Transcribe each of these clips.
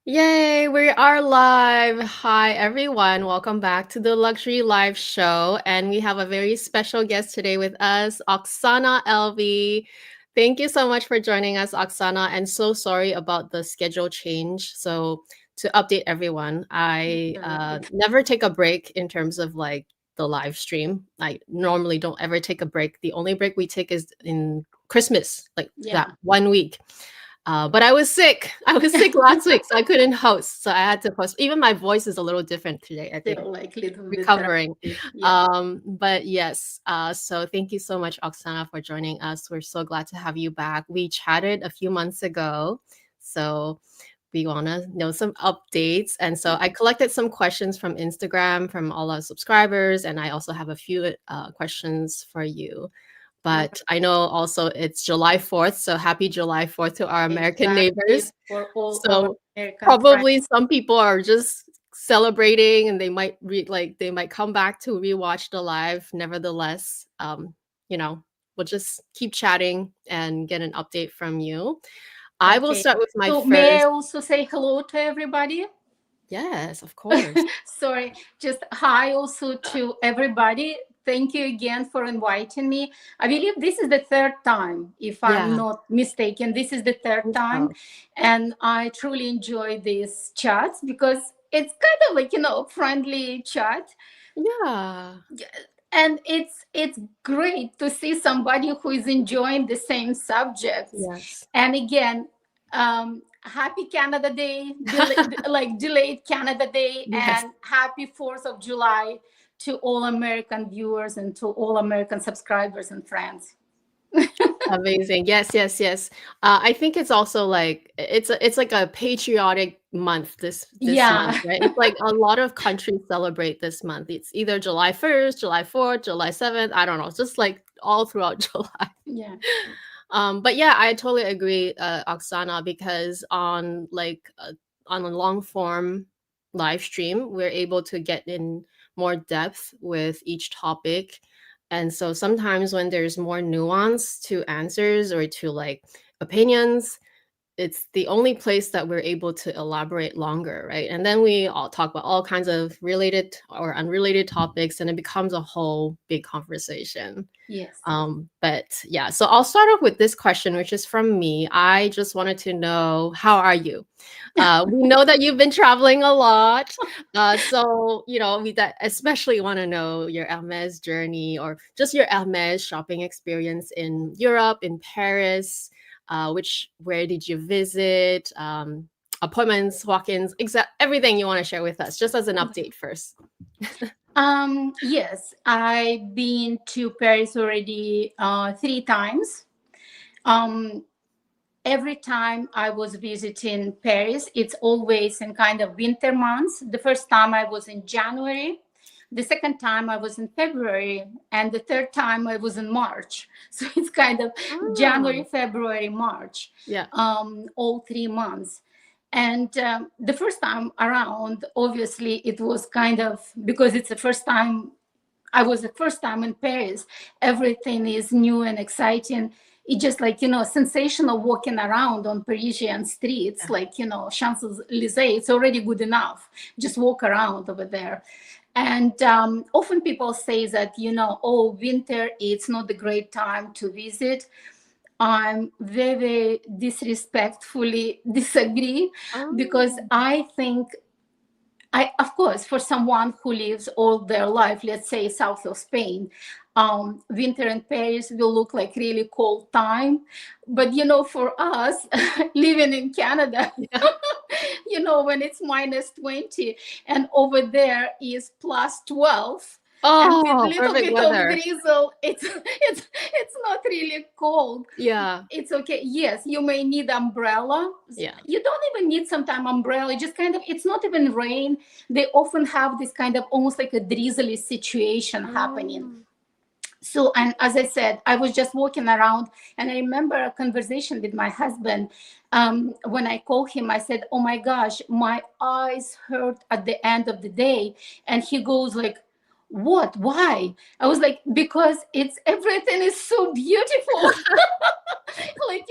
Yay, we are live. Hi, everyone. Welcome back to the Luxury Live Show. And we have a very special guest today with us, OxanaLV. Thank you so much for joining us, Oksana. And so sorry about the schedule change. So, to update everyone, I Right. never take a break in terms of like the live stream. I normally don't ever take a break. The only break we take is in Christmas, like that Yeah. 1 week. But I was sick. I was sick last week, so I couldn't host. So I had to post. Even my voice is a little different today, I think, Still like little bit recovering. drastic. Yeah. But yes, so thank you so much, Oksana, for joining us. We're so glad to have you back. We chatted a few months ago, so we want to know some updates. And so I collected some questions from Instagram from all our subscribers, and I also have a few questions for you. All But I know also it's July 4th, so happy July 4th to our American exactly neighbors. for all our So American friends. probably some people are just celebrating and they might they might come back to rewatch the live. Nevertheless, you know, we'll just keep chatting and get an update from you. I will Okay. start with my So may I first. also say hello to everybody? Yes, of course. Sorry, just hi also to everybody. Thank you again for inviting me. I believe this is the third time, if I'm Yeah, not mistaken. This is the I third think time. so. And I truly enjoy these chats because it's kind of like, friendly chat. Yeah. And it's great to see somebody who is enjoying the same subjects. Yes. And again, happy Canada Day, like delayed Canada Day, Yes. and happy 4th of July to all American viewers and to all American subscribers and friends. Amazing. Yes, yes, yes. I think it's also like it's like a patriotic month this month, Yeah. right? It's like a lot of countries celebrate this month. It's either July 1st, July 4th, July 7th. I don't know. It's just like all throughout July. Yeah. But yeah, I totally agree, Oksana, because on a long form live stream, we're able to get in more depth with each topic. And so sometimes when there's more nuance to answers or to like opinions, it's the only place that we're able to elaborate longer, right? And then we all talk about all kinds of related or unrelated topics, and it becomes a whole big conversation. Yes. But yeah, so I'll start off with this question, which is from me. I just wanted to know, how are you? We know that you've been traveling a lot. So, we that especially want to know your Hermes journey or just your Hermes shopping experience in Europe, in Paris. Where did you visit? Appointments, walk-ins, everything you want to share with us, just as an update first. Yes, I've been to Paris already 3 times. Um, every time I was visiting Paris, it's always in kind of winter months. The first time I was in January, the second time I was in February, and the third time I was in March. So it's kind of January, Oh, February, March, yeah. all 3 months. And the first time around, obviously, it was kind of because it's the first time I was the first time in Paris. Everything is new and exciting. It's just like, sensational walking around on Parisian streets, Yeah. like, Champs-Elysees. It's already good enough. Just walk around over there. And often people say that, oh, winter, it's not the great time to visit. I'm very disrespectfully disagree because Oh, I think of course, for someone who lives all their life, let's say south of Spain, winter in Paris will look like really cold time. But for us living in Canada, yeah. when it's -20 and over there is +12 and with Oh, little perfect bit of weather. drizzle, it's not really cold. Yeah. It's okay. Yes, you may need umbrella. Yeah. You don't even need sometimes umbrella. Just kind of, it's not even rain. They often have this kind of almost like a drizzly situation happening. Oh, So, and as I said, I was just walking around, and I remember a conversation with my husband. When I called him, I said, "Oh my gosh, my eyes hurt at the end of the day," and he goes like, what? Why? I was like, because everything is so beautiful. Like,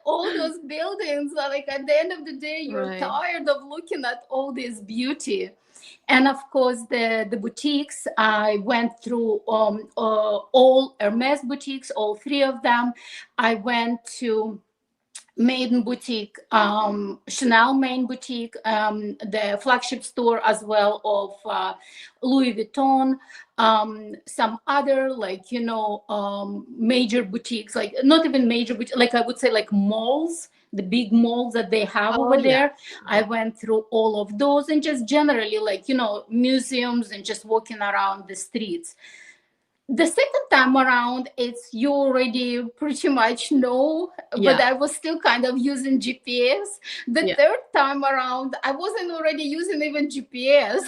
all those buildings are like, at the end of the day, you're Right. tired of looking at all this beauty. And of course, the boutiques, I went through all Hermes boutiques, all three of them. I went to Maiden Boutique, Chanel Main Boutique, the flagship store as well of Louis Vuitton, some other major boutiques, like not even major, like I would say like malls, the big malls that they have over there. I went through all of those, and just generally museums and just walking around the streets. The second time around, you already pretty much know, but I was still kind of using GPS. The third time around, I wasn't already using even GPS.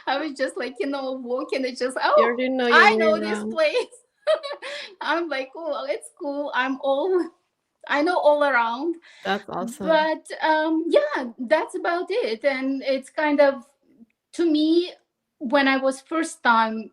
I was just walking. It's just, I know this place. I'm like, oh, it's cool. I know all around. That's awesome. But yeah, that's about it. And it's kind of, to me, when I was first time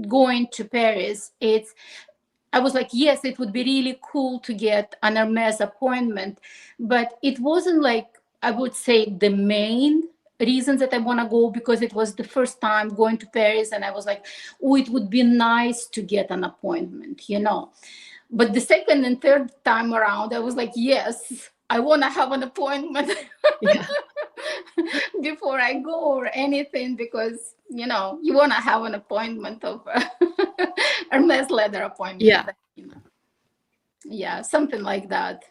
going to Paris, I was like, yes, it would be really cool to get an Hermes appointment, but it wasn't like, I would say, the main reasons that I want to go, because it was the first time going to Paris, and I was like, oh, it would be nice to get an appointment, But the second and third time around, I was like, yes, I want to have an appointment before I go or anything, because you want to have an appointment of Hermes leather appointment. Yeah, something like that.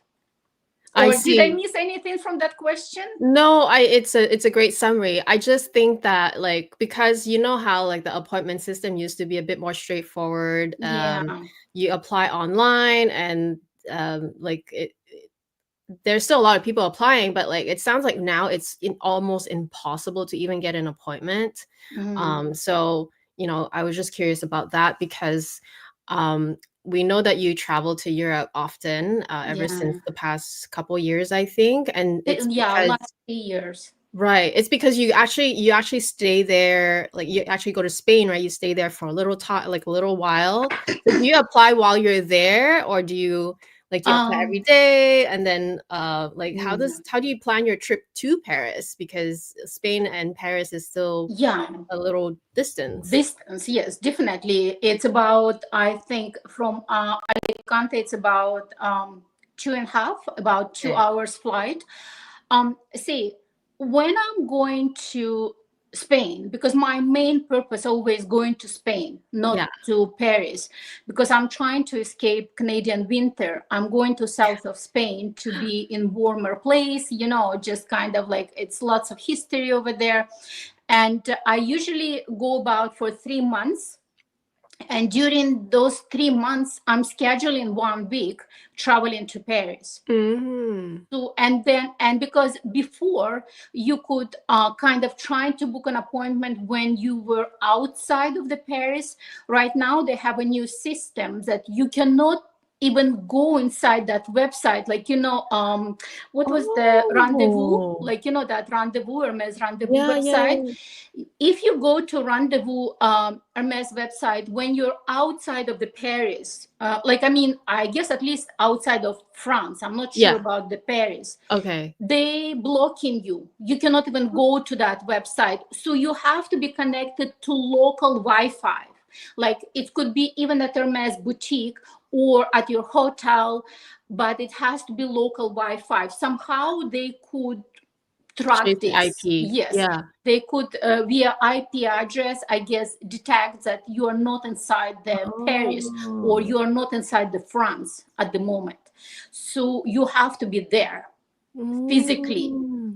Or did I miss anything from that question? No, it's a great summary. I just think that, like, because you know how like the appointment system used to be a bit more straightforward. You apply online, and there's still a lot of people applying, but like it sounds like now it's almost impossible to even get an appointment. So I was just curious about that, because we know that you travel to Europe often, ever since the past couple years, I think, and it's because, last 3 years. Right, it's because you actually stay there, like you actually go to Spain, right? You stay there for a little time, like a little while. So do you apply while you're there, or do you apply every day? And then like how do you plan your trip to Paris? Because Spain and Paris is still a little distance. Yes, definitely. It's about, I think, from Alicante, it's about 2.5, about 2 hours flight. See, when I'm going to Spain, because my main purpose always going to Spain, not to Paris, because I'm trying to escape Canadian winter. I'm going to south of Spain to be in warmer place, just kind of like, it's lots of history over there. And I usually go about for 3 months. And during those 3 months, I'm scheduling 1 week traveling to Paris. So, and because before you could kind of try to book an appointment when you were outside of the Paris. Right now, they have a new system that you cannot even go inside that website, like what was the rendezvous, like that rendezvous, Hermes rendezvous website. If you go to rendezvous Hermes website when you're outside of the Paris, I guess at least outside of France, I'm not sure about the Paris, they blocking you cannot even go to that website. So you have to be connected to local Wi-Fi. Like it could be even at Hermes boutique or at your hotel, but it has to be local Wi-Fi. Somehow they could track this. They could via IP address, I guess, detect that you are not inside the Paris, or you are not inside the France at the moment. So you have to be there physically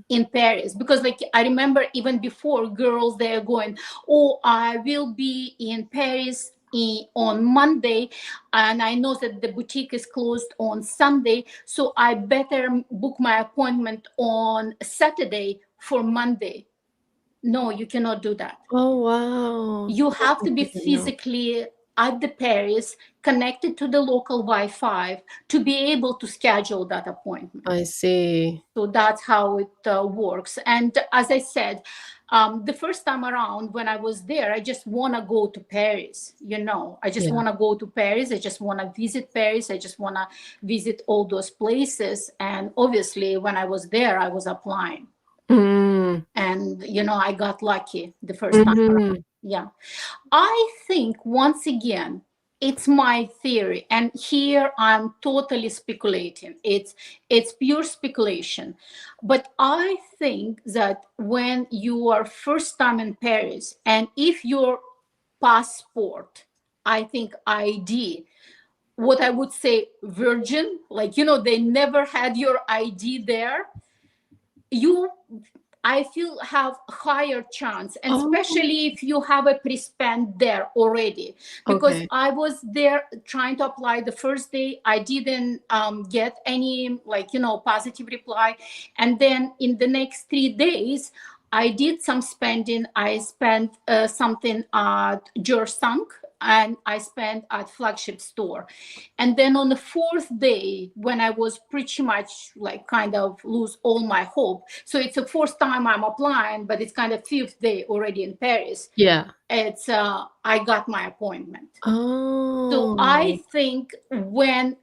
in Paris, because like I remember even before, girls, they're going, oh, I will be in Paris on Monday, and I know that the boutique is closed on Sunday, so I better book my appointment on Saturday for Monday. No, you cannot do that. Oh, wow. You have to be physically at the Paris, connected to the local Wi-Fi to be able to schedule that appointment. I see. So that's how it works. And as I said, The first time around when I was there, I just want to go to Paris. I just Yeah. want to go to Paris. I just want to visit Paris. I just want to visit all those places. And obviously, when I was there, I was applying. Mm. And, I got lucky the first time around. Yeah. I think, once again, it's my theory, and here I'm totally speculating. It's pure speculation, but I think that when you are first time in Paris, and if your passport, I think ID, what I would say virgin, like they never had your ID there, I feel have higher chance, and especially if you have a pre-spend there already. Because Okay. I was there trying to apply the first day, I didn't get any positive reply, and then in the next 3 days, I did some spending. I spent something at Gersunk, and I spent at flagship store. And then on the 4th day, when I was pretty much kind of lose all my hope. So it's the 4th time I'm applying, but it's kind of 5th day already in Paris. Yeah. It's I got my appointment. Oh. So I think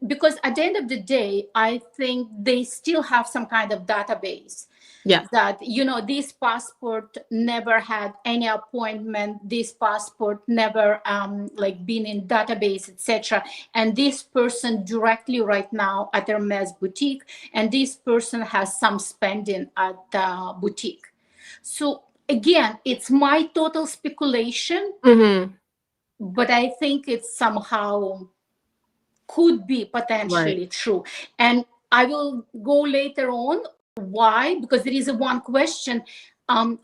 because at the end of the day, I think they still have some kind of database. Yeah. That, this passport never had any appointment, this passport never been in database, etc. And this person directly right now at Hermes boutique, and this person has some spending at the boutique. So again, it's my total speculation, but I think it's somehow could be potentially true. And I will go later on why, because there is one question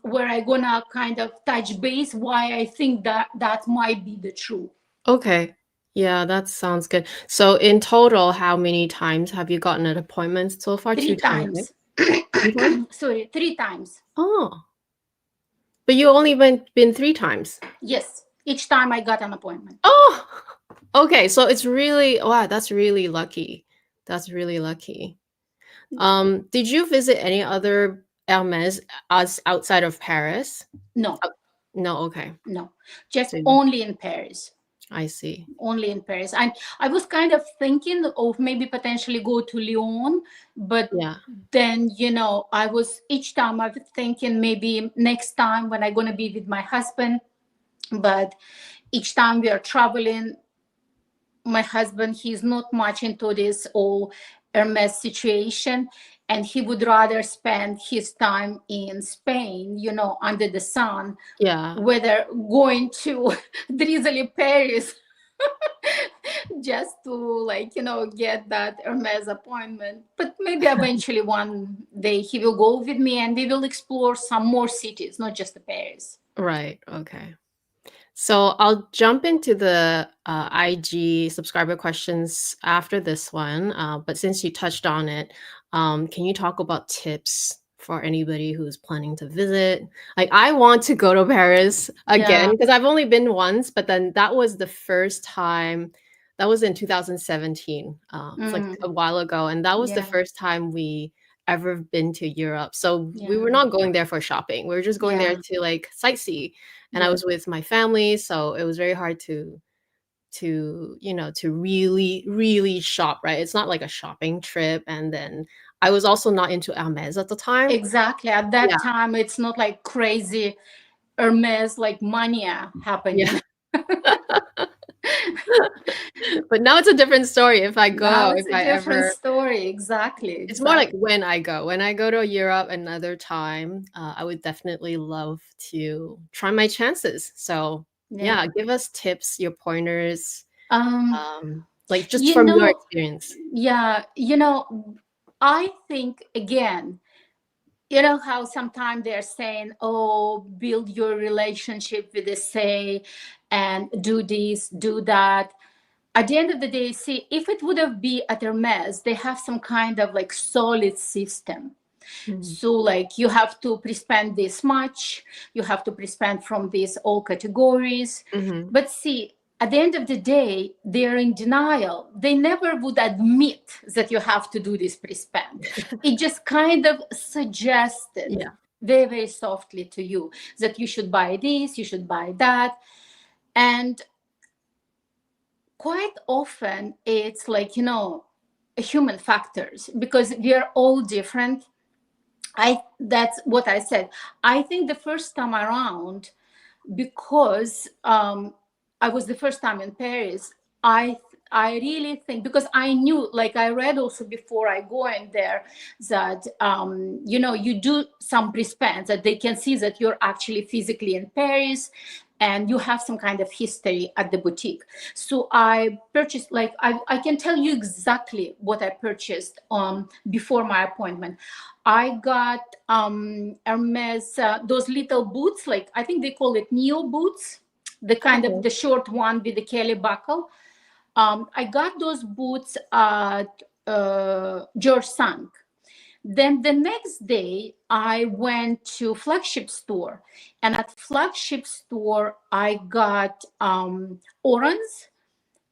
where I'm gonna kind of touch base why I think that might be the truth. Okay. Yeah, that sounds good. So in total, how many times have you gotten an appointment so far? 3 2 times. times. 3 times? Sorry, 3 times. Oh. But you only been 3 times. Yes. Each time I got an appointment. Oh. Okay, so it's really wow, that's really lucky. That's really lucky. Did you visit any other Hermes outside of Paris? No. No, okay. No. Just only in Paris. I see. Only in Paris. And I was kind of thinking of maybe potentially go to Lyon, but then, I was each time I was thinking maybe next time when I'm going to be with my husband. But each time we are traveling, my husband, he's not much into this whole Hermes situation. And he would rather spend his time in Spain, under the sun, whether going to drizzly Paris just to get that Hermes appointment. But maybe eventually one day he will go with me and we will explore some more cities, not just the Paris. Right. Okay. So I'll jump into the IG subscriber questions after this one. But since you touched on it, can you talk about tips for anybody who's planning to visit? Like, I want to go to Paris again because I've only been once, but then that was the first time. That was in 2017. It's like a while ago. And that was the first time we ever been to Europe. So we were not going there for shopping. We were just going there to sightsee. And I was with my family, so it was very hard to really, really shop, right? It's not like a shopping trip. And then I was also not into Hermes at the time. Exactly. At that time, it's not like crazy Hermes, mania happening. But now it's a different story. If I go, now it's a different story. Exactly. It's more like when I go. When I go to Europe another time, I would definitely love to try my chances. So give us tips, your pointers, just from your experience. Yeah, I think again, how sometimes they're saying, oh, build your relationship with the say and do this, do that. At the end of the day, see, if it would have been at Hermes, they have some kind of solid system. So you have to pre-spend this much, you have to pre-spend from these all categories. But see, at the end of the day, they're in denial. They never would admit that you have to do this pre-spend. It just kind of suggested. very, very softly to you that you should buy this, you should buy that. And quite often it's like, you know, human factors, because we are all different. That's what I said. I think the first time around, because I was the first time in Paris, I really think, because I knew, like I read also before I go in there, that you know, you do some pre-spends that they can see that you're actually physically in Paris and you have some kind of history at the boutique. So I purchased, like I can tell you exactly what I purchased before my appointment. I got Hermes, those little boots, like I think they call it Neo boots, the kind of the short one with the Kelly buckle. I got those boots at George Sank. Then the next day, I went to flagship store, and at flagship store, I got orange,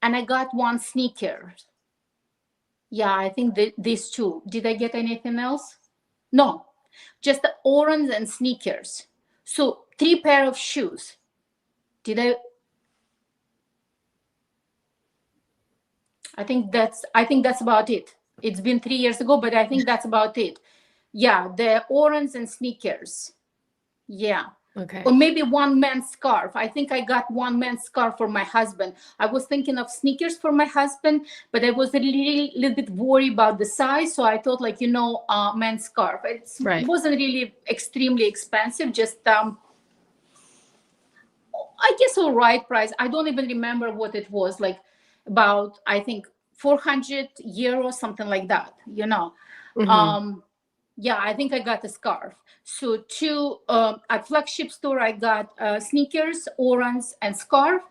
and I got one sneaker. Yeah, I think these two. Did I get anything else? No, just the orange and sneakers. So 3 pair of shoes. Did I think that's about it. It's been 3 years ago, but I think that's about it. Yeah, the orange and sneakers. Yeah. Okay. Or maybe one man's scarf. I think I got one man's scarf for my husband. I was thinking of sneakers for my husband, but I was a little bit worried about the size. So I thought, like, you know, men's scarf. It wasn't really extremely expensive. Just, I guess, all right price. I don't even remember what it was. Like about, I think, 400 euros, something like that, you know. Yeah, I think I got a scarf. So at flagship store, I got sneakers, orange, and scarf.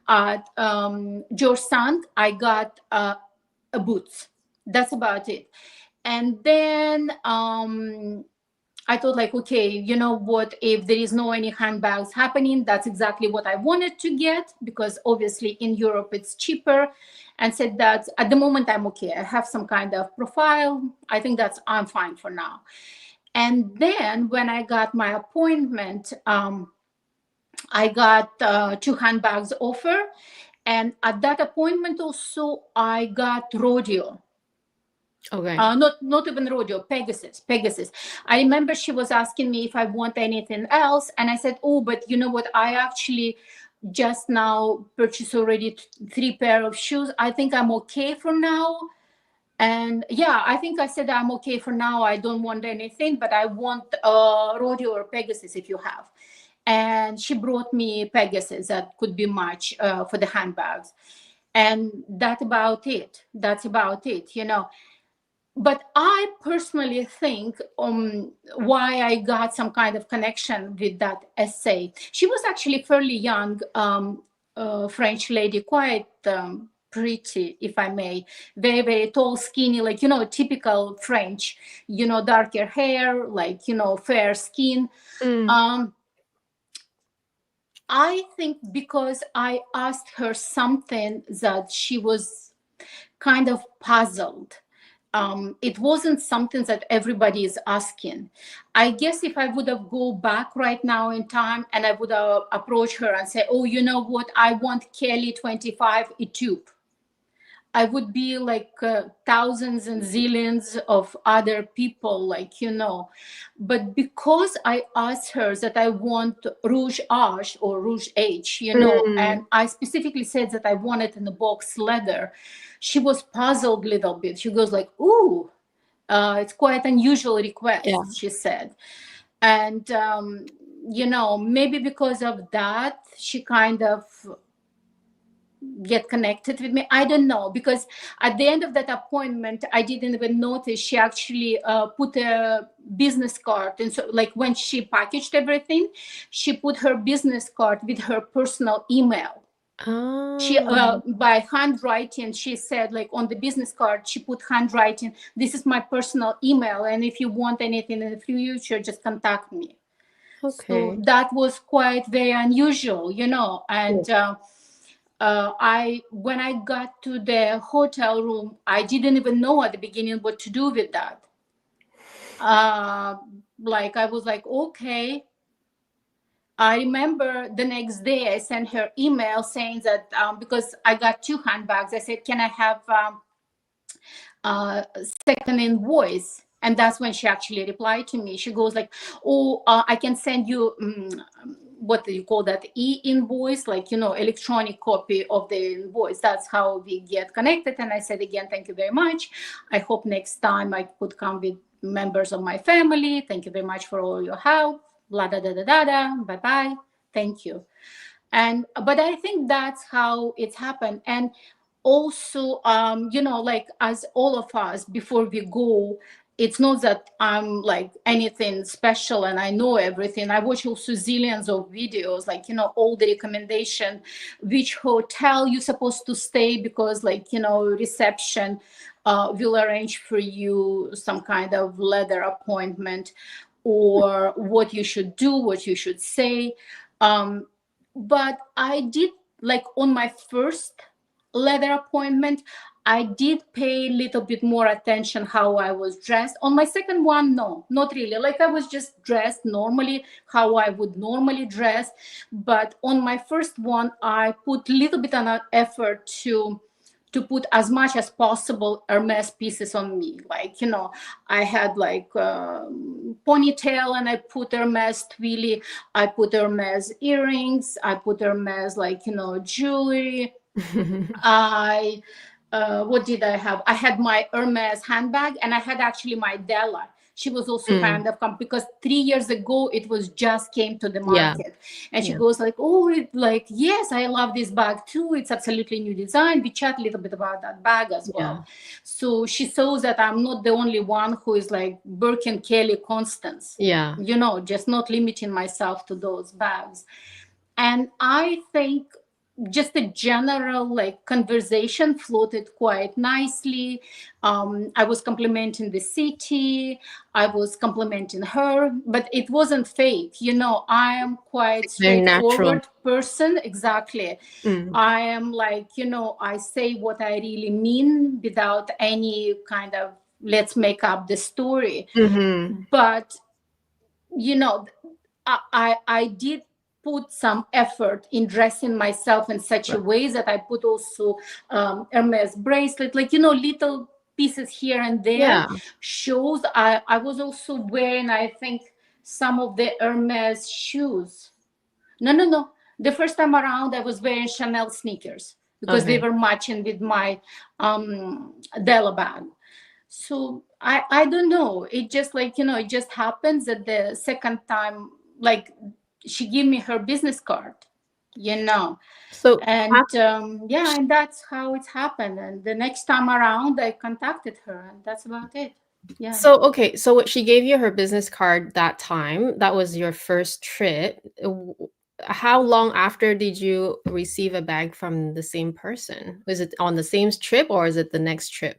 At George Sand, I got a boots. That's about it. And then I thought, like, okay, you know what, if there is no any handbags happening, that's exactly what I wanted to get, because obviously in Europe it's cheaper. And said that at the moment I'm okay. I have some kind of profile. I think I'm fine for now. And then when I got my appointment, I got 2 handbags offer. And at that appointment also, I got rodeo. Okay. Not even rodeo, Pegasus. I remember she was asking me if I want anything else. And I said, oh, but you know what? I actually just now purchased already 3 pair of shoes. I think I'm okay for now. And yeah, I think I said I'm okay for now. I don't want anything, but I want rodeo or Pegasus if you have. And she brought me Pegasus that could be much for the handbags. And that's about it, you know. But I personally think why I got some kind of connection with that essay. She was actually fairly young French lady, quite pretty, if I may. Very, very tall, skinny, like, you know, typical French, you know, darker hair, like, you know, fair skin. I think because I asked her something that she was kind of puzzled. It wasn't something that everybody is asking. I guess if I would have go back right now in time and I would have approached her and say, oh, you know what, I want Kelly 25 a tube, I would be like thousands and zillions of other people, like, you know. But because I asked her that I want Rouge H or Rouge H, you know, and I specifically said that I want it in the box leather, she was puzzled a little bit. She goes like, ooh, it's quite unusual request, she said. And, you know, maybe because of that, she kind of get connected with me. I don't know, because at the end of that appointment, I didn't even notice she actually put a business card. And so, like, when she packaged everything, she put her business card with her personal email. She by handwriting, she said, like, on the business card, she put handwriting, this is my personal email, and if you want anything in the future, just contact me. Okay. So that was quite very unusual, you know. And when I got to the hotel room, I didn't even know at the beginning what to do with that. like, I was like, okay. I remember the next day I sent her email saying that because I got 2 handbags, I said, can I have second invoice? And that's when she actually replied to me. She goes like, oh, I can send you what do you call that, e-invoice, like, electronic copy of the invoice. That's how we get connected. And I said, again, thank you very much. I hope next time I could come with members of my family. Thank you very much for all your help. Blah, da, da, da, da, da. Bye-bye. Thank you. But I think that's how it's happened. And also, like, as all of us, before we go, it's not that I'm like anything special and I know everything. I watch also zillions of videos, like, all the recommendation, which hotel you're supposed to stay, because, like, reception will arrange for you some kind of letter appointment, or what you should do, what you should say. But I did, like, on my first leather appointment, I did pay a little bit more attention how I was dressed. On my second one, no, not really. Like, I was just dressed normally, how I would normally dress. But on my first one, I put a little bit of effort to put as much as possible Hermes pieces on me. Like, I had like ponytail, and I put Hermes twilly, I put Hermes earrings, I put Hermes, like, jewelry. What did I have? I had my Hermes handbag, and I had actually my Della. She was also kind of because 3 years ago it was just came to the market, and she goes like, oh, yes, I love this bag too. It's absolutely new design. We chat a little bit about that bag as well. So she saw that I'm not the only one who is like Birkin, Kelly, Constance. Just not limiting myself to those bags. And I think just a general like conversation floated quite nicely. I was complimenting the city, I was complimenting her, but it wasn't fake. I am quite straightforward person. Exactly. I am like, I say what I really mean without any kind of let's make up the story. But I did put some effort in dressing myself in such a way that I put also Hermes bracelet, like, little pieces here and there. Shows. I was also wearing, I think, some of the Hermes shoes. No. The first time around, I was wearing Chanel sneakers because they were matching with my Della bag. So I don't know. It just like, it just happens that the second time, like, she gave me her business card, So and and that's how it's happened. And the next time around, I contacted her, and that's about it. Yeah. So so she gave you her business card that time. That was your first trip. How long after did you receive a bag from the same person? Was it on the same trip, or is it the next trip?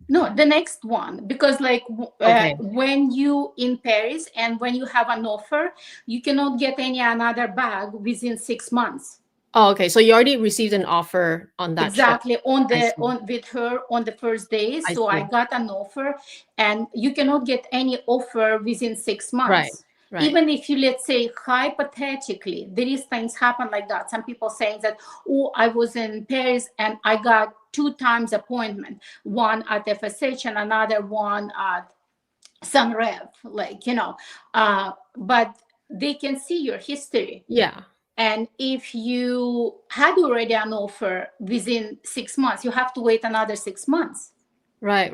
No, the next one, because like when you in Paris and when you have an offer, you cannot get any another bag within 6 months. Oh, okay. So you already received an offer on that exactly trip. with her on the first day. So I got an offer, and you cannot get any offer within 6 months. Right. Even if you, let's say, hypothetically, there is things happen like that. Some people saying that, oh, I was in Paris and I got 2 times appointment, one at FSH and another one at Sunrev, like, but they can see your history. Yeah. And if you had already an offer within 6 months, you have to wait another 6 months. Right.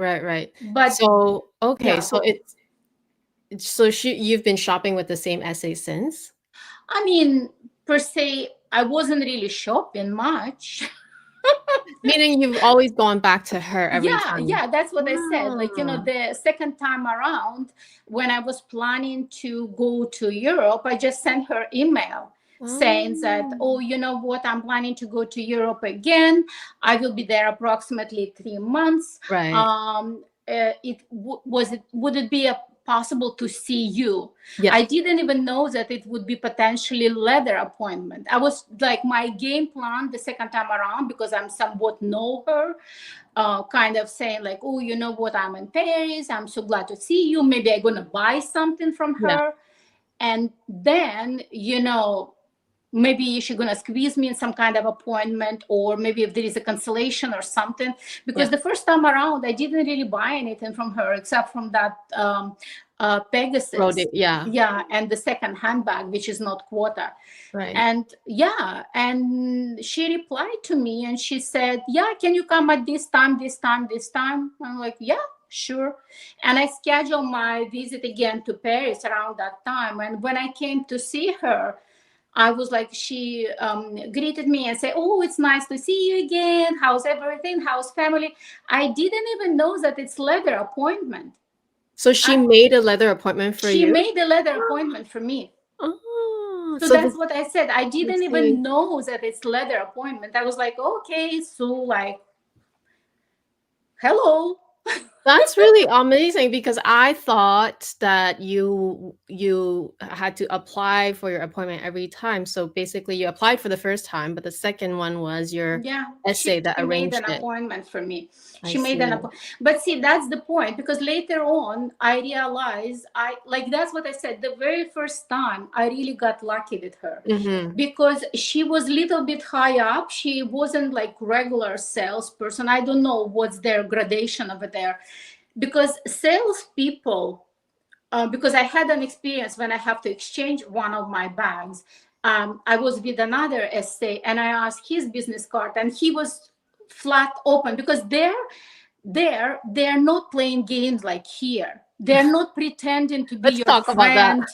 But so, okay. So you've been shopping with the same SA since? I mean, per se, I wasn't really shopping much. Meaning you've always gone back to her every time. Yeah, that's what I said. Like, the second time around, when I was planning to go to Europe, I just sent her email saying that, oh, you know what, I'm planning to go to Europe again. I will be there approximately 3 months. Right. Would it be possible to see you. Yes. I didn't even know that it would be potentially leather appointment. I was like, my game plan the second time around, because I'm somewhat know her, kind of saying like, oh, you know what, I'm in Paris, I'm so glad to see you, maybe I'm gonna buy something from her. And then, you know, maybe she's going to squeeze me in some kind of appointment, or maybe if there is a cancellation or something. Because the first time around, I didn't really buy anything from her except from that Pegasus. Yeah, and the second handbag, which is not quota. Right. And yeah, and she replied to me and she said, yeah, can you come at this time, this time, this time? I'm like, yeah, sure. And I scheduled my visit again to Paris around that time. And when I came to see her, I was like, she greeted me and said, oh, it's nice to see you again. How's everything? How's family? I didn't even know that it's leather appointment. So she made a leather appointment for you? She made a leather appointment for me. Oh, so that's what I said. I didn't even know that it's leather appointment. I was like, okay, so like, hello. That's really amazing, because I thought that you had to apply for your appointment every time. So basically you applied for the first time, but the second one was your essay that arranged it. She made an appointment for me. She made an appointment. But see, that's the point, because later on I realized that's what I said. The very first time I really got lucky with her, because she was a little bit high up. She wasn't like regular salesperson. I don't know what's their gradation over there. Because salespeople, because I had an experience when I have to exchange one of my bags. I was with another essay and I asked his business card and he was flat open, because they're not playing games like here. They're not pretending to be your friend.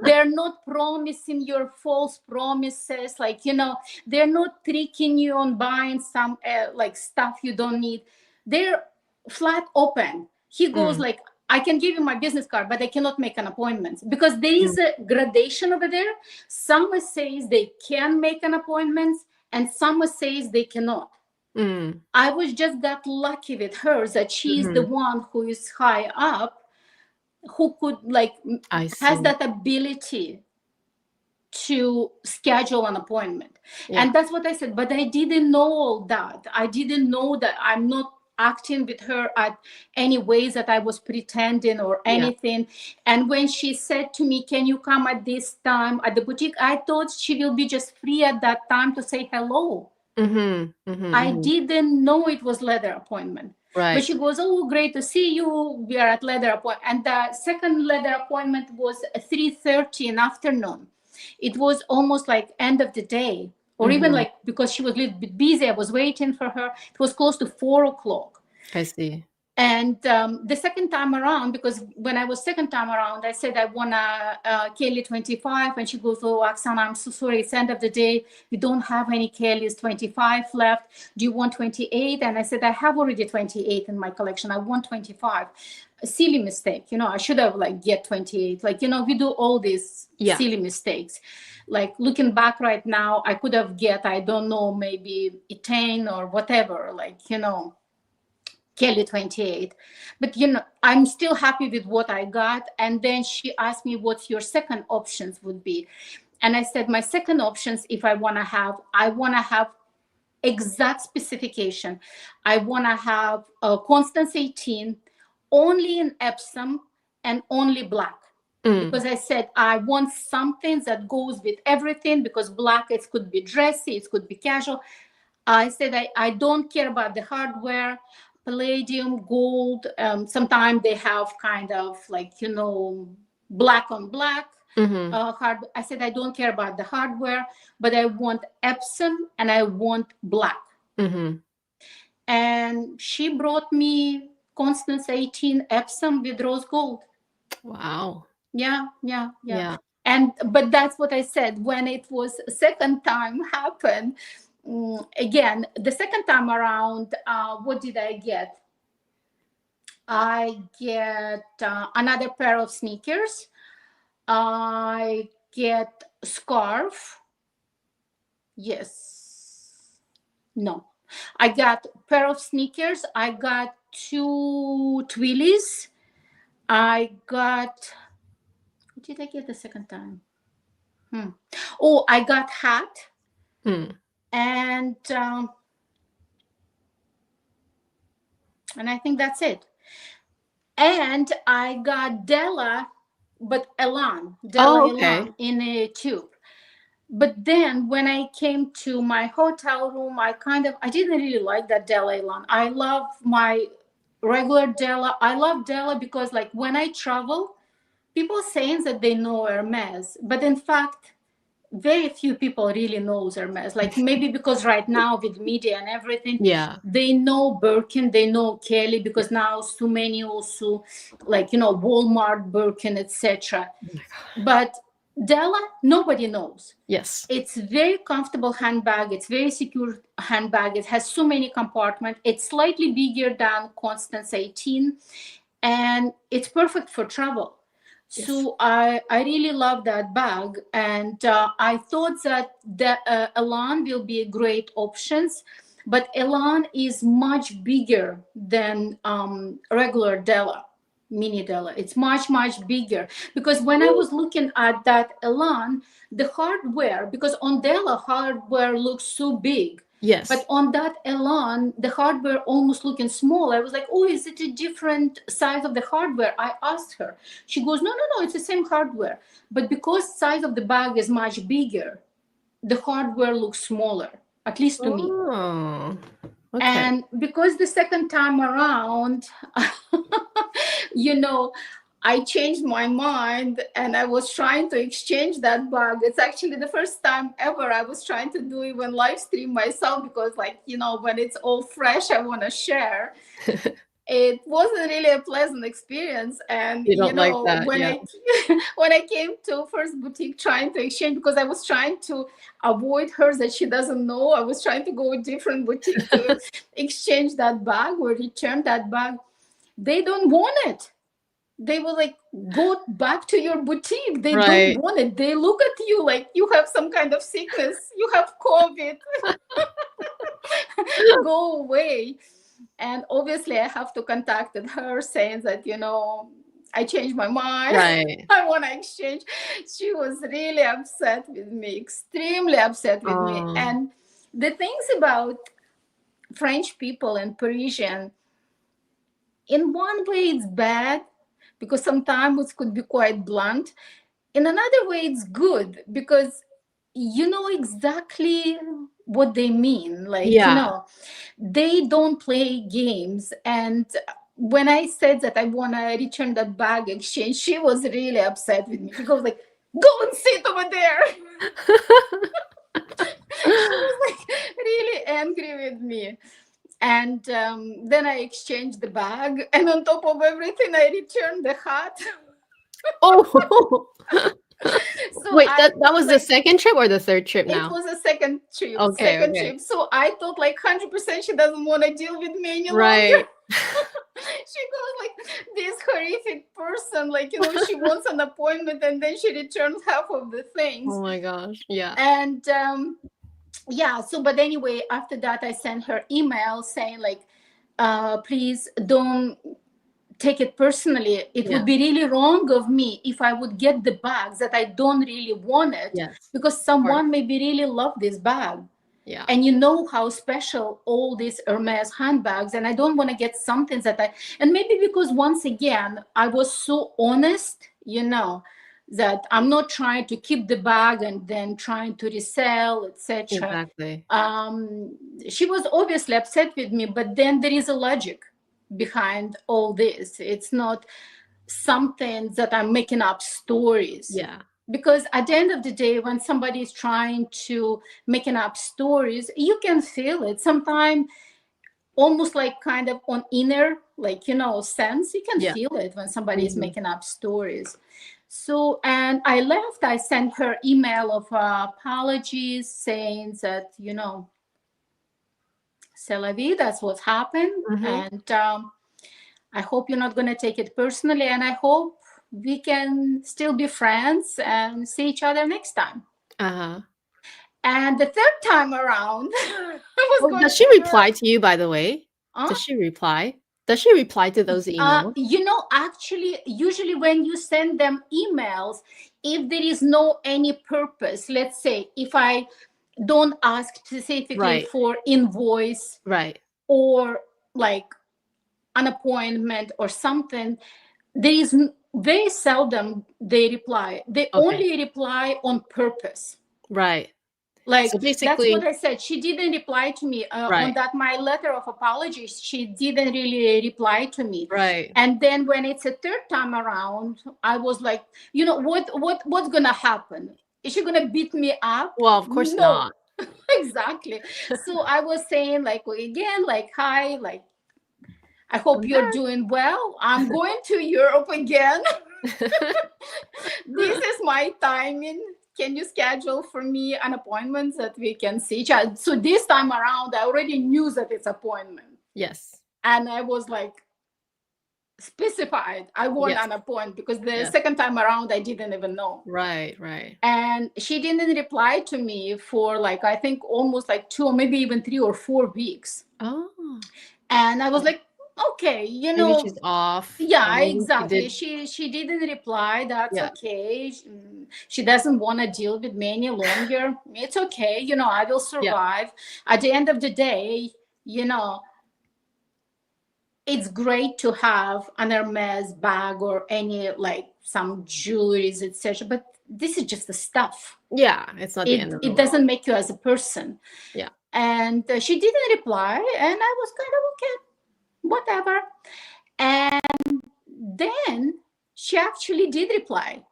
They're not promising your false promises. Like, you know, they're not tricking you on buying some like stuff you don't need. They're flat open. He goes like, I can give you my business card, but I cannot make an appointment, because there is a gradation over there. Some says they can make an appointment and some says they cannot. I was just got lucky with her that she's the one who is high up, who could like has that ability to schedule an appointment. And that's what I said. But I didn't know all that. I didn't know that I'm not acting with her at any ways that I was pretending or anything. And when she said to me, can you come at this time at the boutique, I thought she will be just free at that time to say hello. I didn't know it was leather appointment. But she goes, oh, great to see you. We are at leather appointment. And the second leather appointment was 3:30 in afternoon. It was almost like end of the day. Or even like, because she was a little bit busy, I was waiting for her. It was close to 4 o'clock. I see. And the second time around, because when I was second time around, I said I want a Kelly 25. And she goes, oh, Oksana, I'm so sorry. It's end of the day. We don't have any Kellys 25 left. Do you want 28? And I said, I have already 28 in my collection. I want 25. A silly mistake. You know, I should have like get 28. Like, you know, we do all these silly mistakes. Like looking back right now, I could have get, I don't know, maybe 10 or whatever, like, you know, Kelly 28. But, you know, I'm still happy with what I got. And then she asked me what your second options would be. And I said, my second options, if I want to have exact specification. I want to have a Constance 18, only in Epsom and only black. Because I said, I want something that goes with everything, because black, it could be dressy, it could be casual. I said, I don't care about the hardware, palladium, gold. Sometimes they have kind of like, you know, black on black. I said, I don't care about the hardware, but I want Epsom and I want black. And she brought me Constance 18 Epsom with rose gold. Wow. Yeah. But that's what I said when it was second time happened. Again, the second time around, what did I get? I get another pair of sneakers. I get scarf. Yes. No. I got a pair of sneakers. I got 2 Twillies. I got, what did I get the second time? Oh, I got hat and I think that's it. And I got Della, but Elan, Della Oh, okay. Elan in a tube. But then when I came to my hotel room, I didn't really like that Della Elan. I love my regular Della. I love Della because like when I travel, people saying that they know Hermes, but in fact, very few people really knows Hermes. Like maybe because right now with media and everything, Yeah. they know Birkin, they know Kelly, because now so many also like, you know, Walmart, Birkin, etc. But Della, nobody knows. Yes. It's very comfortable handbag. It's very secure handbag. It has so many compartments. It's slightly bigger than Constance 18, and it's perfect for travel. Yes. So I really love that bag, and I thought that the Elan will be a great options, but Elan is much bigger than regular Della, mini Della. It's much bigger, because when I was looking at that Elan, the hardware, because on Della hardware looks so big. Yes. But on that Elan, the hardware almost looking small. I was like, oh, is it a different size of the hardware? I asked her. She goes, no, it's the same hardware. But because size of the bag is much bigger, the hardware looks smaller, at least to me. Oh, okay. And because the second time around, you know, I changed my mind and I was trying to exchange that bag. It's actually the first time ever I was trying to do even live stream myself, because like, you know, when it's all fresh, I want to share. It wasn't really a pleasant experience. And You don't like that, when yeah. when I came to first boutique trying to exchange, because I was trying to avoid her that she doesn't know, I was trying to go with different boutique to exchange that bag or return that bag. They don't want it. They will like, go back to your boutique. They Right. don't want it. They look at you like you have some kind of sickness. You have COVID. Go away. And obviously I have to contact her saying that, you know, I changed my mind. Right. I want to exchange. She was really upset with me, extremely upset with me. And the things about French people and Parisian, in one way it's bad, because sometimes it could be quite blunt. In another way, it's good, because you know exactly what they mean. Like, Yeah. you know, they don't play games. And when I said that I want to return that bag exchange, she was really upset with me. She goes like, go and sit over there. She was like really angry with me. And then I exchanged the bag, and on top of everything, I returned the hat. Oh. So wait, that was like, the second trip or the third trip now? It was a second trip. Okay. Trip. So I thought like 100% she doesn't want to deal with me any right. longer. She goes like, this horrific person, like, you know, she wants an appointment and then she returns half of the things. Oh my gosh. Yeah. And yeah, so but anyway, after that I sent her email saying like, please don't take it personally. It would be really wrong of me if I would get the bags that I don't really want it. Yes, because someone maybe really love this bag. Yeah. And you know how special all these Hermes handbags, and I don't want to get something that and maybe because once again, I was so honest, you know, that I'm not trying to keep the bag and then trying to resell, etc. Exactly. She was obviously upset with me, but then there is a logic behind all this. It's not something that I'm making up stories. Yeah. Because at the end of the day, when somebody is trying to making up stories, you can feel it sometimes, almost like kind of on inner, like, you know, sense. You can feel it when somebody is making up stories. So, and I left, I sent her email of apologies saying that, you know, c'est la vie, that's what happened. And I hope you're not going to take it personally. And I hope we can still be friends and see each other next time. And the third time around, does she reply to you, by the way? Does she reply? Does she reply to those emails? Actually, usually when you send them emails, if there is no any purpose, let's say if I don't ask specifically for invoice, or like an appointment or something, there is very seldom they reply. They only reply on purpose. Like, so basically, that's what I said. She didn't reply to me on that my letter of apologies. She didn't really reply to me. And then when it's a third time around, I was like, what's gonna happen? Is she gonna beat me up? Well, of course not. Exactly. So I was saying, like, again, like, hi, like, I hope you're doing well. I'm going to Europe again. This is my timing. Can you schedule for me an appointment that we can see each other? So this time around, I already knew that it's appointment. Yes. And I was like, specified, I want an appointment, because the second time around, I didn't even know. Right. And she didn't reply to me for like, I think almost like 2 or maybe even 3 or 4 weeks. Oh. And I was like, okay, maybe she's off. Yeah, exactly. She didn't reply. That's okay. She doesn't want to deal with me any longer. It's okay. I will survive. At the end of the day, it's great to have an Hermes bag or any, like, some jewelries, etc. But this is just the stuff. Yeah, it's not the end of the world. It doesn't make you as a person. Yeah. And she didn't reply, and I was kind of okay. Whatever. And then she actually did reply.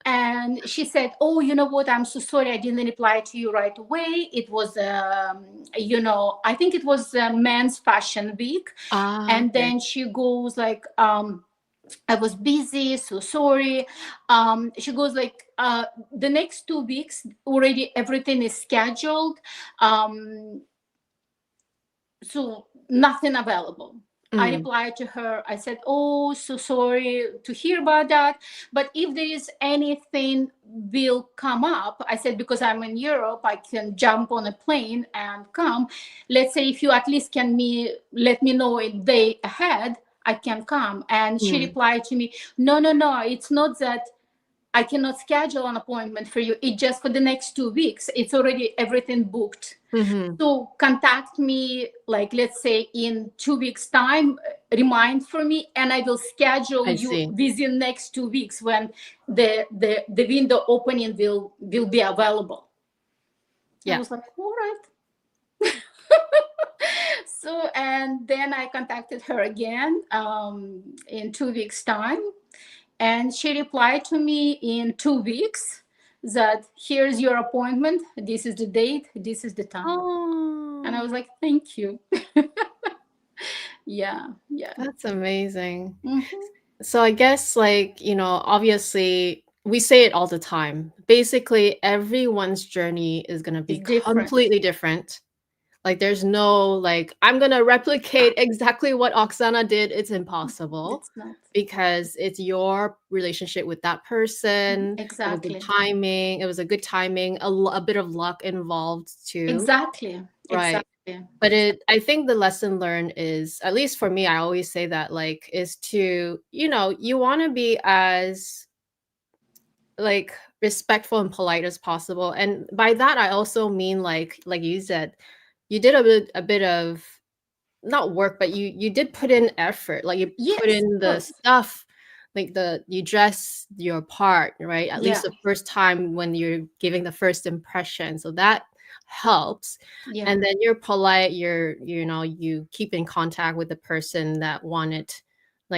And she said, oh, you know what? I'm so sorry. I didn't reply to you right away. It was, I think it was Men's Fashion Week. And then she goes like, I was busy, so sorry. She goes like, the next 2 weeks, already everything is scheduled. So nothing available. I replied to her. I said, oh, so sorry to hear about that. But if there is anything will come up, I said, because I'm in Europe, I can jump on a plane and come. Let's say if you at least can let me know a day ahead, I can come. And she replied to me, no, it's not that I cannot schedule an appointment for you. It's just for the next 2 weeks. It's already everything booked. So contact me, like, let's say in 2 weeks time, remind for me, and I will schedule you within next 2 weeks when the window opening will be available. I was like, all right. So, and then I contacted her again in 2 weeks time. And she replied to me in 2 weeks that here's your appointment. This is the date. This is the time. Oh. And I was like, thank you. Yeah. That's amazing. So I guess, like, obviously we say it all the time. Basically, everyone's journey is going to be completely different. Like, there's no, like, I'm going to replicate exactly what Oksana did. It's impossible. It's not. Because it's your relationship with that person. Exactly. It was timing. It was a good timing. A bit of luck involved too. Exactly. Right. Exactly. But I think the lesson learned is, at least for me, I always say that, like, is to, you want to be as, like, respectful and polite as possible. And by that, I also mean, like you said, you did a bit of, not work, but you did put in effort. Like, you put in the stuff, like you dress your part, right? At least the first time when you're giving the first impression. So that helps. And then you're polite, you keep in contact with the person that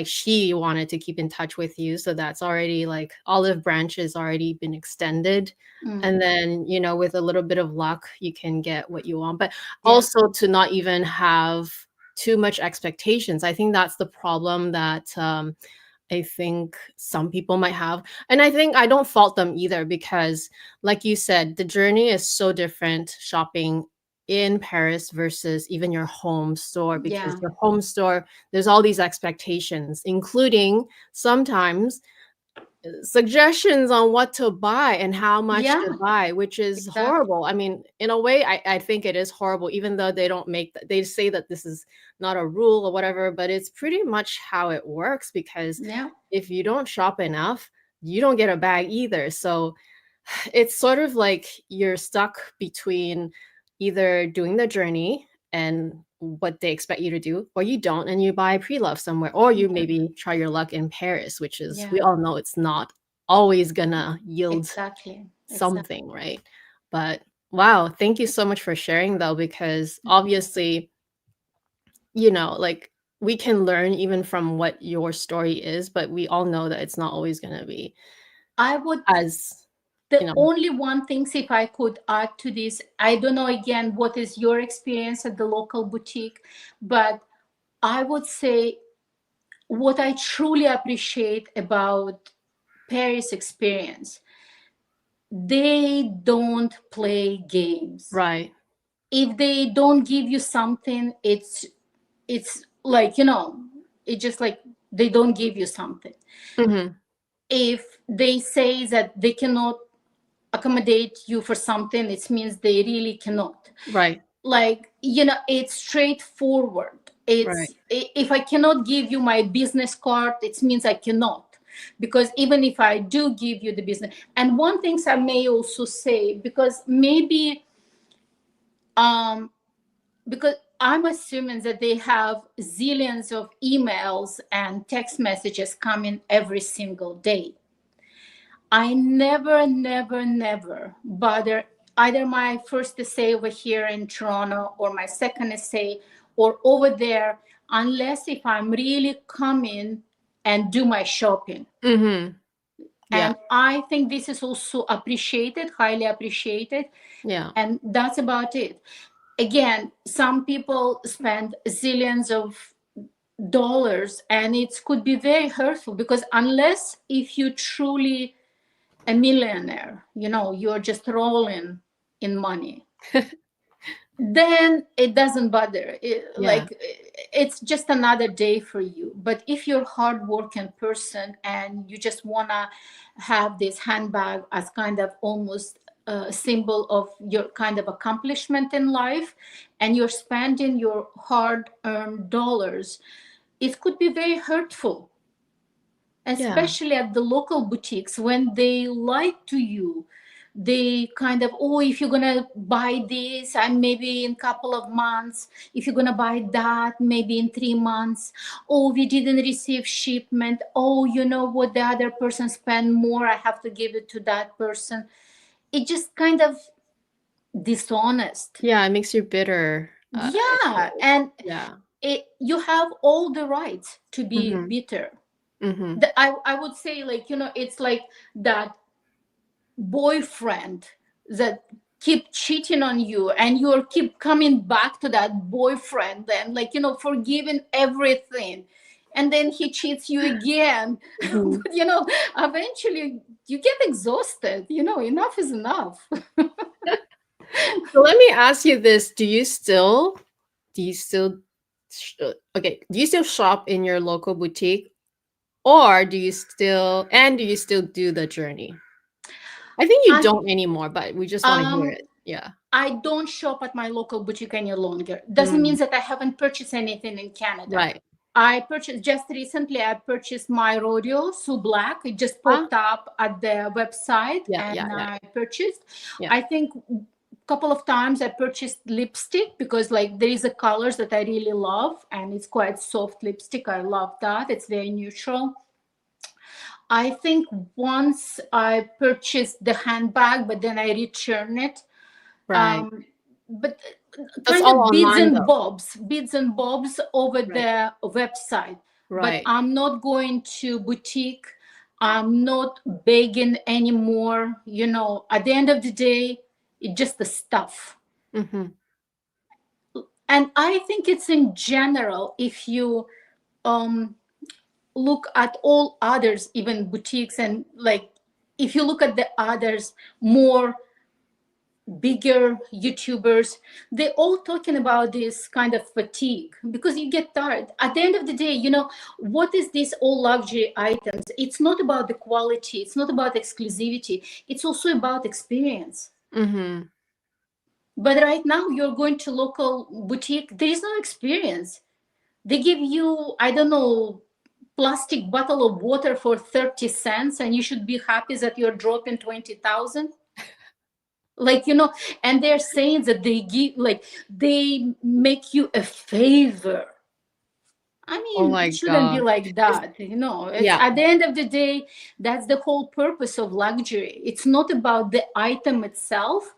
she wanted to keep in touch with you. So that's already, like, olive branches already been extended. And then, with a little bit of luck, you can get what you want. But also to not even have too much expectations. I think that's the problem that I think some people might have. And I think I don't fault them either, because, like you said, the journey is so different shopping in Paris versus even your home store, because your home store, there's all these expectations, including sometimes suggestions on what to buy and how much Yeah, to buy, which is exactly. horrible. I mean, in a way, I think it is horrible, even though they don't make they say that this is not a rule or whatever, but it's pretty much how it works because Yeah, if you don't shop enough, you don't get a bag either. So it's sort of like you're stuck between either doing the journey and what they expect you to do, or you don't and you buy pre-love somewhere, or you yeah, maybe try your luck in Paris, which is yeah, we all know it's not always gonna yield exactly, exactly. something, right? But wow, thank you so much for sharing though, because obviously, like we can learn even from what your story is, but we all know that it's not always gonna be I would, as, the you know, only one thing, if I could add to this, I don't know again what is your experience at the local boutique, but I would say what I truly appreciate about Paris experience, they don't play games. right. If they don't give you something, it's like, it's just like they don't give you something. Hmm. If they say that they cannot accommodate you for something, it means they really cannot. Right. Like, it's straightforward. Right. If I cannot give you my business card, it means I cannot, because even if I do give you the business. And one thing I may also say, because maybe because I'm assuming that they have zillions of emails and text messages coming every single day. I never, never, never bother either my first essay over here in Toronto or my second essay or over there, unless if I'm really coming and do my shopping. Hmm. Yeah. And I think this is also appreciated, highly appreciated. Yeah. And that's about it. Again, some people spend zillions of dollars and it could be very hurtful, because unless if you truly a millionaire, you're just rolling in money, then it doesn't bother. Yeah. It's just another day for you. But if you're a hardworking person and you just want to have this handbag as kind of almost a symbol of your kind of accomplishment in life, and you're spending your hard-earned dollars, it could be very hurtful, Yeah. especially at the local boutiques when they lie to you. They kind of, oh, if you're gonna buy this, and maybe in a couple of months, if you're gonna buy that, maybe in 3 months, oh, we didn't receive shipment, oh, you know what, the other person spent more, I have to give it to that person. It just kind of dishonest. Yeah. It makes you bitter. I feel Yeah, like. and Yeah. you have all the rights to be Hmm. bitter. Hmm. I would say, like, it's like that boyfriend that keep cheating on you and you keep coming back to that boyfriend and, like, forgiving everything, and then he cheats you again. Hmm. But eventually you get exhausted. Enough is enough. So let me ask you this: do you still, okay? Do you still shop in your local boutique, or do you still do the journey? I think you And don't anymore, but we just want to hear um it. Yeah. I don't shop at my local boutique any longer. Doesn't mean Mm, that I haven't purchased anything in Canada. right. I purchased just recently. I purchased my rodeo Sue Black. It just Ah. popped up at the website, Yeah. Yeah. and Yeah. I purchased. Yeah. I think a couple of times I purchased lipstick, because, like, there is a colors that I really love, and it's quite soft lipstick. I love that. It's very neutral. I think once I purchased the handbag, but then I returned it. Right. But That's kind all of online though. bids and bobs over Right. the website. But Right. I'm not going to boutique. I'm not begging anymore. At the end of the day, it's just the stuff. Hmm. And I think it's in general, if you um, look at all others, even boutiques, and, like, if you look at the others more bigger YouTubers, they're all talking about this kind of fatigue because you get tired. At the end of the day, you know, what is this all luxury items? It's not about the quality, it's not about exclusivity, it's also about experience. Mm-hmm. But right now, you're going to local boutique, there is no experience. They give you, I don't know, plastic bottle of water for 30 cents, and you should be happy that you're dropping 20,000. Like, you know, and they're saying that they give, like, they make you a favor. I Oh mean, my it shouldn't be God. like that, you know. It's Yeah. at the end of the day, that's the whole purpose of luxury. It's not about the item itself,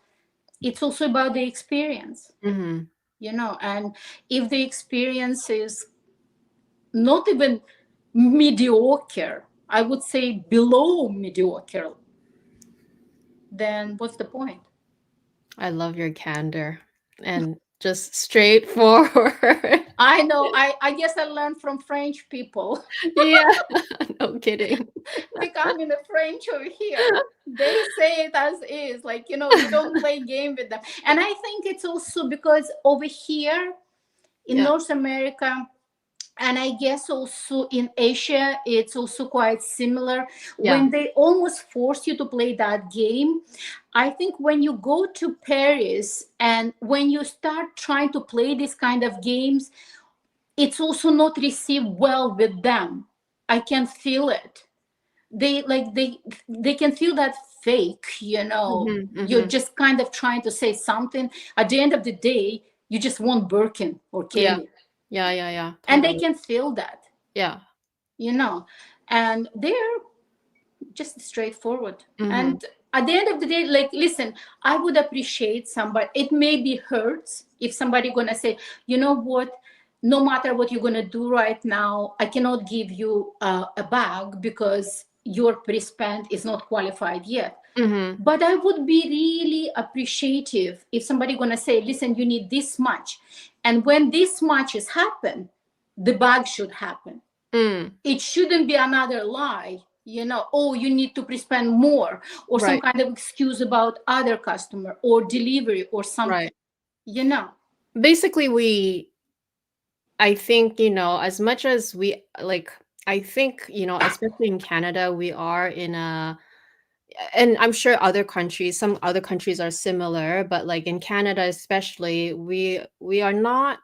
it's also about the experience, Mm-hmm. you know. And if the experience is not even mediocre, I would say below mediocre, then what's the point? I love your candor and just straightforward. I know. I guess I learned from French people. Yeah, no kidding. Becoming a French over here. They say it as is. Like, you know, you don't play game with them. And I think it's also because over here in Yeah, North America, and I guess also in Asia, it's also quite similar. yeah. When they almost force you to play that game, I think when you go to Paris and when you start trying to play this kind of games, it's also not received well with them. I can feel it. They can feel that fake, you know. Mm-hmm, You're mm-hmm. just kind of trying to say something. At the end of the day, you just want Birkin or Yeah, Kelly. yeah, yeah, yeah. And they Totally. can feel that, Yeah. you know. And they're just straightforward. Mm-hmm. And at the end of the day, like, listen, I would appreciate somebody. It maybe hurts if somebody gonna say, you know what, no matter what you're gonna do right now, I cannot give you a bag because your pre-spend is not qualified yet. Mm-hmm. But I would be really appreciative if somebody gonna say, listen, you need this much, and when this much has happened, the bag should happen. Mm. It shouldn't be another lie, you know. Oh, you need to pre-spend more, or some Right, kind of excuse about other customer or delivery or something, right. you know. Basically, I think, as much as we like, I think, especially in Canada, we are in a, and I'm sure some other countries are similar, but like in Canada especially, we are not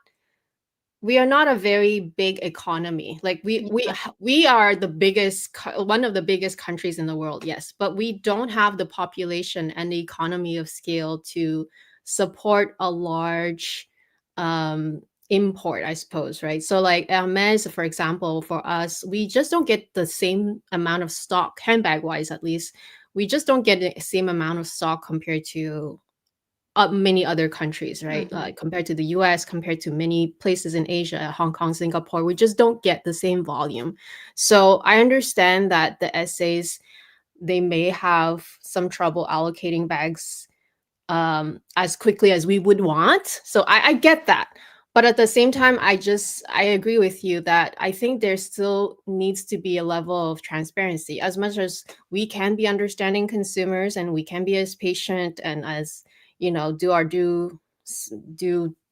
a very big economy. Like Yeah. we are the biggest one of the biggest countries in the world, yes, but we don't have the population and the economy of scale to support a large um import, I suppose, right? So like Hermes, for example, for us, we just don't get the same amount of stock, handbag wise at least. We just don't get the same amount of stock compared to many other countries, right? Mm-hmm. Compared to the US, compared to many places in Asia, Hong Kong, Singapore, we just don't get the same volume. So I understand that the essays, they may have some trouble allocating bags as quickly as we would want. So I get that. But at the same time, I agree with you that I think there still needs to be a level of transparency. As much as we can be understanding consumers and we can be as patient and as, do our due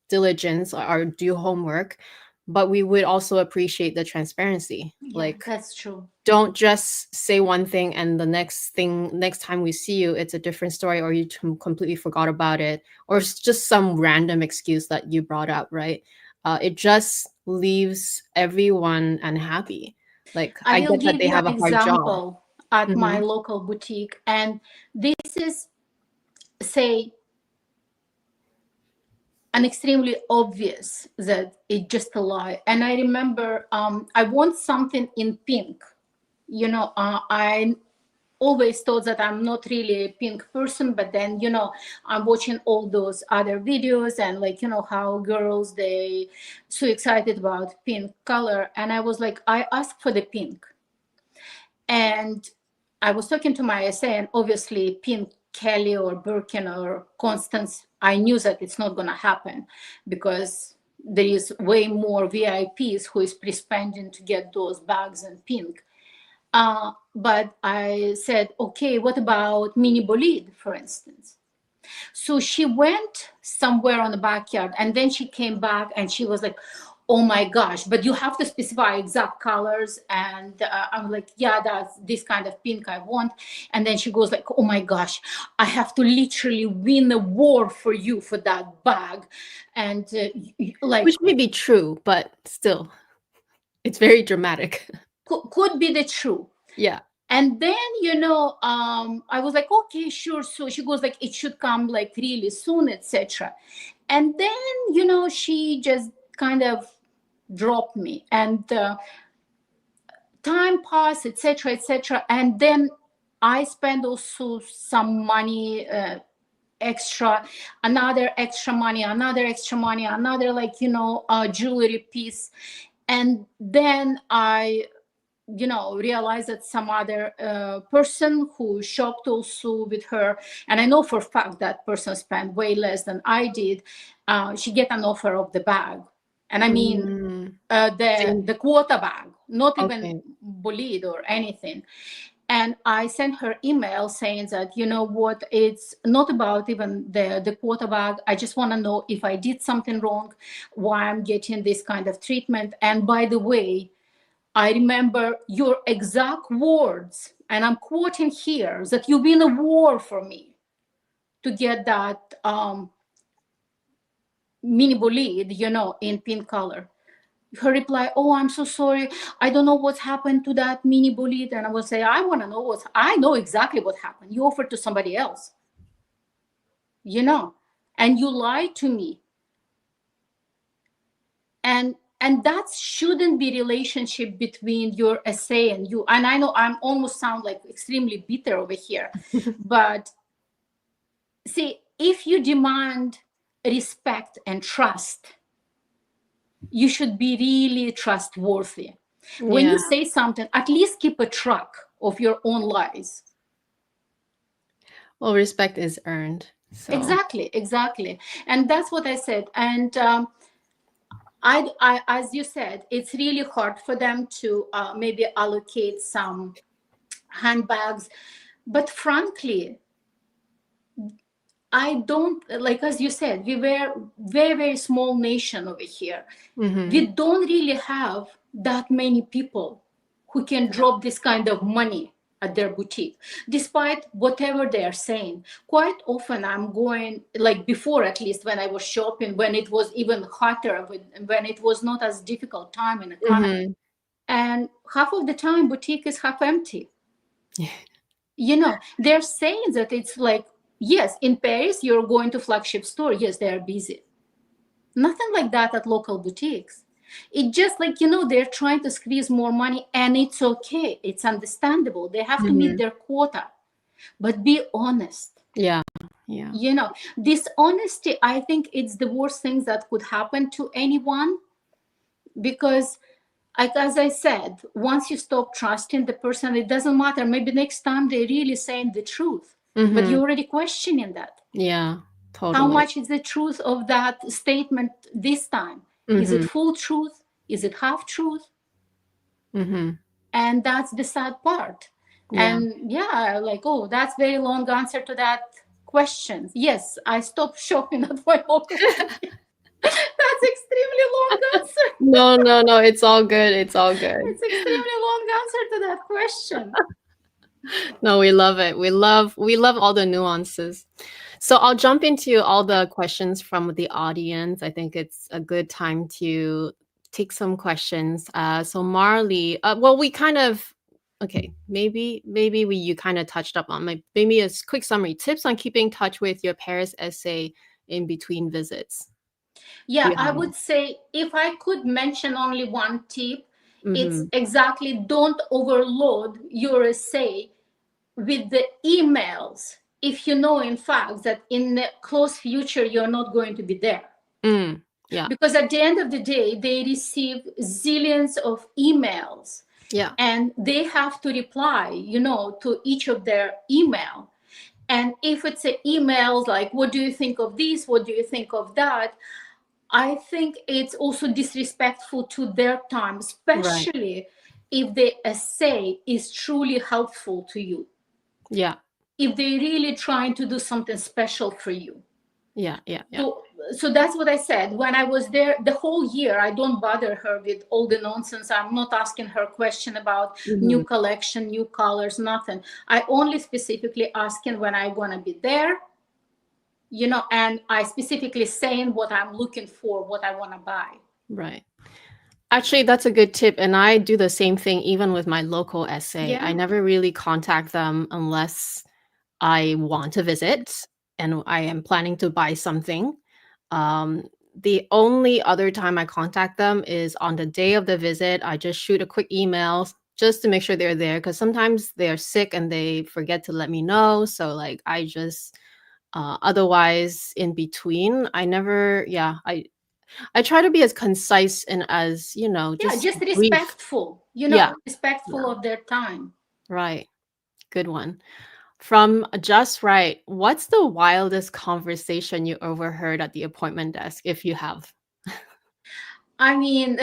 diligence, our due homework, but we would also appreciate the transparency. Yeah, Like, that's true. don't just say one thing and the next time we see you, it's a different story, or you completely forgot about it, or it's just some random excuse that you brought up, right? It just leaves everyone unhappy. Like, I I will get that give they you have an a hard job. example at Mm-hmm. my local boutique, and this is, say, an extremely obvious that it's just a lie. And I remember I want something in pink, you know. I always thought that I'm not really a pink person, but then, you know, I'm watching all those other videos and, like, you know, how girls, they so excited about pink color, and I was like, I asked for the pink. And I was talking to my SA, and obviously pink Kelly or Birkin or Constance, I knew that it's not going to happen because there is way more VIPs who is pre-spending to get those bags in pink. But I said, okay, what about mini bolide, for instance? So she went somewhere on the backyard, and then she came back and she was like, oh my gosh, but you have to specify exact colors. And I'm like, yeah, that's this kind of pink I want. And then she goes like, oh my gosh, I have to literally win a war for you for that bag. And like, which may be true, but still, it's very dramatic. could be the truth. Yeah. And then, I was like, okay, sure. So she goes like, it should come like really soon, etc. And then, she just kind of dropped me, and time passed, etc., etc. And then I spent also some money, another extra money, another jewelry piece. And then I realized that some other person who shopped also with her, and I know for a fact that person spent way less than I did, she get an offer of the bag. And I mean, the quota bag, not even bolide or anything. And I sent her email saying that, you know what, it's not about even the quota bag. I just want to know if I did something wrong, why I'm getting this kind of treatment. And by the way, I remember your exact words, and I'm quoting here, that you've been a war for me to get that mini bolide, in pink color. Her reply, oh, I'm so sorry. I don't know what's happened to that mini bolide. And I will say, I want to know I know exactly what happened. You offered to somebody else, and you lied to me. And that shouldn't be relationship between your SA and you. And I know I'm almost sound like extremely bitter over here, but see, if you demand respect and trust, you should be really trustworthy. When you say something, at least keep a track of your own lies. Well, respect is earned. So. Exactly. And that's what I said. And I, as you said, it's really hard for them to maybe allocate some handbags. But frankly, I don't, like, as you said, we were very, very small nation over here. We don't really have that many people who can drop this kind of money at their boutique, despite whatever they're saying. Quite often I'm going, like before, at least when I was shopping, when it was even hotter, when it was not as difficult time in the economy. And half of the time boutique is half empty. They're saying that it's like, yes, in Paris, you're going to flagship store. Yes, they're busy. Nothing like that at local boutiques. It's just like, they're trying to squeeze more money, and it's okay. It's understandable. They have to meet their quota, but be honest. Yeah. Dishonesty, I think it's the worst thing that could happen to anyone, because like, as I said, once you stop trusting the person, it doesn't matter. Maybe next time they're really saying the truth, but you're already questioning that. Yeah, totally. How much is the truth of that statement this time? Is it full truth? Is it half truth? And that's the sad part. And like, oh, that's very long answer to that question. Yes, I stopped shopping at my local. That's extremely long answer. No, it's all good. It's all good. It's extremely long answer to that question. No, we love it. We love all the nuances. So I'll jump into all the questions from the audience. I think it's a good time to take some questions. So Marley, well, we kind of, okay, maybe you kind of touched up on maybe a quick summary. Tips on keeping in touch with your Paris SA in between visits. Yeah, I would say if I could mention only one tip, it's exactly don't overload your SA with the emails if you know in fact that in the close future you're not going to be there. Because at the end of the day, they receive zillions of emails. And they have to reply, to each of their email. And if it's an email like, what do you think of this? What do you think of that? I think it's also disrespectful to their time, especially if the essay is truly helpful to you. if they're really trying to do something special for you. Yeah. So that's what I said. When I was there the whole year, I don't bother her with all the nonsense. I'm not asking her question about new collection, new colors, nothing. I only specifically asking when I want to be there, you know, and I specifically saying what I'm looking for, what I want to buy. Right. Actually, that's a good tip. And I do the same thing even with my local SA. Yeah. I never really contact them unless I want to visit and I am planning to buy something. The only other time I contact them is on the day of the visit. I just shoot a quick email just to make sure they're there, because sometimes they're sick and they forget to let me know. So like I just otherwise in between, I never, I try to be as concise and as, you know, just just brief. respectful, you know, Yeah. respectful of their time. Right. Good one. From Just Right, what's the wildest conversation you overheard at the appointment desk, if you have? I mean,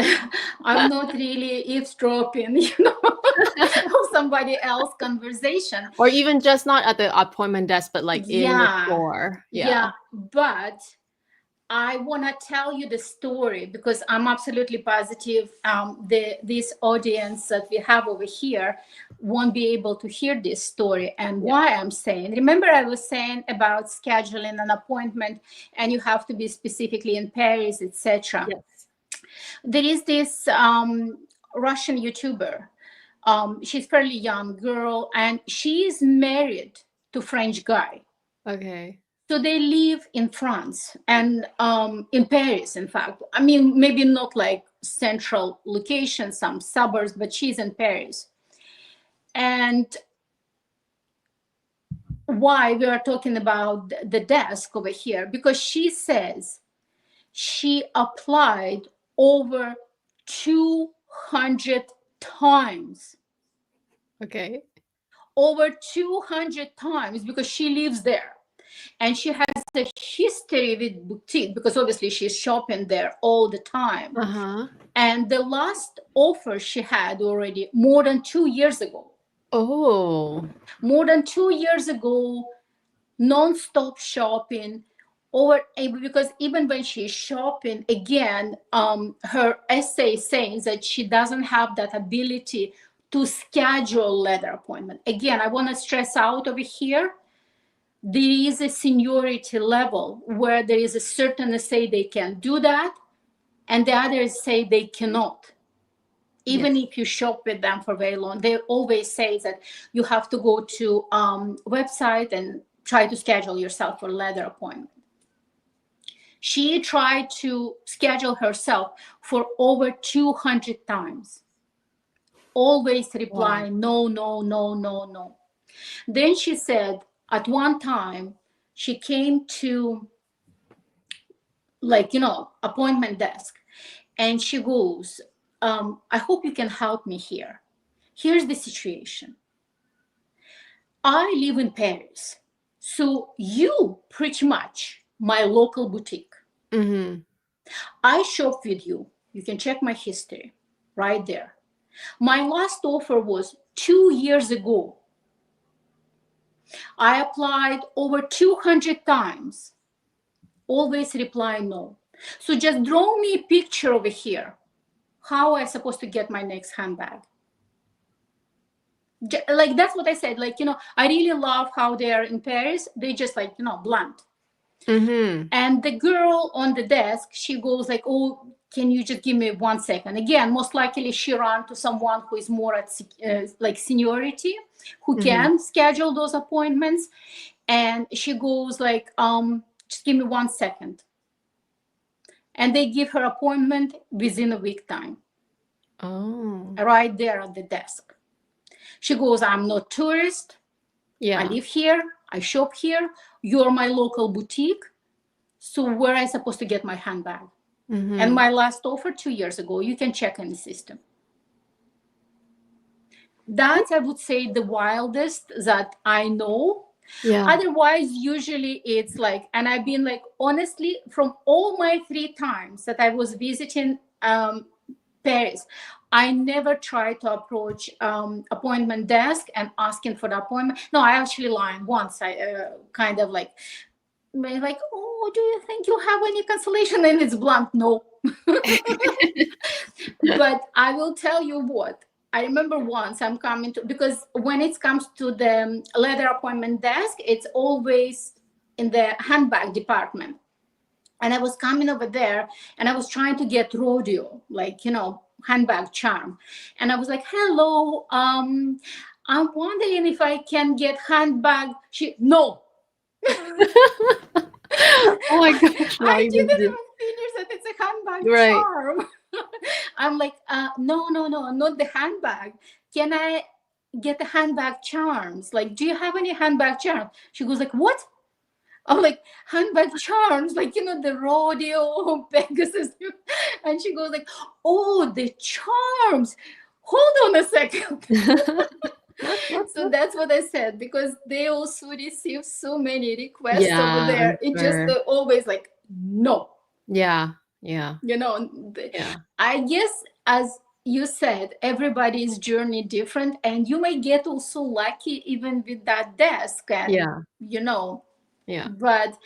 I'm not really eavesdropping, you know, of somebody else's conversation. Or even just not at the appointment desk, but like in the store. Yeah. But I want to tell you the story because I'm absolutely positive this audience that we have over here won't be able to hear this story. And why I'm saying, remember I was saying about scheduling an appointment and you have to be specifically in Paris, etc. Yes. There is this Russian YouTuber. She's fairly young girl and she's married to French guy. Okay. So they live in France and in Paris, in fact. I mean, maybe not like central location, some suburbs, but she's in Paris. And why we are talking about the desk over here? Because she says she applied over 200 times. Okay. Over 200 times because she lives there. And she has a history with boutique because obviously she's shopping there all the time. And the last offer she had already more than 2 years ago. Oh. More than 2 years ago, non-stop shopping. Because even when she's shopping, again, her essay saying that she doesn't have that ability to schedule leather appointment. Again, I want to stress out over here, there is a seniority level where there is a certain say they can do that, and the others say they cannot. Even if you shop with them for very long, they always say that you have to go to website and try to schedule yourself for leather appointment. She tried to schedule herself for over 200 times. Always reply, no, no, no, no, no. Then she said, at one time, she came to, like, you know, appointment desk, and she goes, I hope you can help me here. Here's the situation. I live in Paris, so you pretty much my local boutique. I shop with you. You can check my history right there. My last offer was 2 years ago. I applied over 200 times. Always reply no. So just draw me a picture over here. How am I supposed to get my next handbag? Like, that's what I said. Like, you know, I really love how they are in Paris. They just, like, you know, blunt. And the girl on the desk, she goes like, oh, can you just give me 1 second? Again, most likely she ran to someone who is more at like seniority, who can schedule those appointments. And she goes like, just give me 1 second. And they give her appointment within a week time. Right there at the desk. She goes, I'm not tourist. I live here. I shop here. You're my local boutique. So where am I supposed to get my handbag? And my last offer 2 years ago, you can check in the system. That's, I would say, the wildest that I know. Otherwise, usually it's like, and I've been like, honestly, from all my 3 times that I was visiting Paris, I never try to approach appointment desk and asking for the appointment. No, I actually lied once. I kind of like, oh, do you think you have any cancellation? And it's blunt, no. But I will tell you what. I remember once I'm coming to, because when it comes to the leather appointment desk, it's always in the handbag department. And I was coming over there and I was trying to get rodeo, like, handbag charm. And I was like, hello, I'm wondering if I can get handbag. No. Oh my gosh. I didn't even finish that it's a handbag charm. I'm like, no, not the handbag. Can I get the handbag charms? Like, do you have any handbag charms? She goes like, what? I'm like, handbag charms, like, the rodeo, Pegasus. And she goes like, oh, the charms. Hold on a second. So that's what I said, because they also receive so many requests over there. It just always like, no. Yeah. I guess, as you said, everybody's journey different, and you may get also lucky even with that desk. And, but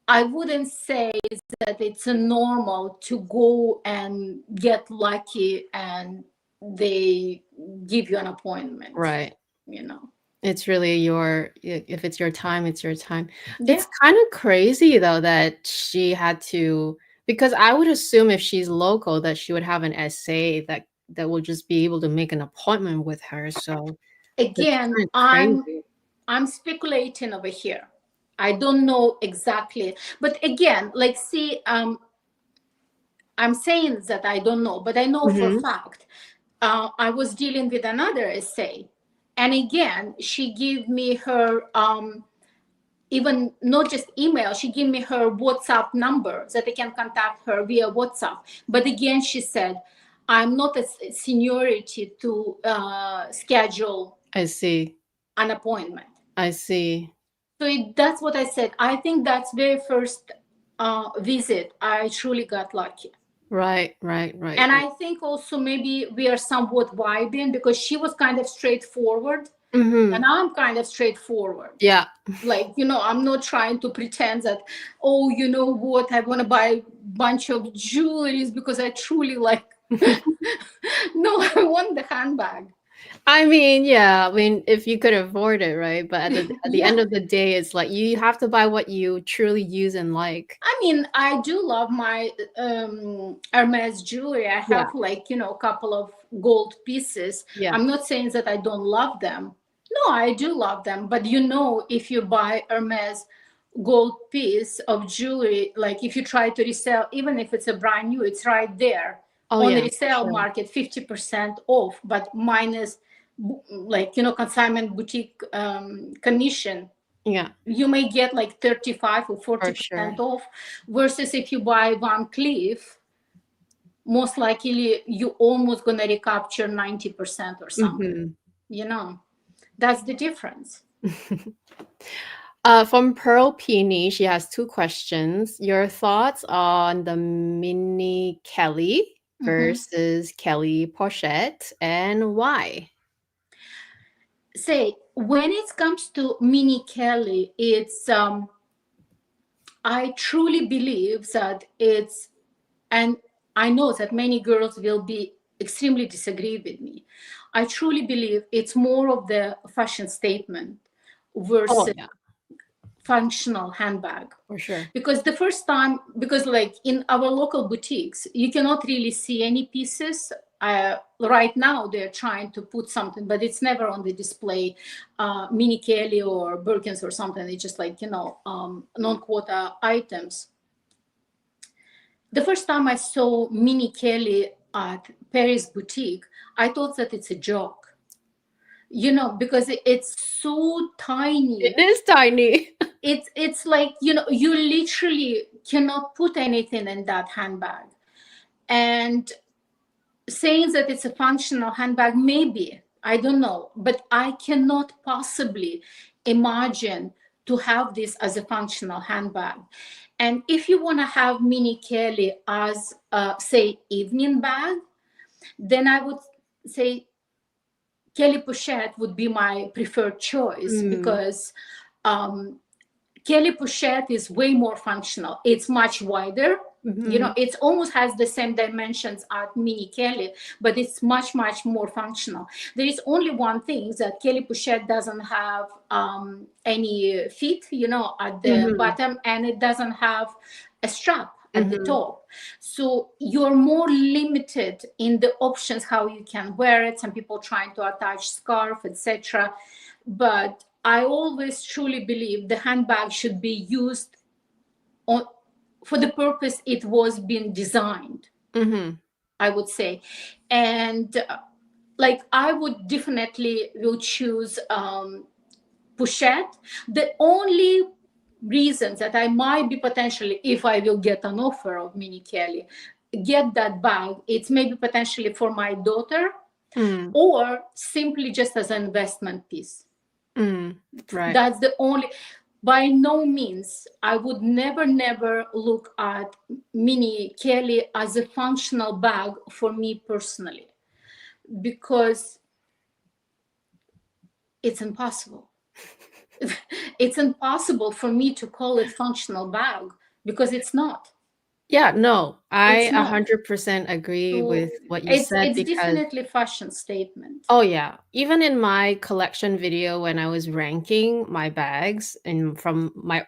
I wouldn't say that it's a normal to go and get lucky and they give you an appointment. Right. It's really if it's your time, it's your time. Yeah. It's kind of crazy though that she had to, because I would assume if she's local that she would have an SA that will just be able to make an appointment with her. So again, I'm speculating over here. I don't know exactly, but again, like, see, I'm saying that I don't know, but I know for a fact. I was dealing with another essay, and again, she gave me her even not just email, she gave me her WhatsApp number that I can contact her via WhatsApp. But again, she said, I'm not a seniority to schedule an appointment. I see. So that's what I said. I think that's very first visit, I truly got lucky. Right. And I think also maybe we are somewhat vibing, because she was kind of straightforward. And I'm kind of straightforward. Yeah. Like, I'm not trying to pretend that, oh, you know what, I want to buy a bunch of jewelries because I truly like. No, I want the handbag. I mean, if you could afford it, right? But at the end of the day, it's like you have to buy what you truly use and like. I mean, I do love my Hermès jewelry. I have a couple of gold pieces. I'm not saying that I don't love them. No, I do love them. But if you buy Hermès gold piece of jewelry, like if you try to resell, even if it's a brand new, it's right there on the resale market, 50% off, but minus consignment boutique commission. Yeah, you may get like 35 or 40% off, versus if you buy Van Cleef, most likely you almost gonna recapture 90% or something. That's the difference. From Pearl Peony, she has 2 questions. Your thoughts on the Mini Kelly versus Kelly Pochette, and why? Say, when it comes to Mini Kelly, it's I truly believe that it's, and I know that many girls will be extremely disagree with me. I truly believe it's more of the fashion statement versus functional handbag. For sure. Because the first time, like in our local boutiques, you cannot really see any pieces. Right now they're trying to put something, but it's never on the display, Mini Kelly or Birkins or something. It's just like, non-quota items. The first time I saw Mini Kelly at Paris boutique, I thought that it's a joke, because it's so tiny. It is tiny. It's like, you literally cannot put anything in that handbag. And saying that it's a functional handbag, maybe, I don't know, but I cannot possibly imagine to have this as a functional handbag. And if you want to have Mini Kelly as, say, evening bag, then I would say Kelly Pochette would be my preferred choice because Kelly Pochette is way more functional. It's much wider. You know, it almost has the same dimensions as Mini Kelly, but it's much, much more functional. There is only one thing, that Kelly Pochette doesn't have any feet, you know, at the bottom, and it doesn't have a strap at the top. So you're more limited in the options how you can wear it. Some people trying to attach scarf, etc. But I always truly believe the handbag should be used on for the purpose it was being designed, I would say. And like I would definitely will choose Pochette. The only reasons that I might be potentially, if I will get an offer of Mini Kelly, get that bag, it's maybe potentially for my daughter or simply just as an investment piece. Right. That's the only. By no means, I would never look at Mini Kelly as a functional bag for me personally, because it's impossible. It's impossible for me to call it functional bag because it's not. Yeah, no, I It's not. 100% agree So with what you said it's because definitely a fashion statement. oh yeah, even in my collection video when I was ranking my bags and from my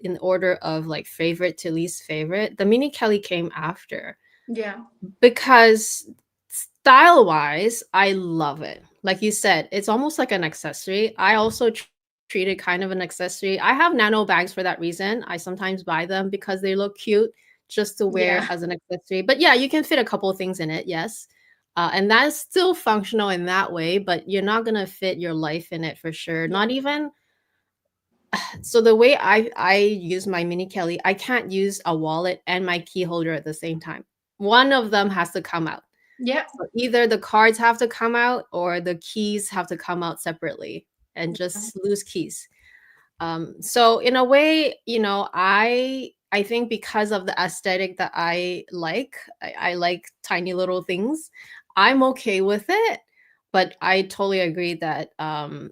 in order of like favorite to least favorite, the Mini Kelly came after Yeah. because style wise, I love it. Like you said, it's almost like an accessory. I also treat it kind of an accessory. I have nano bags for that reason. I sometimes buy them because they look cute just to wear Yeah. as an accessory. But yeah, you can fit a couple of things in it, yes. And that is still functional in that way, but you're not gonna fit your life in it for sure. Not even so the way I use my Mini Kelly, I can't use a wallet and my key holder at the same time. One of them has to come out. Yeah. So either the cards have to come out or the keys have to come out separately and just loose keys. So in a way, you know, I think because of the aesthetic that I like, I like tiny little things. I'm okay with it, but I totally agree that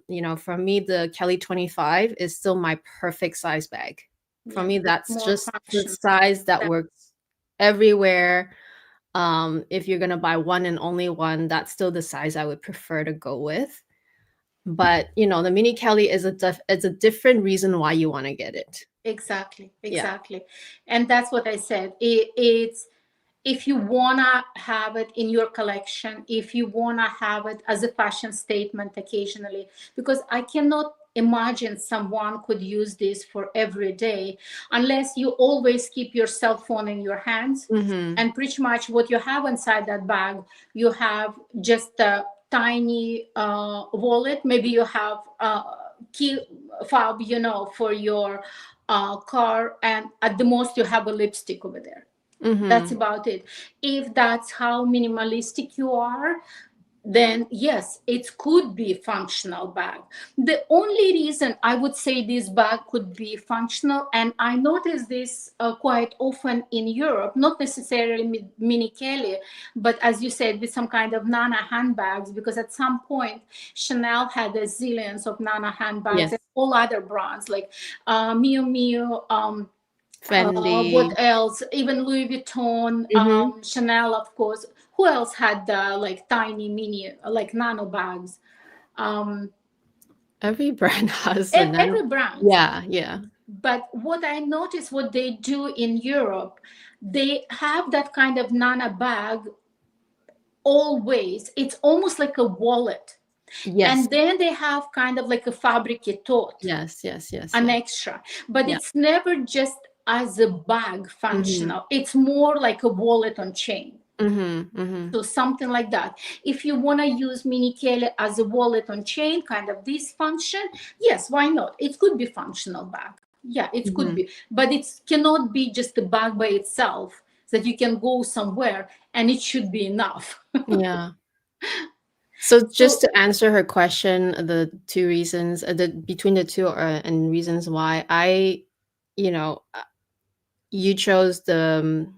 you know, for me, the Kelly 25 is still my perfect size bag. For me, that's More just the function. size that works everywhere. If you're gonna buy one and only one, that's still the size I would prefer to go with. But you know, the Mini Kelly is it's a different reason why you want to get it. Exactly. Yeah. And that's what I said. It's, if you wanna have it in your collection, if you wanna have it as a fashion statement occasionally, because I cannot imagine someone could use this for every day unless you always keep your cell phone in your hands. And pretty much what you have inside that bag, you have just a tiny wallet. Maybe you have a key fob, you know, for your car, and at the most you have a lipstick over there. That's about it. If that's how minimalistic you are, then yes, it could be a functional bag. The only reason I would say this bag could be functional, and I notice this quite often in Europe, not necessarily Mini Kelly, but as you said, with some kind of Nana handbags, because at some point Chanel had a zillions of Nana handbags, Yes. and all other brands like Miu Miu, Fendi. what else? Even Louis Vuitton, Chanel, of course. Who else had like tiny mini, like nano bags? Every brand has a nano. Every brand. Yeah, yeah. But what I notice, what they do in Europe, they have that kind of nano bag always. It's almost like a wallet. Yes. And then they have kind of like a fabric tote. Yes, yes, yes. An yes. extra. But Yeah. it's never just as a bag functional. It's more like a wallet on chain. So something like that. If you want to use Mini Kelly as a wallet on chain, kind of this function, yes, why not? It could be functional bag. Yeah, it could be. But it cannot be just a bag by itself that you can go somewhere and it should be enough. Yeah. So just to answer her question, the two reasons, the between the two and reasons why you know, you chose the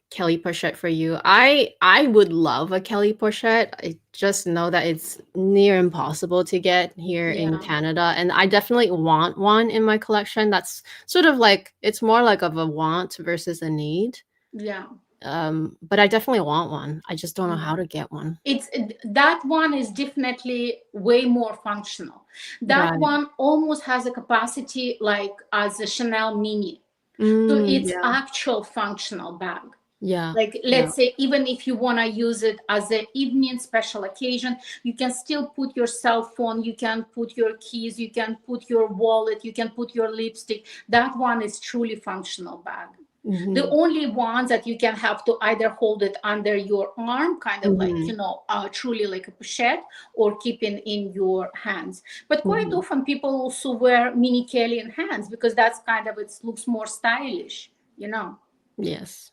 Kelly pochette for you. I would love a Kelly pochette. I just know that it's near impossible to get here in Yeah. Canada, and I definitely want one in my collection. That's sort of like, it's more like of a want versus a need. Yeah. But I definitely want one. I just don't know Yeah. how to get one. It's that one is definitely way more functional. That Right. one almost has a capacity like as a Chanel mini. So it's Yeah. actual functional bag. Yeah. Like, Yeah. let's say, even if you want to use it as an evening special occasion, you can still put your cell phone, you can put your keys, you can put your wallet, you can put your lipstick. That one is truly functional bag. The Mhm. only ones that you can have to either hold it under your arm, kind of like, Mhm. truly like a pochette, or keeping in your hands. But quite Mhm. often people also wear mini Kelly in hands because that's kind of, it looks more stylish, you know. Yes.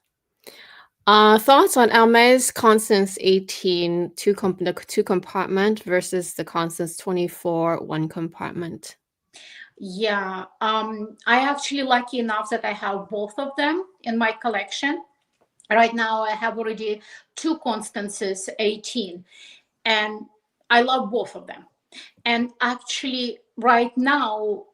Thoughts on Hermès Constance 18 the two compartment versus the Constance 24 one compartment. Yeah, I actually lucky enough that I have both of them in my collection. Right now, I have already two Constances 18, and I love both of them. And actually, right now,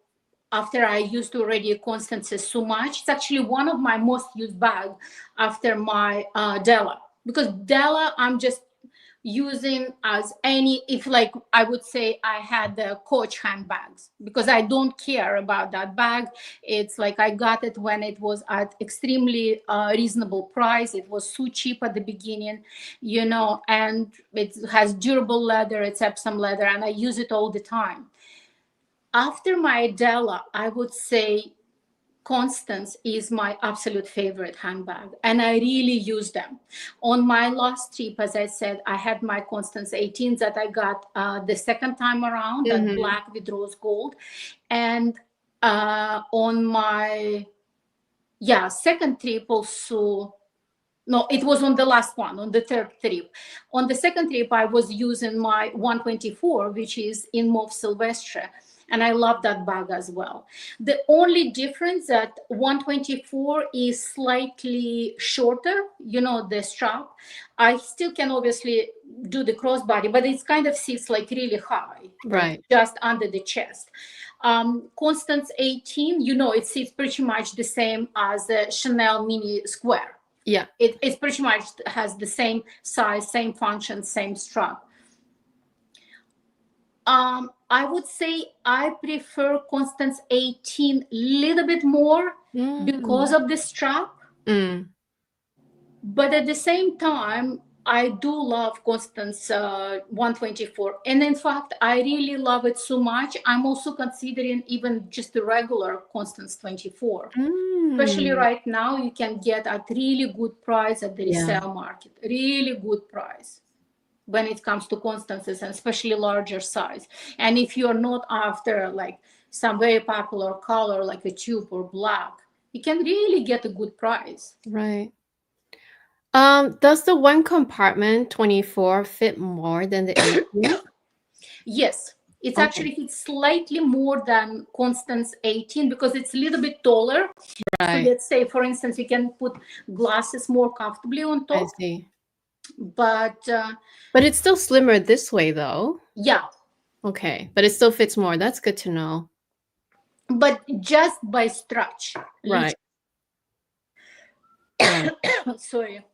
after I used already Constances so much, it's actually one of my most used bag after my Della, because Della I'm just using as any, if like I would say I had the Coach handbags, because I don't care about that bag. It's like I got it when it was at extremely reasonable price. It was so cheap at the beginning, and it has durable leather, it's Epsom leather, and I use it all the time. After my Della, I would say Constance is my absolute favorite handbag, and I really use them. On my last trip, as I said, I had my Constance 18 that I got the second time around, that Mhm. black with rose gold. And on my second trip also, no, it was on the last one, on the third trip. On the second trip, I was using my 124, which is in Mauve Sylvestre, and I love that bag as well. The only difference that 124 is slightly shorter, the strap. I still can obviously do the crossbody, but it's kind of sits like really high, like Right. just under the chest. Constance 18, it sits pretty much the same as the Chanel Mini Square. Yeah. It's pretty much has the same size, same function, same strap. I would say I prefer Constance 18 a little bit more because of the strap. Mm. But at the same time, I do love Constance 124. And in fact, I really love it so much. I'm also considering even just the regular Constance 24. Especially Mm. right now, you can get at really good price at the Yeah. resale market. Really good price when it comes to Constances, and especially larger size. And if you're not after like some very popular color like a tube or black, you can really get a good price. Right. Does the one compartment 24 fit more than the 18? Yes, it's Okay. actually it's slightly more than Constance 18 because it's a little bit taller. So Right. let's say, for instance, you can put glasses more comfortably on I top. see. But But it's still slimmer this way though. yeah, Okay. But it still fits more. That's good to know. but just by stretch. Right. Right. Sorry.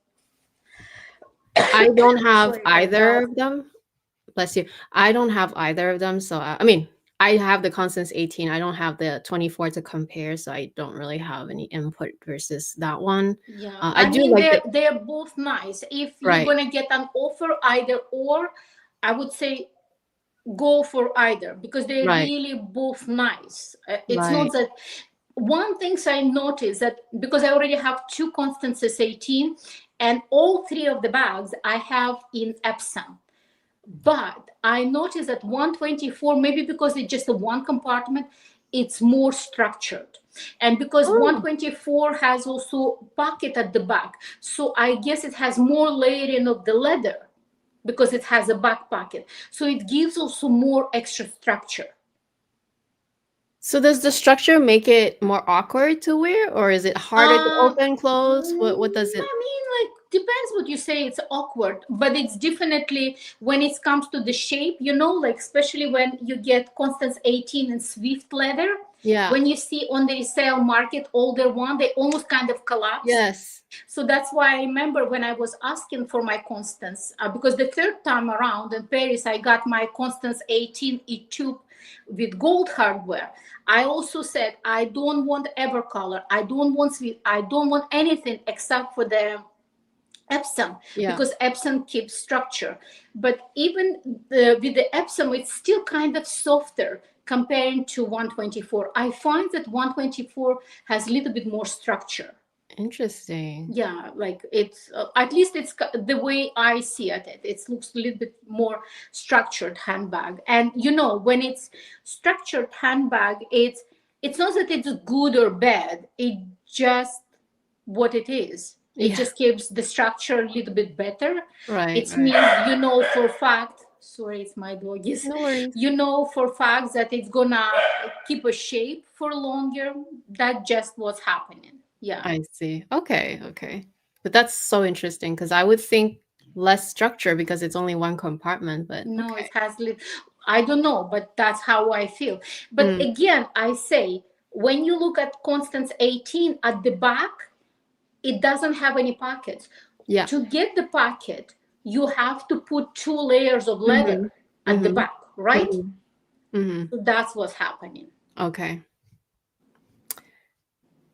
I don't have Sorry about either that. of them. Bless you. I don't have either of them. So, I mean, I have the Constance 18. I don't have the 24 to compare. So I don't really have any input versus that one. Yeah, I I do mean like they're both nice. If you're right. gonna get an offer either or, I would say go for either because they're Right. really both nice. It's not Right. that one thing I noticed that because I already have two Constances 18 and all three of the bags I have in Epsom. But I noticed that 124, maybe because it's just a one compartment, it's more structured. And because Oh, 124 has also pocket at the back. So I guess it has more layering of the leather because it has a back pocket. So it gives also more extra structure. So does the structure make it more awkward to wear, or is it harder to open, close? What does it? I mean, like, depends what you say. It's awkward, but it's definitely when it comes to the shape, like, especially when you get Constance 18 and Swift leather. Yeah. When you see on the resale market, older one, they almost kind of collapse. Yes. So that's why I remember when I was asking for my Constance, because the third time around in Paris, I got my Constance 18 E-tube with gold hardware. I also said, I don't want ever color. I don't want sweet. I don't want anything except for the Epsom, because Epsom keeps structure. But even with the Epsom, it's still kind of softer comparing to 124. I find that 124 has a little bit more structure. Interesting. Yeah, like it's at least it's the way I see it. It looks a little bit more structured handbag. And when it's structured handbag, it's not that it's good or bad. It just what it is. It just gives the structure a little bit better. Right. It means for a fact. Sorry, it's my doggies. No worries. For a fact that it's gonna keep a shape for longer. That's just what's happening. Yeah. I see. Okay. But that's so interesting because I would think less structure because it's only one compartment, but No, okay. it has. I don't know, but that's how I feel. But again, I say when you look at Constance 18 at the back, it doesn't have any pockets. Yeah. To get the pocket, you have to put 2 layers of leather at the back, right? So that's what's happening. Okay.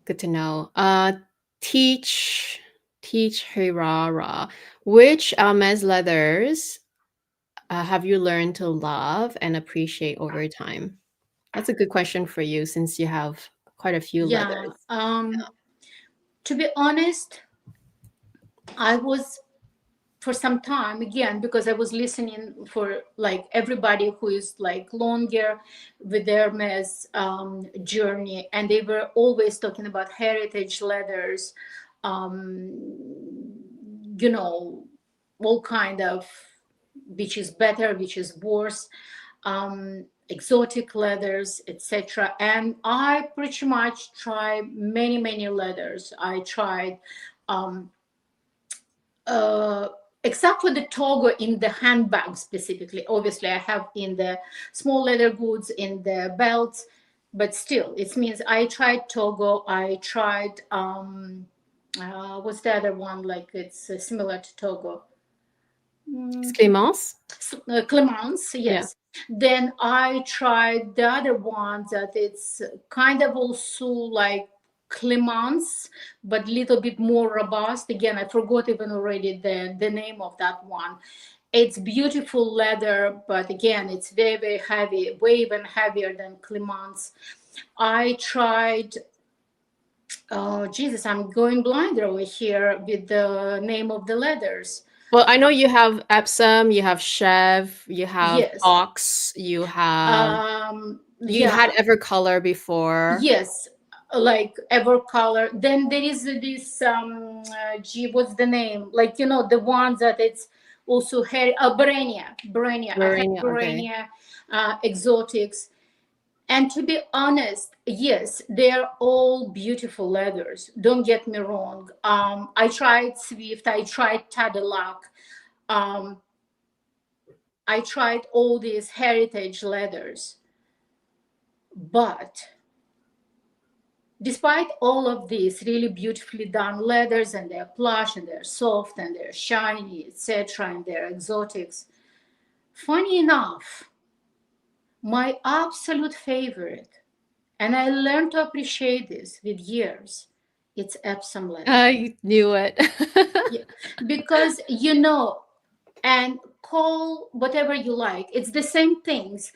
Good to know. Teach Hirara. Which Hermes leathers have you learned to love and appreciate over time? That's a good question for you since you have quite a few leathers. To be honest, I was for some time again because I was listening for like everybody who is like longer with their Hermes journey, and they were always talking about heritage leathers, all kind of which is better, which is worse, exotic leathers, etc. And I pretty much tried many leathers. I tried except for the togo in the handbag specifically. Obviously, I have in the small leather goods, in the belts, but still, it means I tried togo. I tried, what's the other one? Like it's similar to togo. Clémence? Clemence, yes. Then I tried the other one that it's kind of also like Clemence, but little bit more robust. Again, I forgot even already the name of that one. It's beautiful leather, but again, it's very heavy, way even heavier than Clemence. I tried, oh Jesus, I'm going blind over here with the name of the leathers. Well, I know you have Epsom, you have Chev, you have Ox, you have you had Evercolor before. Yes, like Evercolor. Then there is this what's the name? Like the ones that it's also Brenia. I have exotics. And to be honest, yes, they're all beautiful leathers. Don't get me wrong. I tried Swift, I tried Tadalak, I tried all these heritage leathers. But despite all of these really beautifully done leathers, and they're plush and they're soft and they're shiny, etc., and they're exotics, funny enough, my absolute favorite, and I learned to appreciate this with years, it's Epsom leather. I knew it. Because and call whatever you like, it's the same things.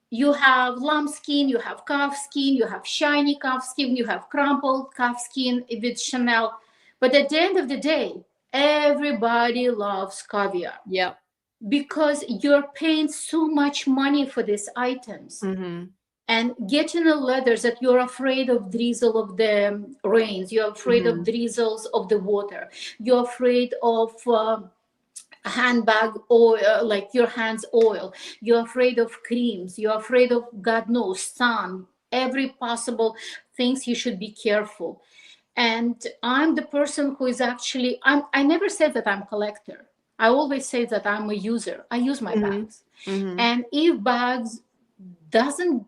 You have lambskin, you have calf skin, you have shiny calf skin, you have crumpled calf skin with Chanel. But at the end of the day, everybody loves caviar. Yeah. Because you're paying so much money for these items. And getting a leathers that you're afraid of drizzle of the rains, you're afraid of drizzles of the water, you're afraid of handbag oil, like your hands oil, you're afraid of creams, you're afraid of God knows sun, every possible things you should be careful. And I'm the person who is actually, I never said that I'm a collector. I always say that I'm a user. I use my bags. And if bags doesn't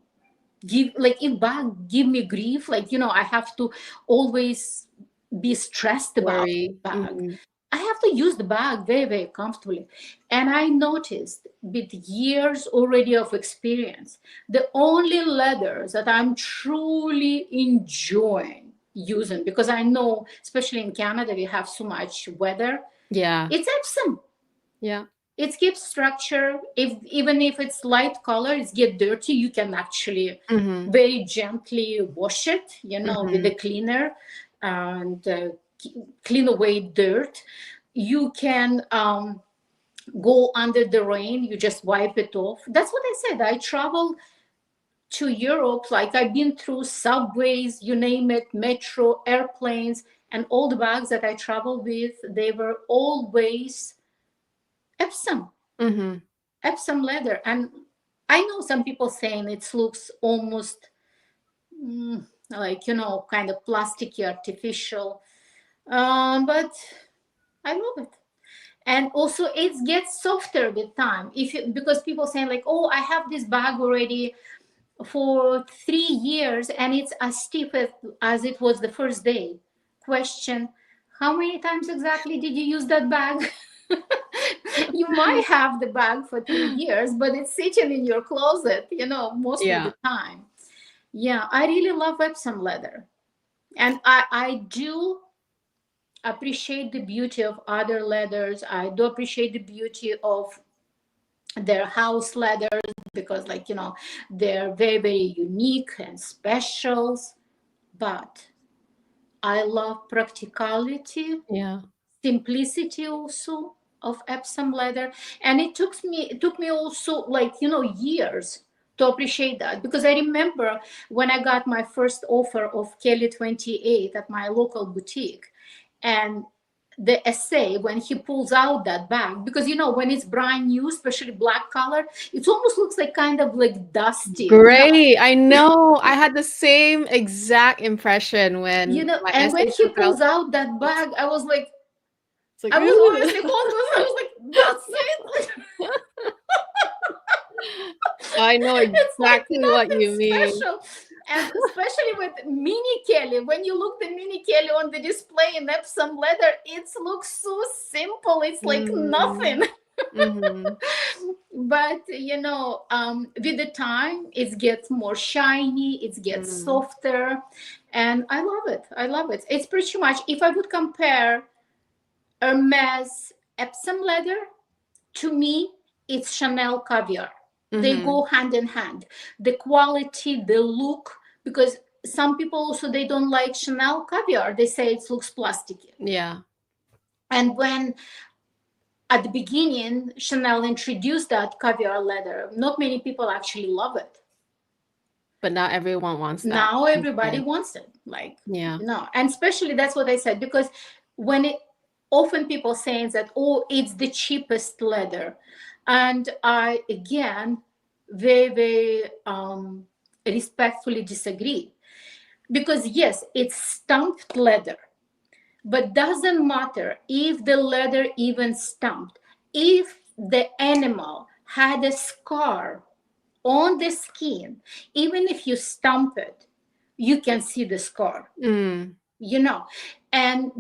give, like if bag give me grief, like, you know, I have to always be stressed about the Worry. bag. I have to use the bag very, very comfortably. And I noticed with years already of experience, the only leathers that I'm truly enjoying using, because I know, especially in Canada, we have so much weather. Yeah. It's Epsom. Yeah. It gives structure. Even if it's light color, it's get dirty, you can actually very gently wash it, you know, with the cleaner and clean away dirt. You can go under the rain, you just wipe it off. That's what I said. I travel to Europe, like I've been through subways, you name it, metro, airplanes, and all the bags that I travel with, they were always Epsom. Epsom leather. And I know some people saying it looks almost like, you know, kind of plasticky, artificial. But I love it. And also it gets softer with time. Because people saying like, oh, I have this bag already for 3 years and it's as stiff as it was the first day. Question, how many times exactly did you use that bag? You might have the bag for 3 years, but it's sitting in your closet, you know, most of the time. Yeah, I really love Epsom leather. And I do appreciate the beauty of other leathers. I do appreciate the beauty of their house leathers because, like, you know, they're very, very unique and special. But I love practicality, simplicity also of Epsom leather. And it took me also, like, you know, years to appreciate that, because I remember when I got my first offer of Kelly 28 at my local boutique, and the essay, when he pulls out that bag, because, you know, when it's brand new, especially black color, it almost looks like kind of like dusty. Great. You know? I know. I had the same exact impression when, you know, my and when essay he took out. pulls out that bag, I was like, Like, I was honestly holding, I was like, that's it. I know exactly like what you mean. Special. And especially with mini Kelly, when you look the mini Kelly on the display in Epsom leather, it looks so simple. It's like nothing. But, you know, with the time, it gets more shiny, it gets softer, and I love it. I love it. It's pretty much, if I would compare Hermès Epsom leather, to me, it's Chanel caviar. They go hand in hand. The quality, the look, because some people also, they don't like Chanel caviar. They say it looks plasticky. Yeah. And when at the beginning, Chanel introduced that caviar leather, not many people actually love it. But now everyone wants that. Now everybody wants it. Like, yeah. No. And especially, that's what I said, because when often people saying that, oh, it's the cheapest leather. And I, again, very, very respectfully disagree. Because yes, it's stamped leather, but doesn't matter if the leather even stamped. If the animal had a scar on the skin, even if you stamp it, you can see the scar. You know, and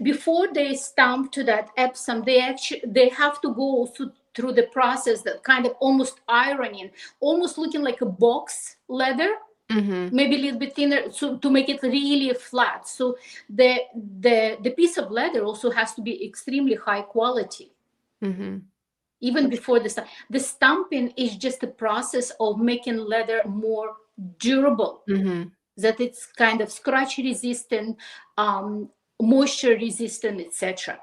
before they stamp to that Epsom, they have to go also through the process that kind of almost ironing, almost looking like a box leather, maybe a little bit thinner, so to make it really flat. So the piece of leather also has to be extremely high quality. Even before the stamping is just a process of making leather more durable. That it's kind of scratch resistant, moisture resistant, etc.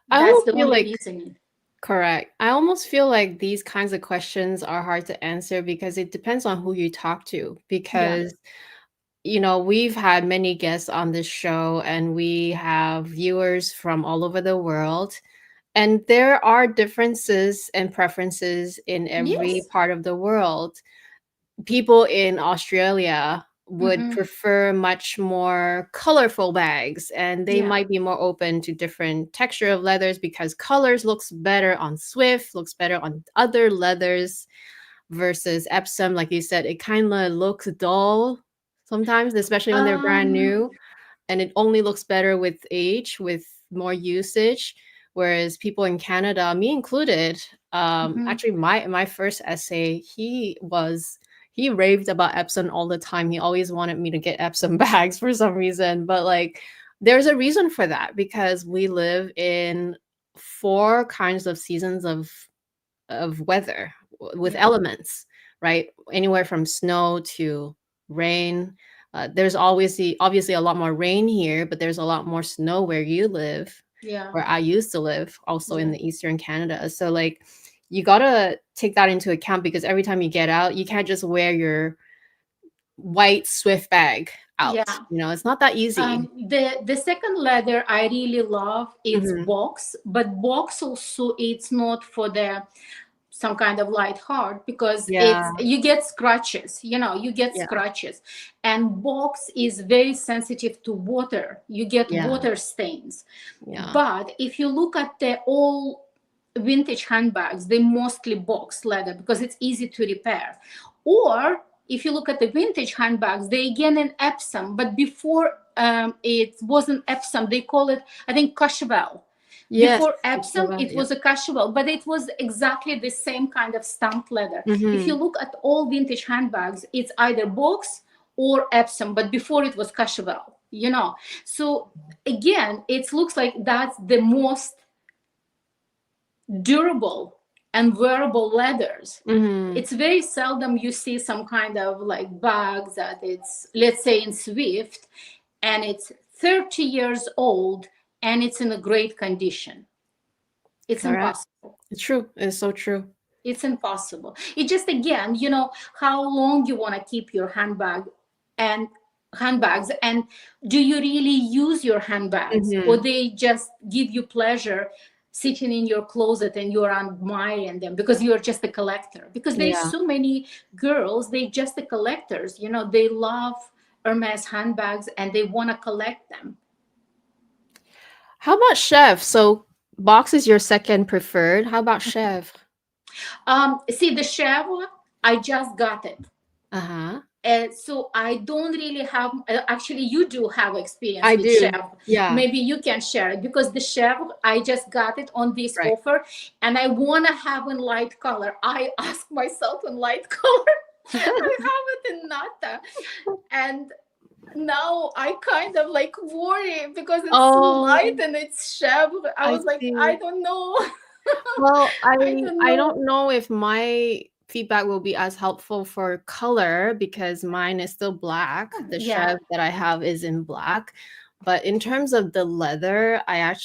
That's the only reason. Correct. I almost feel like these kinds of questions are hard to answer because it depends on who you talk to. Because, you know, we've had many guests on this show and we have viewers from all over the world. And there are differences and preferences in every part of the world. people in Australia would Mm-hmm. prefer much more colorful bags, and they Yeah. might be more open to different texture of leathers because colors looks better on Swift, looks better on other leathers versus Epsom. Like you said, it kind of looks dull sometimes, especially when they're brand Um, new, and it only looks better with age, with more usage. Whereas people in Canada, me included, mhm. actually my first essay, he raved about Epsom all the time. He always wanted me to get Epsom bags for some reason, but like there's a reason for that because we live in four kinds of seasons of weather with Yeah. elements, right? Anywhere from snow to rain. There's always obviously a lot more rain here, but there's a lot more snow where you live, Yeah. where I used to live, also in Yeah. the Eastern Canada. So like you gotta take that into account because every time you get out, you can't just wear your white Swift bag out. Yeah. You know, it's not that easy. The second leather I really love is Hmm. box, but box also it's not for the some kind of light heart because it's Yeah, you get scratches, you get yeah, scratches, and box is very sensitive to water. You get yeah, water stains. yeah. But if you look at the all vintage handbags, they mostly box leather because it's easy to repair. Or if you look at the vintage handbags, they again in Epsom, but before it wasn't Epsom, they call it, I think, Cochevel. Yes. Before Epsom, it Yeah. was a Cochevel, but it was exactly the same kind of stamped leather. If you Hmm. look at all vintage handbags, it's either box or Epsom, but before it was Cochevel. So again, it looks like that's the most durable and wearable leathers. Hmm. It's very seldom you see some kind of like bag that it's, let's say, in Swift and it's 30 years old and it's in a great condition. It's Correct. impossible. It's true. It's so true. It's impossible. It just, again, how long you want to keep your and handbags, and do you really use your handbags, or Hmm. they just give you pleasure sitting in your closet and you're admiring them because you're just a collector? Because there's Yeah. so many girls, they just the collectors, they love Hermes handbags and they want to collect them. How about Chef? So box is your second preferred. How about Chef? See, the Chevrolet, I just got it. Uh-huh. So I don't really have, actually, you do have experience I with do. Chef. Yeah. Maybe you can share it because the Chef, I just got it on this Right. offer and I want to have in light color. I asked myself in light color. I have it in Nata. And now I kind of like worry because it's so light Oh, and it's Chef. I I was like, I see. don't know. Well, I don't I know. don't know if my feedback will be as helpful for color because mine is still black. The Yeah. Chef that I have is in black. But in terms of the leather, I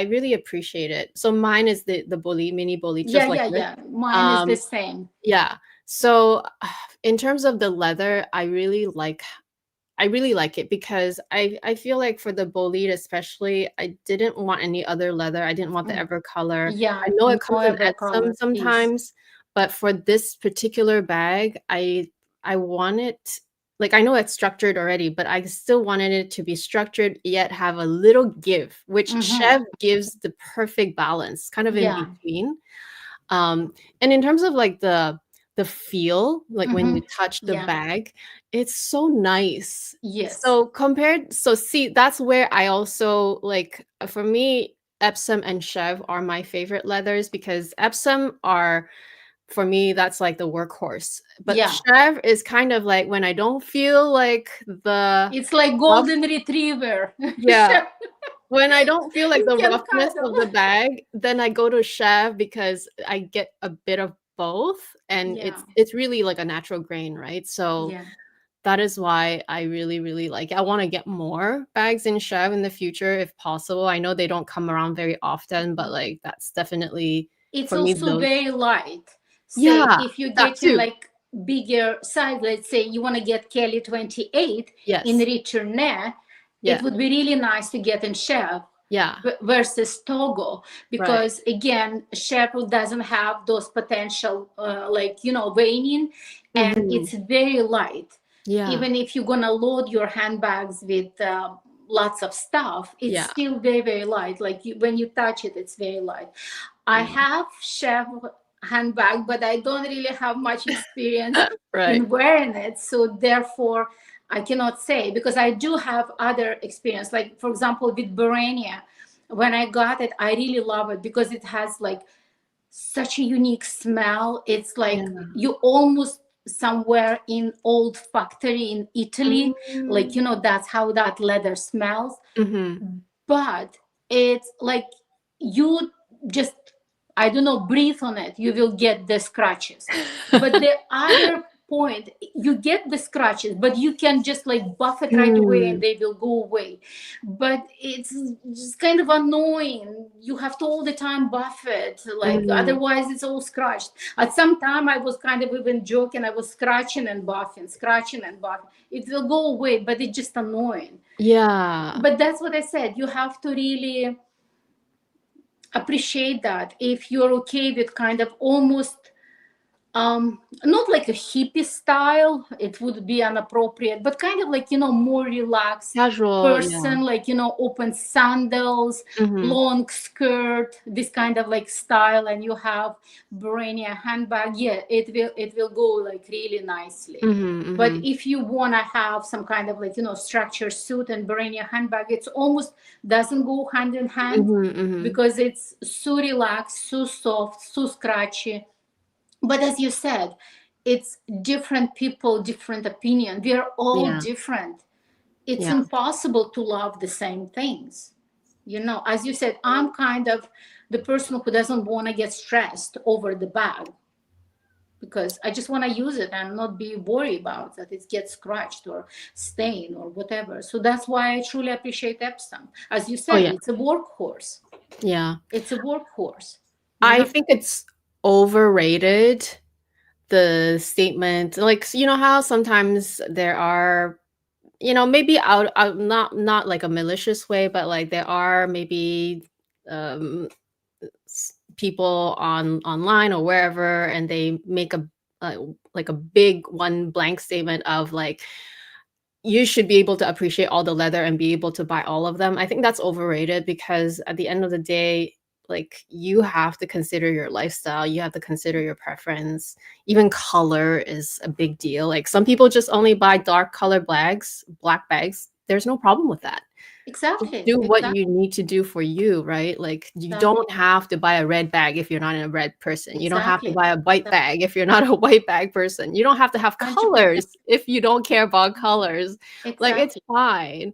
really appreciate it. So mine is the Bully, mini Bully, Yeah, just like yeah, this. yeah. Mine is the Um, same. yeah. So in terms of the leather, I really like it because I feel like for the bolide especially, I didn't want any other leather. I didn't want the Mm. ever color. Yeah, I know it no comes in ever Epsom color is. sometimes, but for this particular bag, I want it like I know it's structured already, but I still wanted it to be structured yet have a little give, which Mm-hmm. Chev gives the perfect balance, kind of in Yeah. between. And in terms of like the feel, like when Mm-hmm. you touch the Yeah. bag, it's so nice. Yes. So see, that's where I also like for me, Epsom and Chev are my favorite leathers because Epsom are for me, that's like the workhorse. But Yeah. Chev is kind of like when I don't feel like the It's like rough, golden retriever. yeah, when I don't feel like You the can roughness kind of. of the bag, then I go to Chev because I get a bit of both, and Yeah. it's really like a natural grain, right? So Yeah. that is why I really, really like it. I want to get more bags in Chev in the future if possible. I know they don't come around very often, but like that's definitely It's for me also those. very light. Say Yeah, if you're that getting too. like bigger size, let's say you want to get Kelly 28 in Yes. return, it Yeah. would be really nice to get in Chev. Yeah. versus Togo, because again, shepherd doesn't have those potential like, you know, veining, and it's very light. Yeah. Even if you're gonna load your handbags with lots of stuff, it's still very, very light. Like when you touch it, it's very light. I have shepherd handbag, but I don't really have much experience in wearing it, so therefore I cannot say, because I do have other experience. Like for example, with Barania, when I got it, I really love it because it has like such a unique smell. It's like you almost somewhere in old factory in Italy, like, you know, that's how that leather smells. But it's like you just, I don't know, breathe on it, you will get the scratches. But the other point, you get the scratches, but you can just like buff it right away and they will go away. But it's just kind of annoying. You have to all the time buff it, like otherwise it's all scratched. At some time I was kind of even joking, I was scratching and buffing, scratching and buffing. It will go away, but it's just annoying. Yeah. But that's what I said, you have to really appreciate that. If you're okay with kind of almost not like a hippie style, it would be inappropriate, but kind of like, you know, more relaxed Casual. person, like, you know, open sandals, long skirt, this kind of like style, and you have Barania handbag, yeah, it will go like really nicely. But if you want to have some kind of like, you know, structured suit and Barania handbag, it's almost doesn't go hand in hand, because it's so relaxed, so soft, so scratchy. But as you said, it's different people, different opinion. We are all different. It's impossible to love the same things. You know, as you said, I'm kind of the person who doesn't want to get stressed over the bag, because I just want to use it and not be worried about that it gets scratched or stained or whatever. So that's why I truly appreciate Epsom. As you said, it's a workhorse. Yeah. It's a workhorse. I think it's overrated, the statement. Like, you know how sometimes there are, you know, maybe out not like a malicious way, but like there are maybe people online or wherever, and they make a like a big one blank statement of like, you should be able to appreciate all the leather and be able to buy all of them. I think that's overrated, because at the end of the day, like, you have to consider your lifestyle, you have to consider your preference. Even color is a big deal. Like, some people just only buy dark color black bags. There's no problem with that. Exactly. Do what you need to do for you, right? Like, you don't have to buy a red bag if you're not a red person. You don't have to buy a white bag if you're not a white bag person. You don't have to have 100%. colors if you don't care about colors. Like, it's Exactly. fine.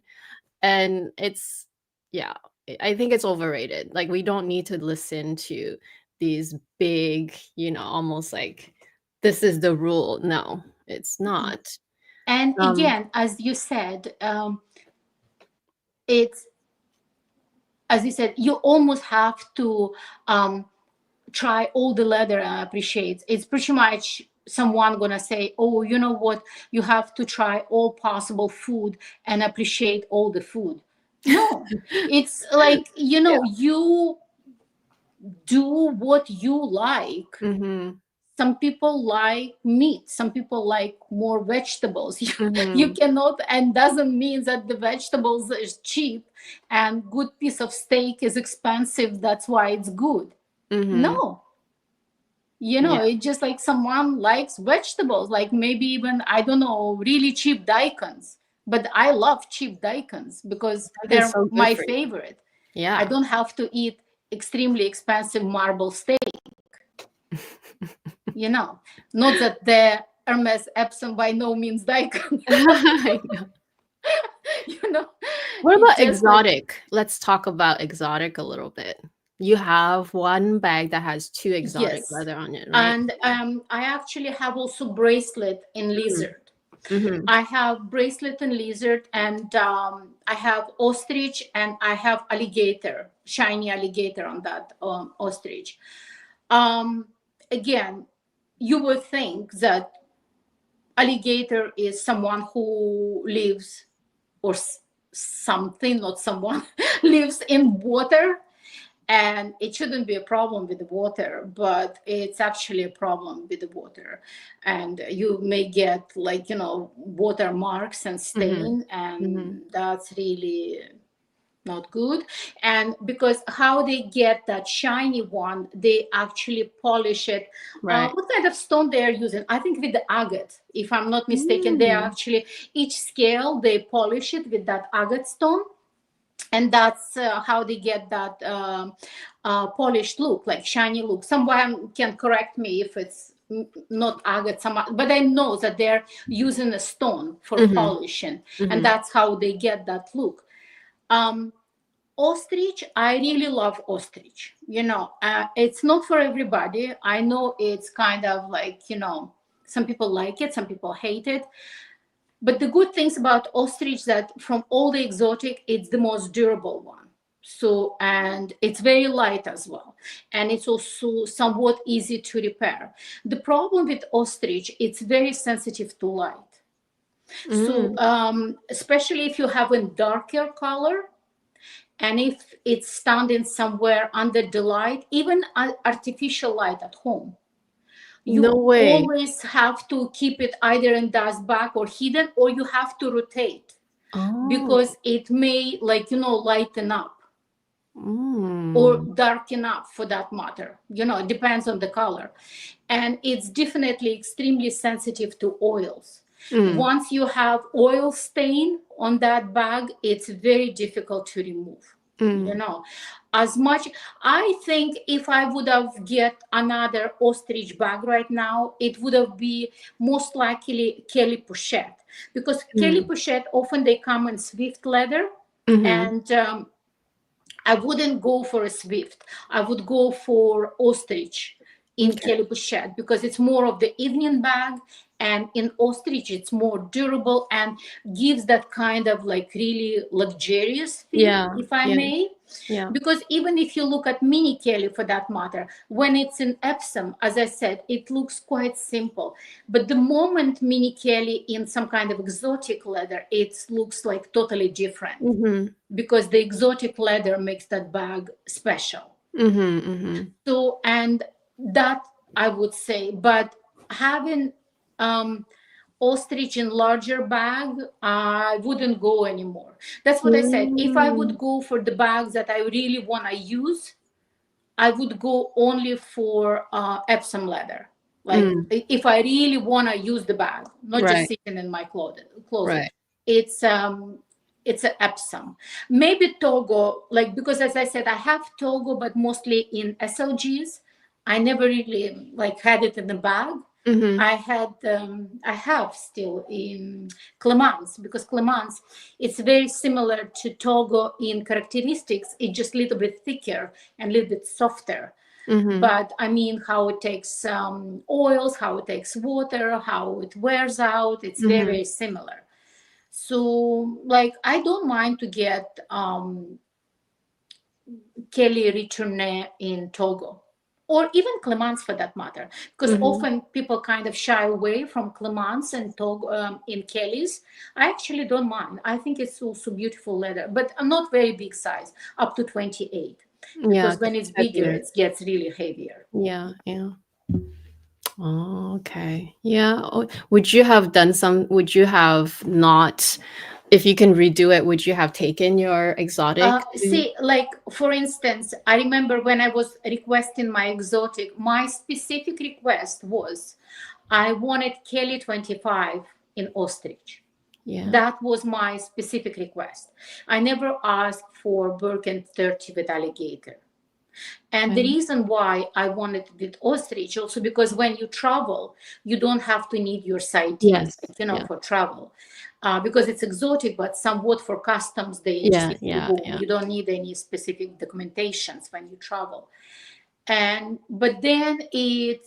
And it's, yeah, I think it's overrated. Like, we don't need to listen to these big, you know, almost like this is the rule. No, it's not. And again, as you said, it's, as you said, you almost have to try all the leather and appreciate. It's pretty much someone gonna say, oh, you know what, you have to try all possible food and appreciate all the food. No, it's like, you know, you do what you like. Some people like meat, some people like more vegetables. You cannot, and doesn't mean that the vegetables is cheap and good piece of steak is expensive, that's why it's good. No, you know, it's just like someone likes vegetables, like maybe even, I don't know, really cheap daikons, but I love cheap daikons because they're so my for you. favorite. I don't have to eat extremely expensive marble steak. You know, not that the Hermes Epsom by no means daikon. I know. You know, What about exotic? Like, let's talk about exotic a little bit. You have one bag that has 2 exotic leather on it, right? And I actually have also bracelet in lizard. I have bracelet and lizard, and I have ostrich, and I have alligator, shiny alligator on that ostrich. Again, you would think that alligator is someone who lives or something, not someone, lives in water. And it shouldn't be a problem with the water, but it's actually a problem with the water. And you may get like, water marks and stain, and that's really not good. And because how they get that shiny one, they actually polish it. Right. What kind of stone they are using? I think with the agate, if I'm not mistaken. They actually, each scale, they polish it with that agate stone. And that's how they get that polished look, like shiny look. Someone can correct me if it's not agate, but I know that they're using a stone for polishing, and that's how they get that look. Ostrich, I really love ostrich. It's not for everybody. I know it's kind of like, some people like it, some people hate it. But the good things about ostrich that from all the exotic, it's the most durable one. So, and it's very light as well. And it's also somewhat easy to repair. The problem with ostrich, it's very sensitive to light. So, especially if you have a darker color, and if it's standing somewhere under the light, even artificial light at home, you always have to keep it either in dust bag or hidden, or you have to rotate because it may, like, lighten up or darken up, for that matter. It depends on the color. And it's definitely extremely sensitive to oils. Once you have oil stain on that bag, it's very difficult to remove. As much, I think if I would have get another ostrich bag right now, it would have been most likely Kelly Pochette, because Kelly Pochette often they come in Swift leather, and I wouldn't go for a Swift. I would go for ostrich in Kelly Pochette, because it's more of the evening bag, and in ostrich it's more durable and gives that kind of like really luxurious feel, if I may. Because even if you look at mini Kelly, for that matter, when it's in Epsom, as I said, it looks quite simple. But the moment mini Kelly in some kind of exotic leather, it looks like totally different, because the exotic leather makes that bag special. So, and that I would say, but having ostrich in larger bag, I wouldn't go anymore. That's what I said. If I would go for the bags that I really want to use, I would go only for Epsom leather. Like if I really want to use the bag, not just sitting in my closet. It's an Epsom. Maybe Togo, like, because as I said, I have Togo, but mostly in SLGs. I never really like had it in the bag. I have still in Clemence, because Clemence, it's very similar to Togo in characteristics. It's just a little bit thicker and a little bit softer. But I mean, how it takes oils, how it takes water, how it wears out, it's very, very similar. So, like, I don't mind to get Kelly Retourné in Togo, or even Clemence for that matter, because often people kind of shy away from Clemence and Togo in Kelly's. I actually don't mind. I think it's also beautiful leather, but not very big size, up to 28. Because when it's bigger, it gets really heavier. Oh, okay. Would you have not, if you can redo it, would you have taken your exotic? See, like, for instance, I remember when I was requesting my exotic, my specific request was I wanted Kelly 25 in ostrich. That was my specific request. I never asked for Birkin 30 with alligator. And the reason why I wanted it with ostrich also, because when you travel, you don't have to need your side teeth, for travel. Because it's exotic, but somewhat for customs, they just you don't need any specific documentations when you travel. But then it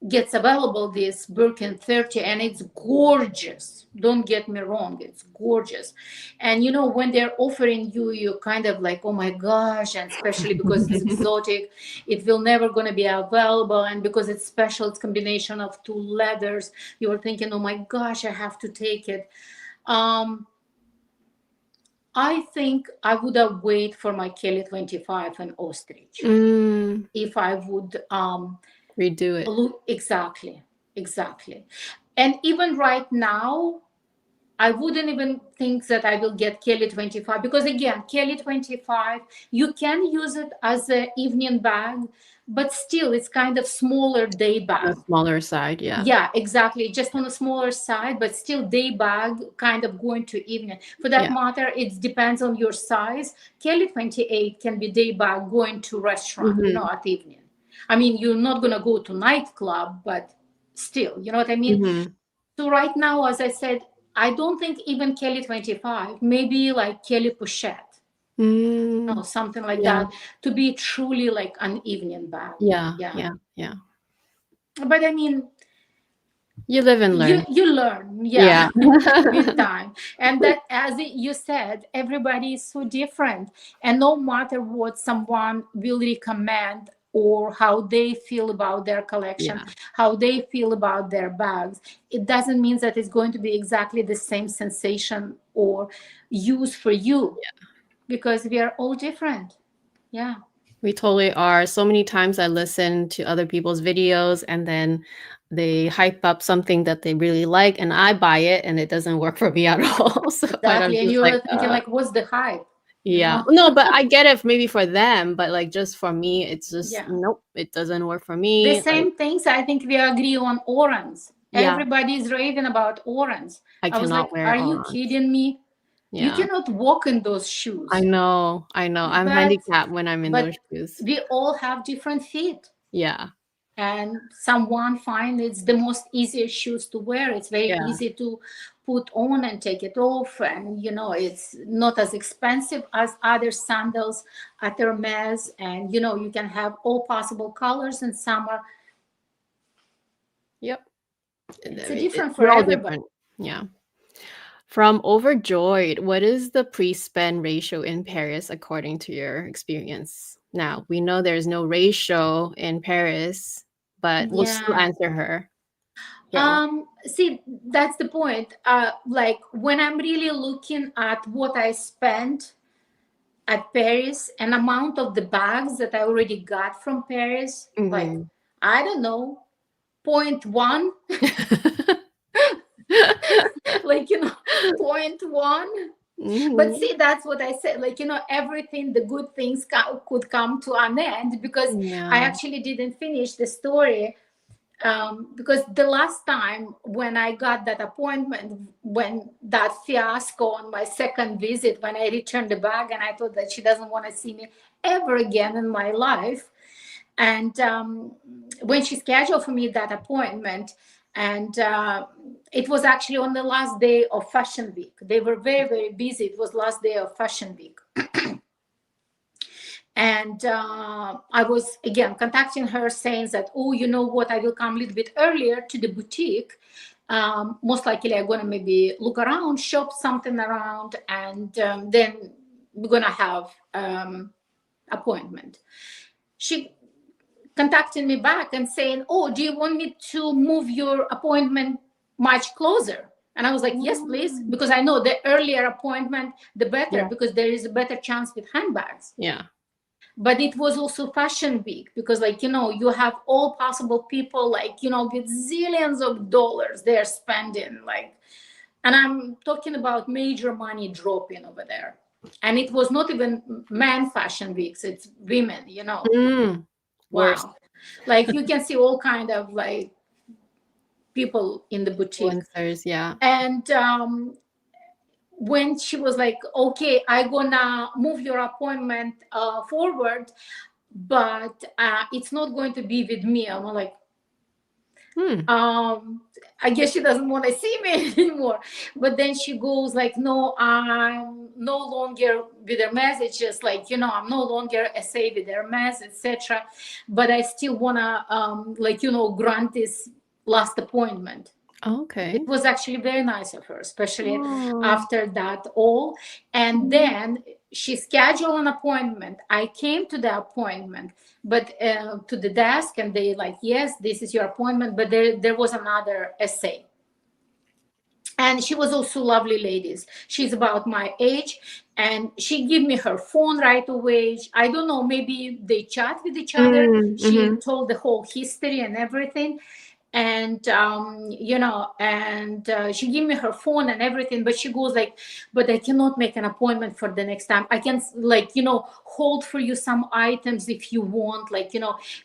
gets available, this Birkin 30, and it's gorgeous. Don't get me wrong, it's gorgeous. And when they're offering you, you're kind of like, oh my gosh, and especially because it's exotic, it will never going to be available, and because it's special, it's combination of two leathers, you're thinking, oh my gosh, I have to take it. I think I would have waited for my Kelly 25 and ostrich if I would redo it. look exactly. And even right now, I wouldn't even think that I will get Kelly 25 because again, Kelly 25, you can use it as an evening bag, but still it's kind of smaller day bag. On the smaller side, yeah. Yeah, exactly. Just on a smaller side, but still day bag, kind of going to evening. For that matter, it depends on your size. Kelly 28 can be day bag going to restaurant, at evening. I mean, you're not going to go to nightclub, but still, you know what I mean? So right now, as I said, I don't think even Kelly 25, maybe like Kelly Pochette, something like that, to be truly like an evening bag. Yeah. But I mean, you live and learn. You learn, with time. And that, as you said, everybody is so different. And no matter what someone will recommend or how they feel about their collection, how they feel about their bags, it doesn't mean that it's going to be exactly the same sensation or use for you, because we are all different. Yeah. We totally are. So many times I listen to other people's videos and then they hype up something that they really like and I buy it and it doesn't work for me at all. So exactly. And you're thinking like, what's the hype? Yeah. No, but I get it maybe for them, but like just for me, it's just nope, it doesn't work for me. The same things, I think we agree on orange. Everybody's raving about orange. I was like, are you kidding me? You cannot walk in those shoes. I know. I'm handicapped when I'm in those shoes. We all have different feet. Yeah. And someone finds it's the most easiest shoes to wear. It's very easy to put on and take it off. And, it's not as expensive as other sandals at Hermès. And, you can have all possible colors in summer. Yep. It's different for everybody. Different. Yeah. From Overjoyed, what is the pre-spend ratio in Paris according to your experience? Now, we know there's no ratio in Paris, but we'll still answer her. See, that's the point. Like when I'm really looking at what I spent at Paris, an amount of the bags that I already got from Paris, like, I don't know, 0.1. Like, 0.1. But see, that's what I said. Like, everything, the good things could come to an end, because I actually didn't finish the story. Because the last time when I got that appointment, when that fiasco on my second visit, when I returned the bag and I thought that she doesn't want to see me ever again in my life. And when she scheduled for me that appointment, and it was actually on the last day of Fashion Week. They were very, very busy. It was last day of Fashion Week. And I was, again, contacting her saying that, oh, you know what, I will come a little bit earlier to the boutique. Most likely I'm going to maybe look around, shop something around, and then we're going to have appointment. She contacted me back and saying, oh, do you want me to move your appointment much closer? And I was like, yes, please, because I know the earlier appointment, the better, because there is a better chance with handbags. Yeah. But it was also Fashion Week, because, like, you have all possible people, like, with zillions of dollars they're spending, like, and I'm talking about major money dropping over there. And it was not even men Fashion Weeks, it's women, Worse. Wow. Like, you can see all kind of, like, people in the boutique. Influencers, yeah. And when she was like, okay, I'm gonna move your appointment forward, but it's not going to be with me. I'm like, I guess she doesn't want to see me anymore. But then she goes like, no, I'm no longer with Hermès. It's just like, I'm no longer SA with Hermès, etc. But I still want to, grant this last appointment. Okay. It was actually very nice of her, especially after that all. And then she scheduled an appointment. I came to the appointment, but to the desk, and they like, yes, this is your appointment. But there was another essay. And she was also lovely ladies. She's about my age, and she gave me her phone right away. I don't know, maybe they chat with each other. She told the whole history and everything. And she gave me her phone and everything, but she goes like, but I cannot make an appointment for the next time. I can, like, hold for you some items if you want, like,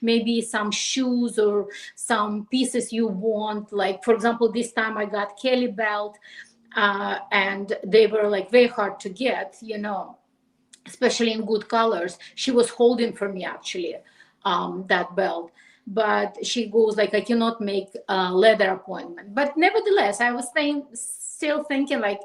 maybe some shoes or some pieces you want. Like, for example, this time I got Kelly belt, and they were like very hard to get, especially in good colors. She was holding for me actually, that belt. But she goes like, I cannot make a leather appointment. But nevertheless, I was still thinking like,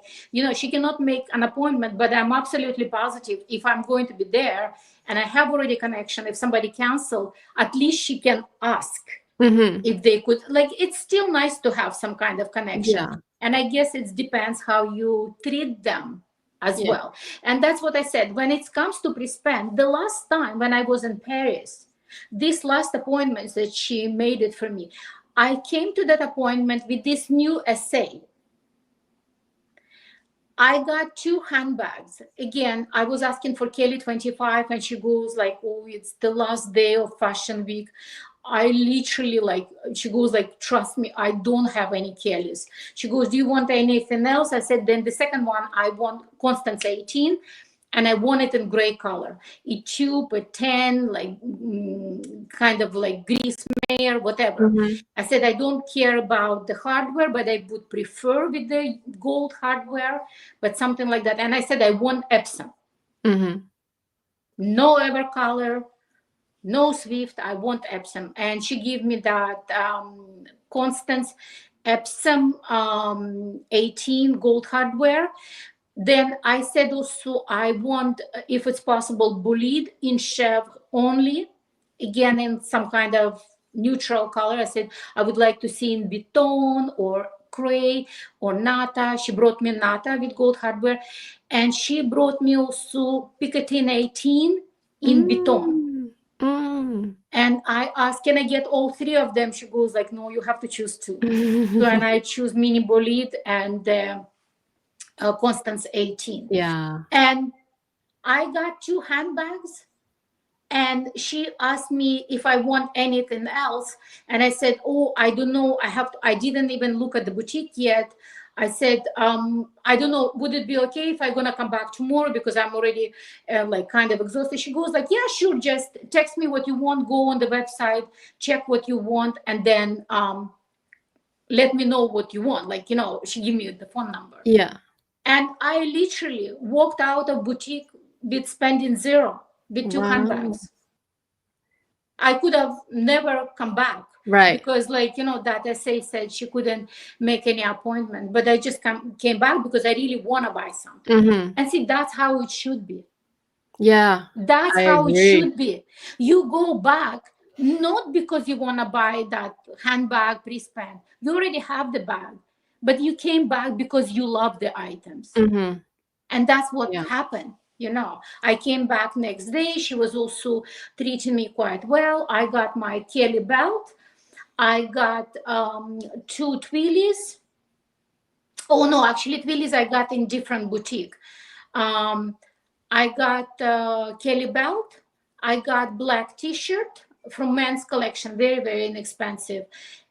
she cannot make an appointment, but I'm absolutely positive if I'm going to be there and I have already a connection, if somebody cancel, at least she can ask if they could. Like, it's still nice to have some kind of connection. Yeah. And I guess it depends how you treat them as well. And that's what I said. When it comes to pre-spend, the last time when I was in Paris, this last appointment that she made it for me, I came to that appointment with this new essay. I got 2 handbags. Again, I was asking for Kelly 25, and she goes like, oh, it's the last day of fashion week. I literally, like, she goes like, trust me, I don't have any Kellys. She goes, do you want anything else? I said, then the second one, I want Constance 18, and I want it in gray color. A tube, a 10, like kind of like grease mare, whatever. I said, I don't care about the hardware, but I would prefer with the gold hardware, but something like that. And I said, I want Epsom. No ever color, no Swift, I want Epsom. And she gave me that Constance Epsom 18 gold hardware. Then I said also, I want, if it's possible, bolide in chèvre only, again in some kind of neutral color. I said I would like to see in Biton or Cray or Nata. She brought me Nata with gold hardware, and she brought me also Picatinny 18 in Biton. And I asked, can I get all 3 of them? She goes like, no, you have to choose 2. So, and I choose mini bolide and Constance 18. Yeah. And I got 2 handbags, and she asked me if I want anything else. And I said, oh, I don't know. I didn't even look at the boutique yet. I said, I don't know, would it be okay if I'm going to come back tomorrow because I'm already like kind of exhausted? She goes like, yeah, sure. Just text me what you want, go on the website, check what you want, and then let me know what you want. Like, she gave me the phone number. Yeah. And I literally walked out of boutique with spending 0 with 2 handbags. I could have never come back. Right. Because like, that essay said she couldn't make any appointment. But I just came back because I really want to buy something. And see, that's how it should be. Yeah. That's how it should be. You go back, not because you want to buy that handbag pre-spend. You already have the bag. But you came back because you love the items. And that's what happened. I came back next day. She was also treating me quite well. I got my Kelly belt. I got 2 Twillies. Oh, no, actually, Twillies I got in different boutique. I got Kelly belt. I got black T-shirt from men's collection. Very, very inexpensive.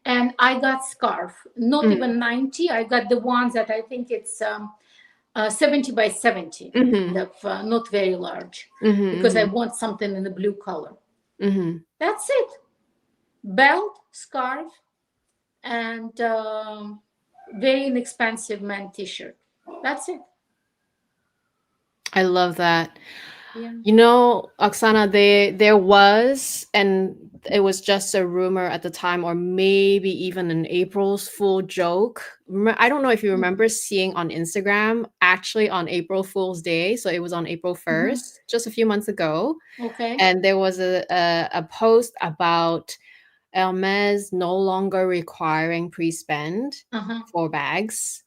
And I got scarf. Not even 90. I got the ones that I think it's 70 by 70. Not very large. Because I want something in the blue color. That's it. Belt, scarf, and very inexpensive men T-shirt. That's it. I love that. Yeah. Oksana, there was, and it was just a rumor at the time, or maybe even an April's Fool joke. I don't know if you remember seeing on Instagram, actually on April Fool's Day. So it was on April 1st, just a few months ago. Okay. And there was a post about Hermès no longer requiring pre-spend for bags.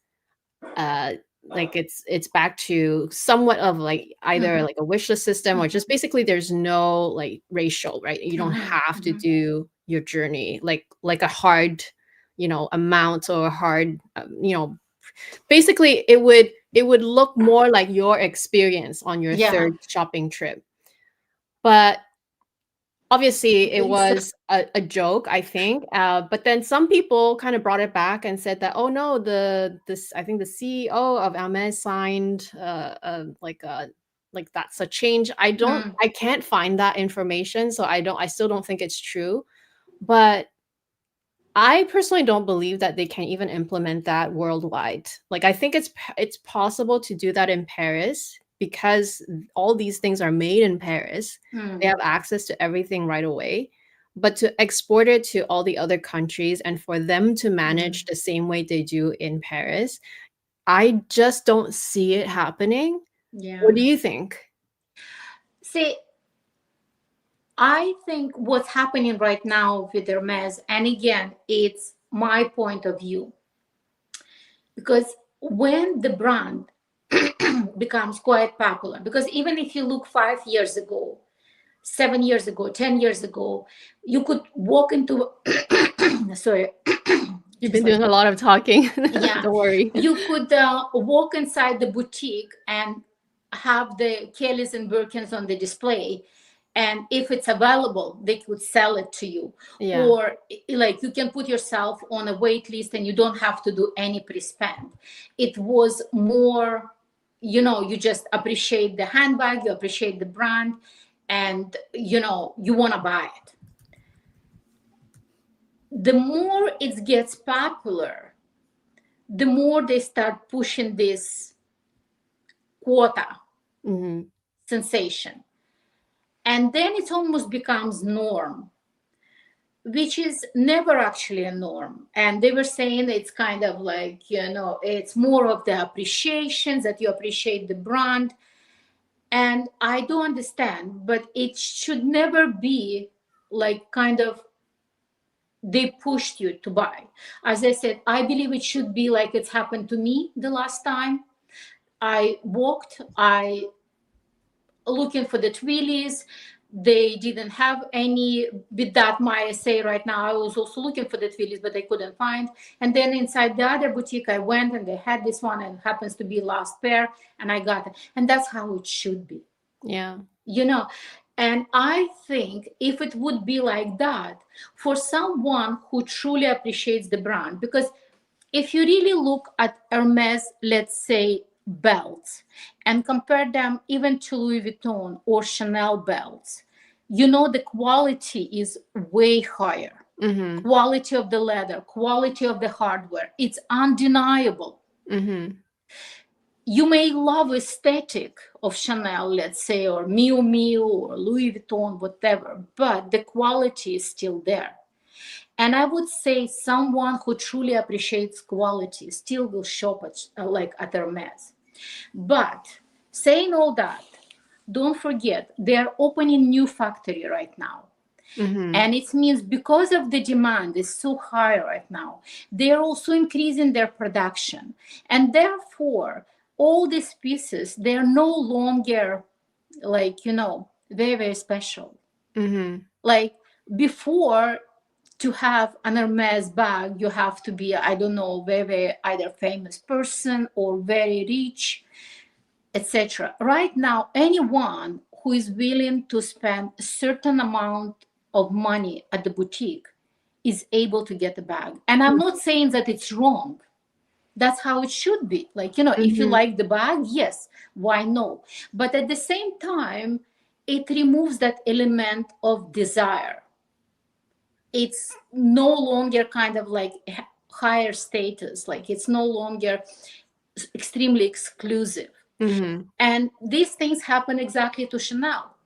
Like it's back to somewhat of like either like a wish list system or just basically there's no like ratio, right? You don't have to do your journey like a hard, amount or a hard, basically it would look more like your experience on your Yeah. third shopping trip. But obviously it was a joke, I think. But then some people kind of brought it back and said that, oh no, I think the CEO of Hermès signed like that's a change. I can't find that information, so I still don't think it's true. But I personally don't believe that they can even implement that worldwide. Like, I think it's possible to do that in Paris because all these things are made in Paris. They have access to everything right away. But to export it to all the other countries and for them to manage the same way they do in Paris, I just don't see it happening. Yeah. What do you think? See, I think what's happening right now with Hermes, and again, it's my point of view, because when the brand becomes quite popular, because even if you look 5 years ago, 7 years ago, 10 years ago, you could walk into sorry, You've been doing a lot of talking. yeah, Don't worry. you could walk inside the boutique and have the Kellys and Birkins on the display, and if it's available, they could sell it to you. Yeah. Or like you can put yourself on a wait list and you don't have to do any pre-spend. It was more, you know, you just appreciate the handbag, you appreciate the brand, and you know, you want to buy it. The more it gets popular, the more they start pushing this quota sensation. And then it almost becomes norm, which is never actually a norm. And they were saying it's kind of like, you know, it's more of the appreciation, that you appreciate the brand. And I do understand, but it should never be like kind of they pushed you to buy. As I said, I believe it should be like it's happened to me the last time. I walked, I looking for the Twillies. They didn't have any. With that, my say right now, I was also looking for the Twillies, but I couldn't find. And then inside the other boutique, I went and they had this one, and it happens to be last pair, and I got it. And that's how it should be. Yeah. You know, and I think if it would be like that for someone who truly appreciates the brand, because if you really look at Hermes, let's say, belts and compare them even to Louis Vuitton or Chanel belts, you know, the quality is way higher. Quality of the leather, quality of the hardware, it's undeniable. You may love aesthetic of Chanel, let's say, or Miu Miu or Louis Vuitton, whatever, but the quality is still there. And I would say someone who truly appreciates quality still will shop at Hermes. But saying all that, don't forget, they're opening new factory right now. And it means because of the demand is so high right now, they're also increasing their production. And therefore, all these pieces, they're no longer like, you know, very, very special. Like before, to have an Hermes bag, you have to be, I don't know, very, very either famous person or very rich, etc. Right now, anyone who is willing to spend a certain amount of money at the boutique is able to get a bag. And I'm not saying that it's wrong. That's how it should be. Like, you know, if you like the bag, yes, why no? But at the same time, it removes that element of desire. It's no longer kind of like higher status, like it's no longer extremely exclusive. And these things happen exactly to Chanel.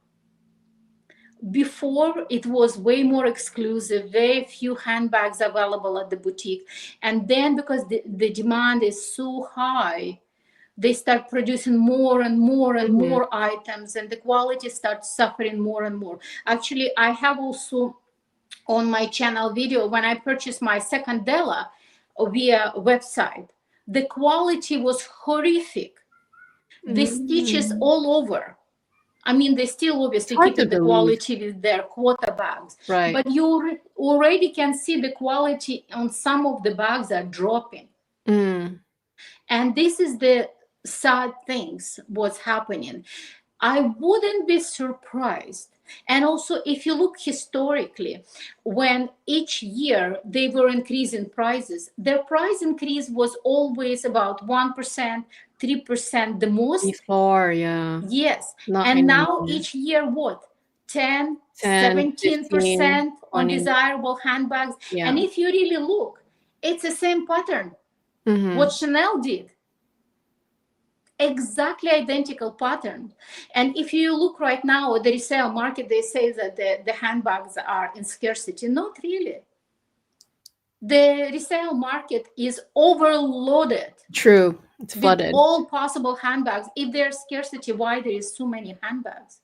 Before, it was way more exclusive, very few handbags available at the boutique. And then because the demand is so high, they start producing more and more and more items, and the quality starts suffering more and more. Actually, I have also on my channel video, when I purchased my second Della via website, the quality was horrific. The stitches all over. I mean, they still obviously keep the quality with their quota bags. Right. But you already can see the quality on some of the bags are dropping. And this is the sad things what's happening. I wouldn't be surprised. And also, if you look historically, when each year they were increasing prices, their price increase was always about 1%, 3% the most. Before, yeah. Yes. Not And now anymore. each year, what? 10, 10, 17% 15, on 20. desirable handbags. Yeah. And if you really look, it's the same pattern. Mm-hmm. What Chanel did. Exactly identical pattern. And if you look right now at the resale market, they say that the handbags are in scarcity. Not really. The resale market is overloaded. True. It's flooded. With all possible handbags. If there's scarcity, why there is so many handbags?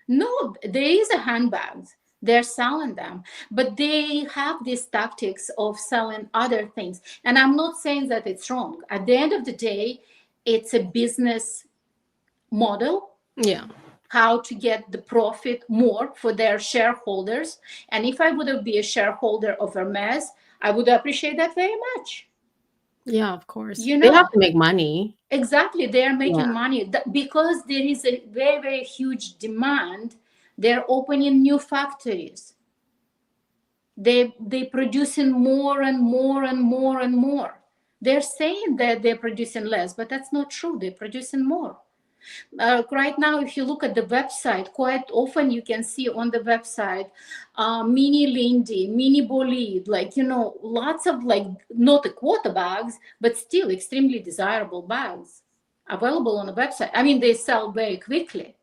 No, there is a handbags. They're selling them, but they have these tactics of selling other things. And I'm not saying that it's wrong. At the end of the day, it's a business model. Yeah. How to get the profit more for their shareholders. And if I would be a shareholder of Hermès, I would appreciate that very much. Yeah, of course. You They know, have to make money. exactly, they are making money because there is a very, very huge demand. They're opening new factories. They producing more and more and more and more. They're saying that they're producing less, but that's not true. They're producing more. Right now, if you look at the website, quite often you can see on the website mini Lindy, mini Bolide, like, you know, lots of like not a quota bags, but still extremely desirable bags available on the website. I mean, they sell very quickly.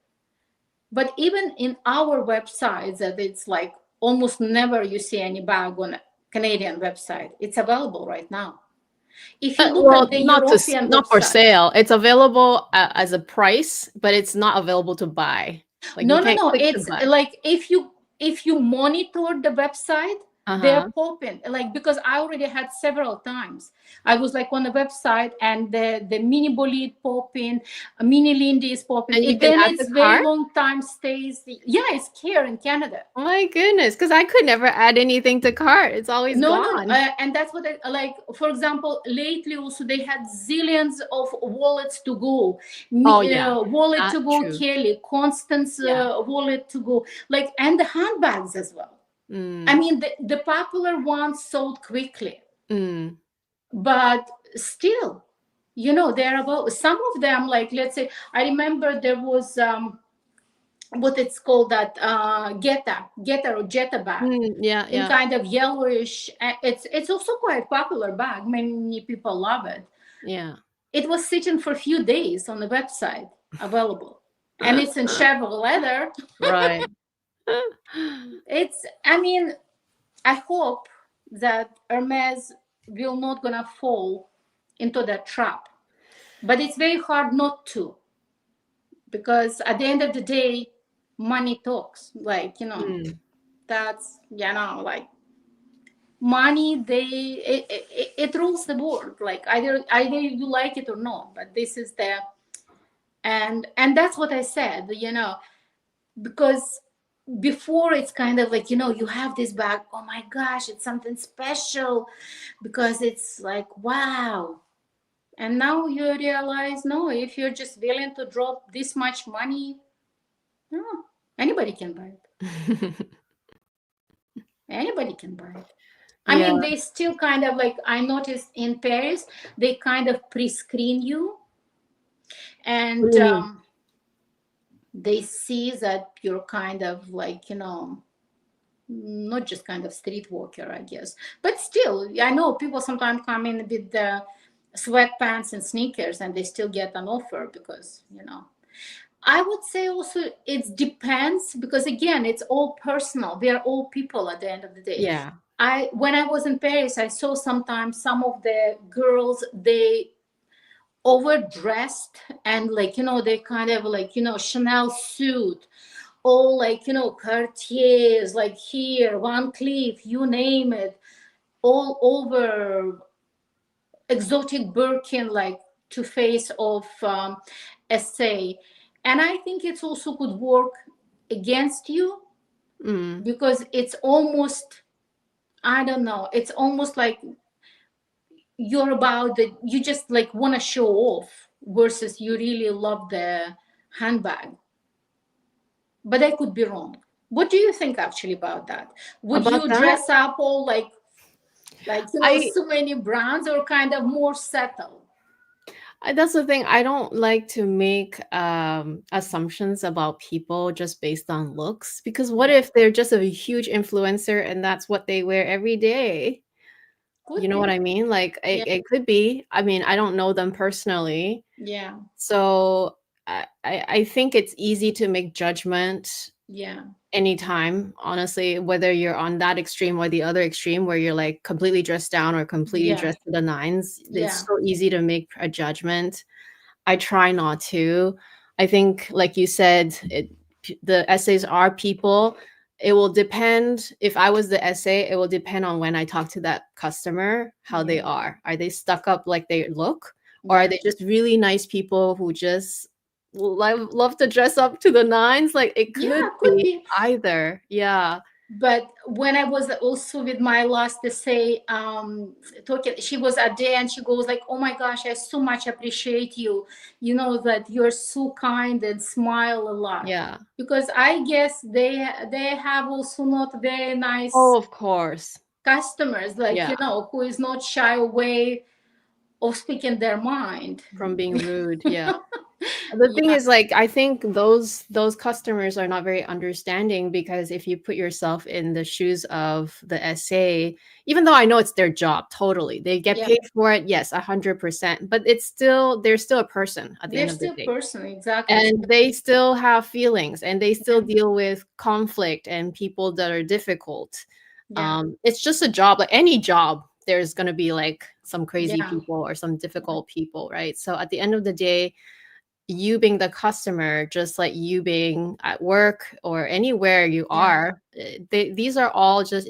But even in our websites, that it's like almost never you see any bag on a Canadian website. It's available right now. If you look at the European not for website, sale. It's available as a price, but it's not available to buy. Like no, you can't click it's to buy. like if you monitor the website, they're popping, like, because I already had several times. I was like on the website and the mini Bolide popping, mini Lindy is popping. And you can Then add it's the very cart? long time stays. Yeah, it's here in Canada. Oh my goodness, because I could never add anything to cart. It's always gone. And that's what I like. For example, lately also they had zillions of wallets to go. Wallet to go, true. Kelly, Constance wallet to go, like, and the handbags as well. Mm. I mean, the popular ones sold quickly, but still, you know, they're about some of them. Like, let's say, I remember there was what it's called, that Jetta bag, in kind of yellowish. It's also quite popular bag. Many people love it. Yeah, it was sitting for a few days on the website available, and it's in Chevrolet leather. right. I mean, I hope that Hermes will not gonna fall into that trap, but it's very hard not to, because at the end of the day, money talks. Like, you know, that's, you know, like, money, it rules the board. Like, either you like it or not, but this is the, and that's what I said, you know, because before it's kind of like, you know, you have this bag, oh my gosh, it's something special because it's like, wow. And now you realize, no, if you're just willing to drop this much money, no, anybody can buy it. Anybody can buy it. I mean, they still kind of like, I noticed in Paris, they kind of pre-screen you, and they see that you're kind of like, you know, not just kind of streetwalker, I guess. But still, I know people sometimes come in with the sweatpants and sneakers and they still get an offer because, you know. I would say also it depends, because again, it's all personal. We are all people at the end of the day. Yeah. When I was in Paris, I saw sometimes some of the girls, they overdressed, and like, you know, they kind of like, you know, Chanel suit, all like, you know, Cartiers, like here, Van Cleef, you name it, all over, exotic Birkin, like to face of SA. And I think it's also could work against you, because it's almost, I don't know, it's almost like you're about that, you just like want to show off versus you really love the handbag. But I could be wrong. What do you think actually about that? Would About you that, dress up all like I so many brands, or kind of more settled? that's the thing. I don't like to make assumptions about people just based on looks, because what Yeah, if they're just a huge influencer and that's what they wear every day? You could know what be. I mean? Like Yeah, it could be. I mean, I don't know them personally. yeah, So I think it's easy to make judgment yeah, anytime, honestly, whether you're on that extreme or the other extreme where you're like completely dressed down or completely yeah, dressed to the nines. It's yeah, so easy to make a judgment. I try not to. I think, like you said, the essays are people. It will depend. If I was the essay, it will depend on when I talk to that customer, how they yeah, are. Are they stuck up like they look? Or are yeah, they just really nice people who just love to dress up to the nines? Like it could yeah, could be be. either. Yeah. But when I was also with my last essay, talking, she was at the end, she goes like, "Oh my gosh, I so much appreciate you. You know that you're so kind and smile a lot." Yeah. Because I guess they have also not very Oh, nice of course. customers, like Yeah. who is not shy away of speaking their mind. From being rude. Yeah. The thing Yeah, is, like, I think those customers are not very understanding, because if you put yourself in the shoes of the SA, even though I know it's their job, totally, they get yeah, paid for it, yes, 100%, but it's still they're still a person at the they're end of the still day, person, exactly. and they still have feelings, and they still Yeah, deal with conflict and people that are difficult. yeah, It's just a job, like any job. There's gonna be like some crazy yeah, people or some difficult people, right? So at the end of the day, you being the customer, just like you being at work or anywhere you yeah. are, these are all just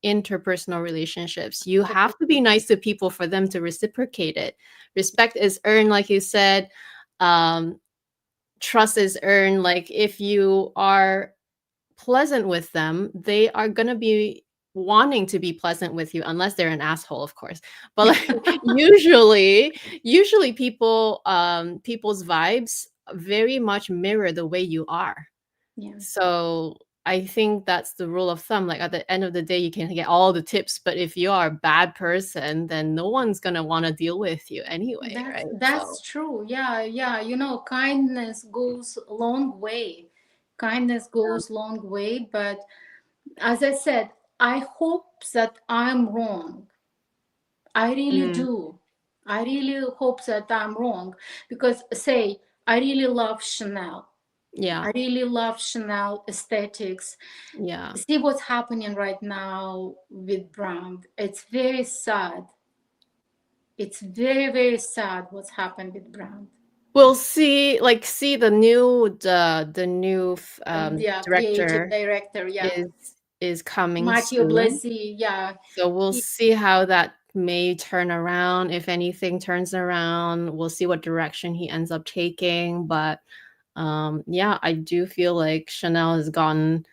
interpersonal relationships. You have to be nice to people for them to reciprocate it. Respect is earned, like you said. Um, Trust is earned. Like if you are pleasant with them, they are gonna be wanting to be pleasant with you, unless they're an asshole, of course. But like usually people's vibes very much mirror the way you are. Yeah. So I think that's the rule of thumb. Like at the end of the day, you can get all the tips, but if you are a bad person, then no one's gonna want to deal with you anyway, That's right? So that's true. Yeah, yeah. Kindness goes a long way. Kindness goes long way. But as I said, I hope that I'm wrong. I really mm, do. I really hope that I'm wrong because say I really love Chanel. yeah, I really love Chanel aesthetics. yeah. See what's happening right now with brand. It's very sad. It's very, very sad what's happened with brand. We'll see, like, see the new Yeah, creative director director, yeah. is coming Matteo soon. Blasi, yeah. So we'll He, see how that may turn around. If anything turns around, we'll see what direction he ends up taking. But yeah, I do feel like Chanel has gotten,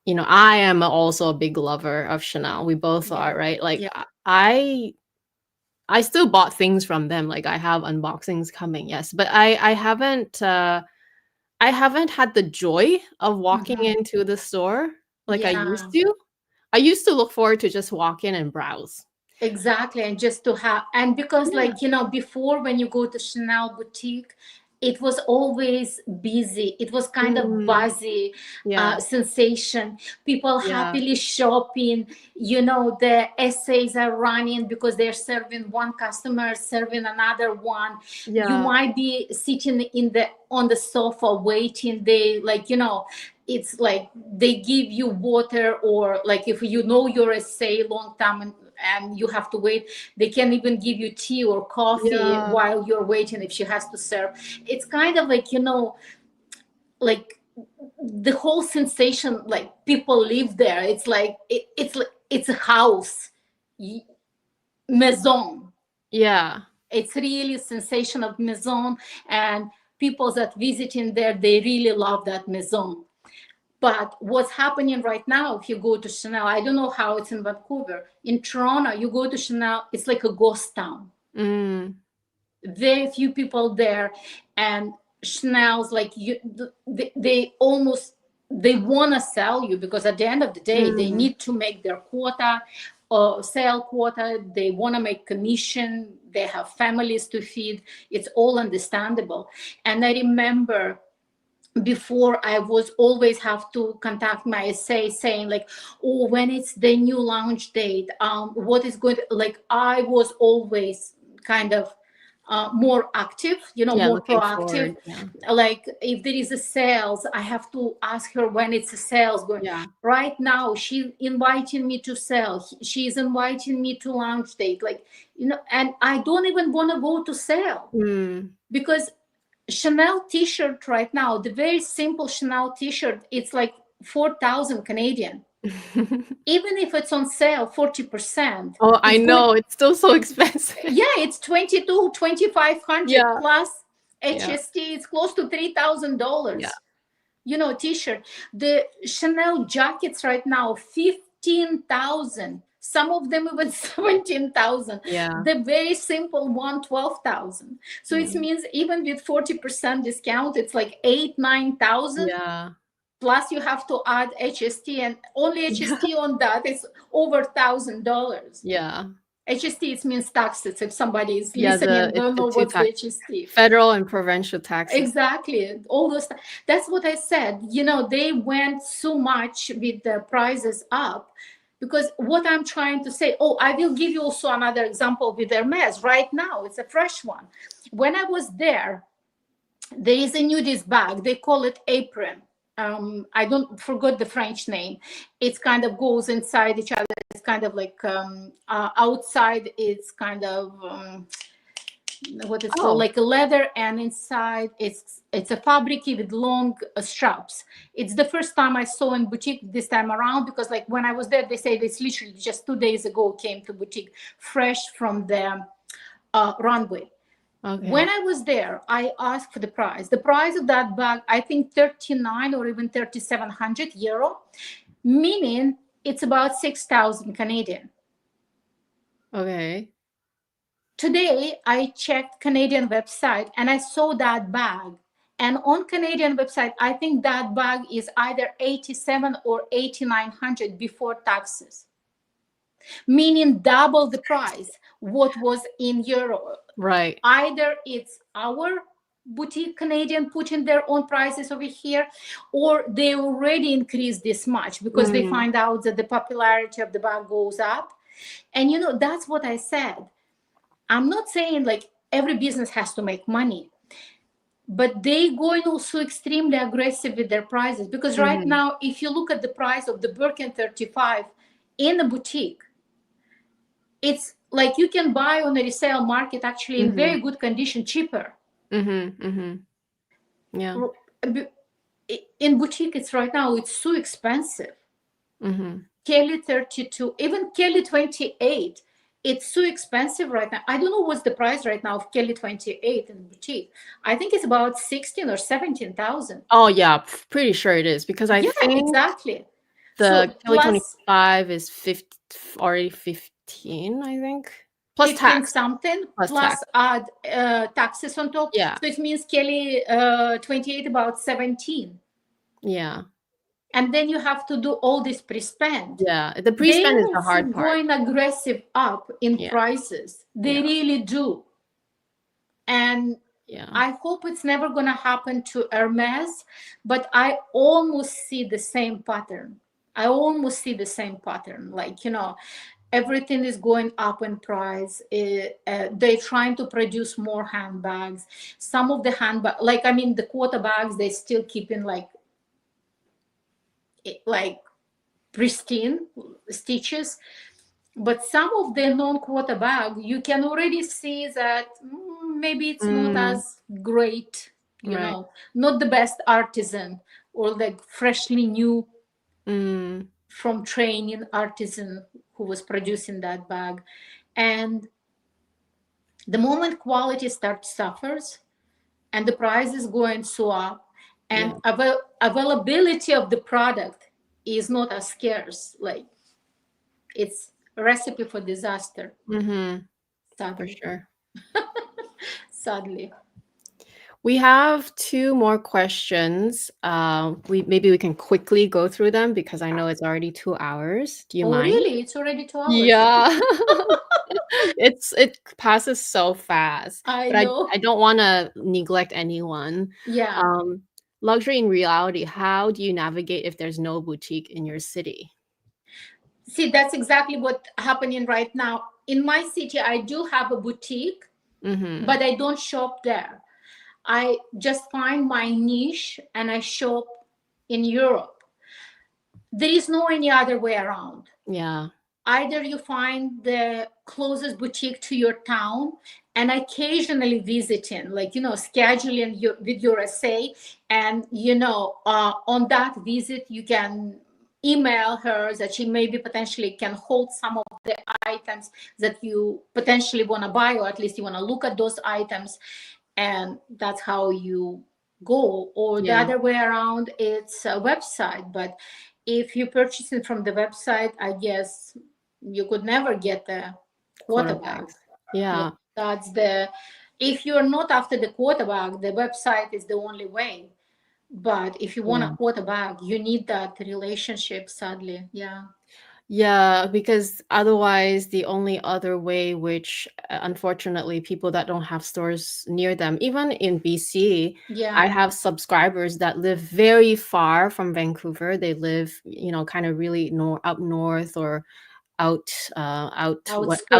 I am also a big lover of Chanel. We both yeah, are, right? Like yeah, I still bought things from them. Like I have unboxings coming, yes, but I haven't had the joy of walking hmm, into the store like I used yeah. to. I used to look forward to just walk in and browse. Exactly, and just to have, and because Yeah. before when you go to Chanel boutique, it was always busy. It was kind of Mm, buzzy, yeah. sensation. People Yeah. happily shopping. The essays are running because they're serving one customer, serving another one. You Yeah. might be sitting on the sofa waiting. They it's like they give you water, or like if your essay long time and you have to wait, they can even give you tea or coffee Yeah. while you're waiting if she has to serve. It's kind of like the whole sensation, like people live there. It's like it's a house, maison. Yeah. It's really a sensation of maison, and people that visiting there, they really love that maison. But what's happening right now, if you go to Chanel, I don't know how it's in Vancouver. In Toronto, you go to Chanel, it's like a ghost town. Very few people there, and Chanel's like they almost, they want to sell you, because at the end of the day, they need to make their quota or sale quota. They want to make commission. They have families to feed. It's all understandable. And I remember before, I was always have to contact my SA saying like, oh, when it's the new launch date, what is going to, like, I was always kind of more active, more proactive. Like if there is a sales, I have to ask her when it's a sales going. Right now, she's inviting me to sell. She's inviting me to launch date, like, and I don't even want to go to sale because Chanel t-shirt right now, the very simple Chanel t-shirt, it's like 4,000 Canadian. Even if it's on sale 40%. Oh, I know, it's still so expensive. Yeah, it's 2,500 plus HST. It's close to $3,000. T-shirt. The Chanel jackets right now, 15,000. Some of them even 17,000. The very simple one, 12,000. So it means even with 40% discount, it's like 8,000-9,000. Plus you have to add HST, and only HST on that is over $1,000. HST, it means taxes. If somebody is listening, don't know what's the HST. Federal and provincial taxes. Exactly. All those. That's what I said. They went so much with the prices up, because what I'm trying to say, I will give you also another example with Hermes right now. It's a fresh one. When I was there is a nudist bag. They call it apron. I don't forgot the French name. It's kind of goes inside each other. It's kind of like outside. It's kind of what it's called, like a leather, and inside it's a fabric with long straps. It's the first time I saw in boutique this time around, because like when I was there, they said it's literally just 2 days ago came to boutique, fresh from the runway. When I was there, I asked for the price. The price of that bag, I think 39 or even 3,700 euro, meaning it's about 6,000 Canadian. Today, I checked Canadian website and I saw that bag. And on Canadian website, I think that bag is either 87 or 8,900 before taxes, meaning double the price what was in euro. Right. Either it's our boutique Canadian putting their own prices over here, or they already increased this much because they find out that the popularity of the bag goes up. And that's what I said. I'm not saying like every business has to make money, but they going also extremely aggressive with their prices, because right now, if you look at the price of the Birkin 35 in a boutique, it's like you can buy on a resale market actually in very good condition, cheaper. Yeah. In boutique, it's right now, it's so expensive. Kelly 32, even Kelly 28, it's so expensive right now. I don't know what's the price right now of Kelly 28 in boutique. I think it's about 16 or 17,000. Oh yeah, pretty sure it is, because I think exactly. the Kelly 25 is already 15, I think. Plus 15 tax. something, plus add taxes on top. Yeah. So it means Kelly 28 about 17. Yeah. And then you have to do all this pre-spend. Yeah, the pre-spend is the hard part. Going aggressive up in prices. They really do. And I hope it's never going to happen to Hermes, but I almost see the same pattern. Like, everything is going up in price. They're trying to produce more handbags. Some of the handbags, like, I mean, the quarter bags, they still keeping like pristine stitches. But some of the non-quarter bag, you can already see that maybe it's not as great, you know, not the best artisan or like freshly new from training artisan who was producing that bag. And the moment quality starts suffers and the price is going so up, and availability of the product is not as scarce. Like, it's a recipe for disaster. For Sadly. sure. Sadly. We have 2 more questions. Maybe we can quickly go through them because I know it's already 2 hours. Do you mind? Really? It's already 2 hours. Yeah. It passes so fast. I But know. I don't want to neglect anyone. Yeah. Luxury in reality, how do you navigate if there's no boutique in your city? See, that's exactly what's happening right now. In my city, I do have a boutique, but I don't shop there. I just find my niche and I shop in Europe. There is no any other way around. Yeah. Either you find the closest boutique to your town, and occasionally visiting, like, scheduling with your essay, and on that visit you can email her that she maybe potentially can hold some of the items that you potentially want to buy, or at least you want to look at those items, and that's how you go. Or the other way around, it's a website. But if you purchase it from the website, I guess you could never get the quarterback. Yeah. That's if you're not after the quarterback, the website is the only way. But if you want a quarterback, you need that relationship, sadly. Yeah, because otherwise the only other way, which unfortunately people that don't have stores near them, even in BC, I have subscribers that live very far from Vancouver. They live, kind of really up north or out east.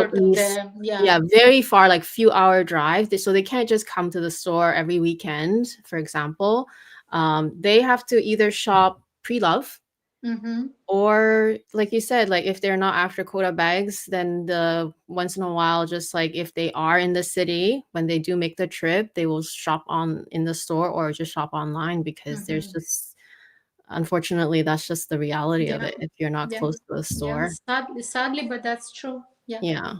Yeah, very far, like few-hour drive. So they can't just come to the store every weekend, for example. They have to either shop pre-love, or like you said, like if they're not after quota bags, then once in a while, just like if they are in the city, when they do make the trip, they will shop in the store or just shop online, because there's just, unfortunately, that's just the reality of it if you're not close to the store. Sadly, but that's true. Yeah.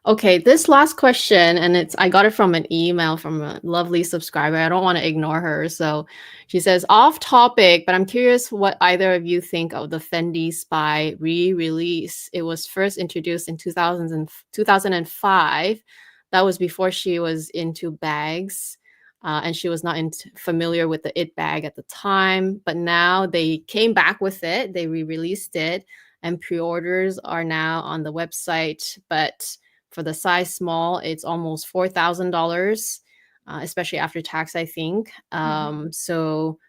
Okay, this last question, and I got it from an email from a lovely subscriber. I don't want to ignore her. So she says, off topic, but I'm curious what either of you think of the Fendi Spy re-release. It was first introduced in 2005. That was before she was into bags, and she was not familiar with the It bag at the time. But now they came back with it. They re-released it, and pre-orders are now on the website. But for the size small, it's almost $4,000, especially after tax, I think. So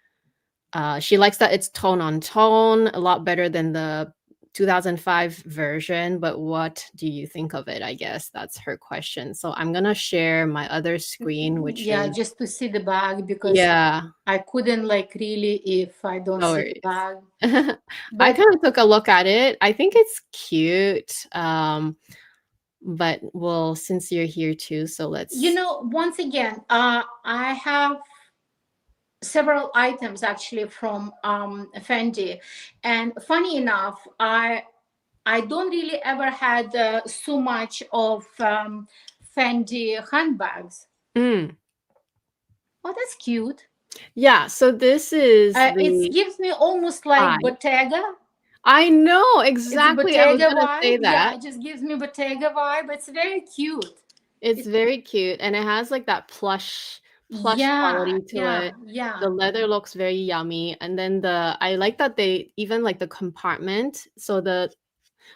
she likes that it's tone on tone, a lot better than the 2005 version. But what do you think of it? I guess that's her question. So I'm going to share my other screen, which is... just to see the bag, because I couldn't really if I don't see the bag. I kind of took a look at it. I think it's cute. But well, since you're here too, so let's... once again, I have several items actually from Fendi, and funny enough, I don't really ever had so much of Fendi handbags. Oh, that's cute. Yeah, so this is it gives me almost like Bottega. I know, exactly. I was gonna say that. Yeah, it just gives me Bottega vibe. It's very cute. It's very cute, and it has like that plush quality to it. The leather looks very yummy, and then I like that they even like the compartment. So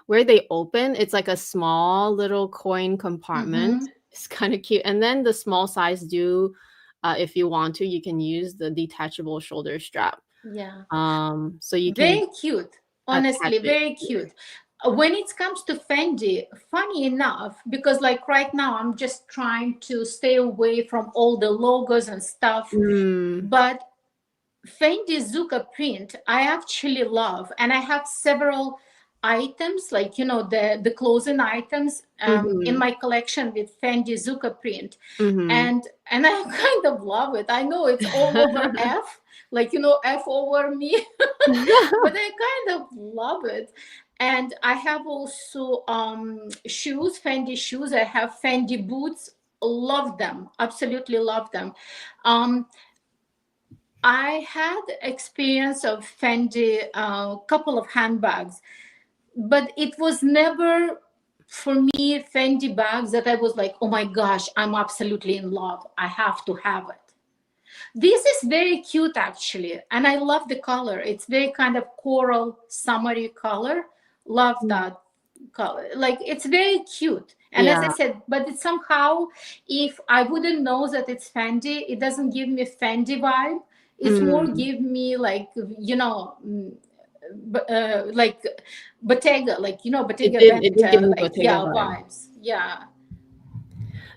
where they open, it's like a small little coin compartment. It's kind of cute, and then the small size if you want to, you can use the detachable shoulder strap. So you can... Very cute. Honestly, very cute. When it comes to Fendi, funny enough, because like right now I'm just trying to stay away from all the logos and stuff, but Fendi Zucca print I actually love, and I have several items, like the clothing items in my collection with Fendi Zucca print, and I kind of love it. I know it's all over F, like F over me, but I kind of love it. And I have also shoes, Fendi shoes. I have Fendi boots. Love them, absolutely love them. I had experience of Fendi, a couple of handbags, but it was never for me Fendi bags that I was like, oh my gosh, I'm absolutely in love. I have to have it. This is very cute actually, and I love the color. It's very kind of coral summery color. Love that color. Like it's very cute. And as I Yeah. said, but it's somehow, if I wouldn't know that it's Fendi, it doesn't give me Fendi vibe. It's more Mm. give me like, like Bottega, like Bottega It did give Veneta, me like Bottega yeah, vibe. vibes. Yeah.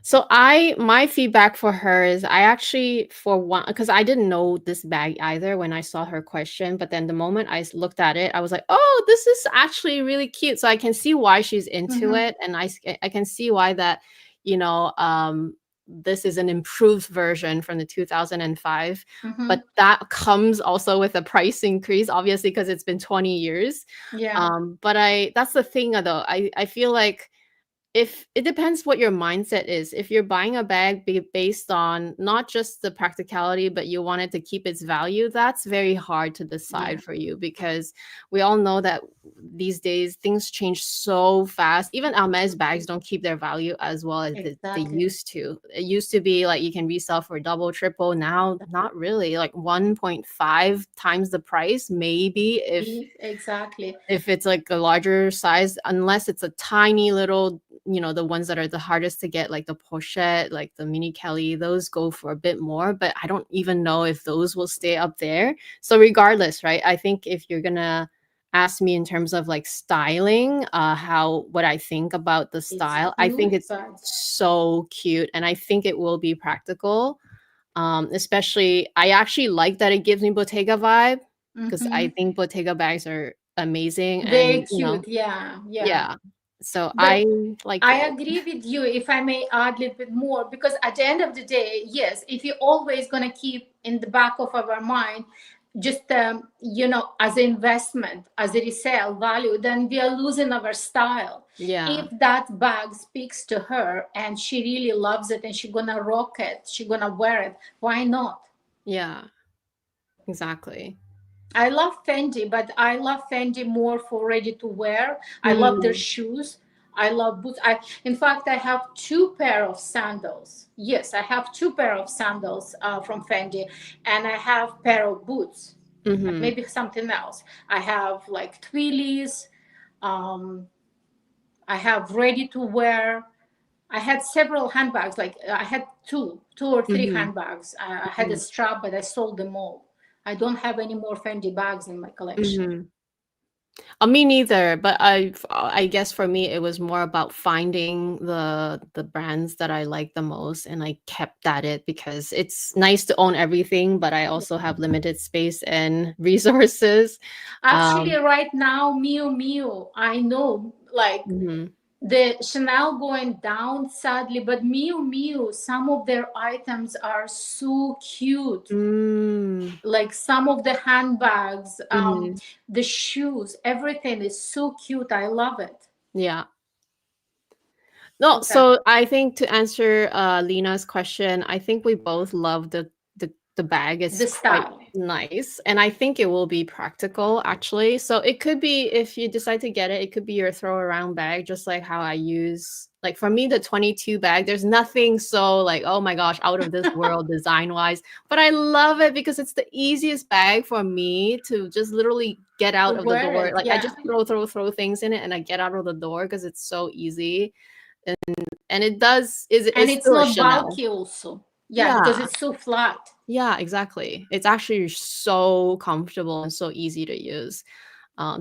So my feedback for her is I actually for one because I didn't know this bag either when I saw her question, but then the moment looked at it, I was like, oh, this is actually really cute. So I can see why she's into Mm-hmm. it, and I can see why that you know this is an improved version from the 2005, Mm-hmm. but that comes also with a price increase, obviously because it's been 20 years. Yeah. But that's the thing though. I feel like if it depends what your mindset is. If you're buying a bag based on not just the practicality, but you want it to keep its value, that's very hard to Yeah. decide for you because we all know that these days things change so fast. Even Hermes bags don't keep their value as well as they Exactly. used to. It used to be like you can resell for double, triple. Now, not really. Like 1.5 times the price, maybe Exactly. if it's like a larger size, unless it's a tiny little, the ones that are the hardest to get, like the pochette, like the mini Kelly, those go for a bit more, but I don't even know if those will stay up there. So regardless, right? I think if you're gonna ask me in terms of like styling, what I think about the It's style, I think cute, it's but so cute and I think it will be practical. Especially I actually like that it gives me Bottega vibe because I mm-hmm. think Bottega bags are amazing Very and cute. Yeah, yeah. yeah. So But I like I it. agree with you, if I may add a little bit more, because at the end of the day, yes, if you're always going to keep in the back of our mind, just as an investment, as a resale value, then we are losing our style. Yeah. If that bag speaks to her and she really loves it and she's gonna rock it, she's gonna wear it, why not? Yeah. Exactly. I love Fendi, but I love Fendi more for ready to wear. I love their Mm. shoes. I love boots. In fact, I have two pair of sandals. Yes, I have two pair of sandals from Fendi, and I have pair of boots. And Mhm. maybe something else. I have like Twillies. Um, I have ready to wear. I had several handbags. Like I had two or three Mhm. handbags. I had a Mhm. strap, but I sold them all. I don't have any more Fendi bags in my collection. Mhm. Me neither, but I guess for me it was more about finding the brands that I like the most and I kept at it because it's nice to own everything, but I also have limited space and resources. Actually, Um right now, Miu Miu, I know like mhm. the Chanel going down sadly, but Miu Miu, some of their items are so cute. Mm. Like some of the handbags, Mhm. the shoes, everything is so cute. I love it. Yeah. No, Okay. so I think to answer Lena's question, I think we both love the bag. It's The quite style. nice, and I think it will be practical actually. So it could be if you decide to get it, it could be your throw around bag, just like how I use. Like for me, the 22 bag, there's nothing so like, oh my gosh, out of this world design wise, but I love it because it's the easiest bag for me to just literally get To out of the wear door. it, Like I yeah. just throw things in it and I get out of the door because it's so easy and it does And is it's still a not Chanel. bulky also. Yeah, because Yeah. it's so flat. Yeah, exactly. It's actually so comfortable and so easy to use.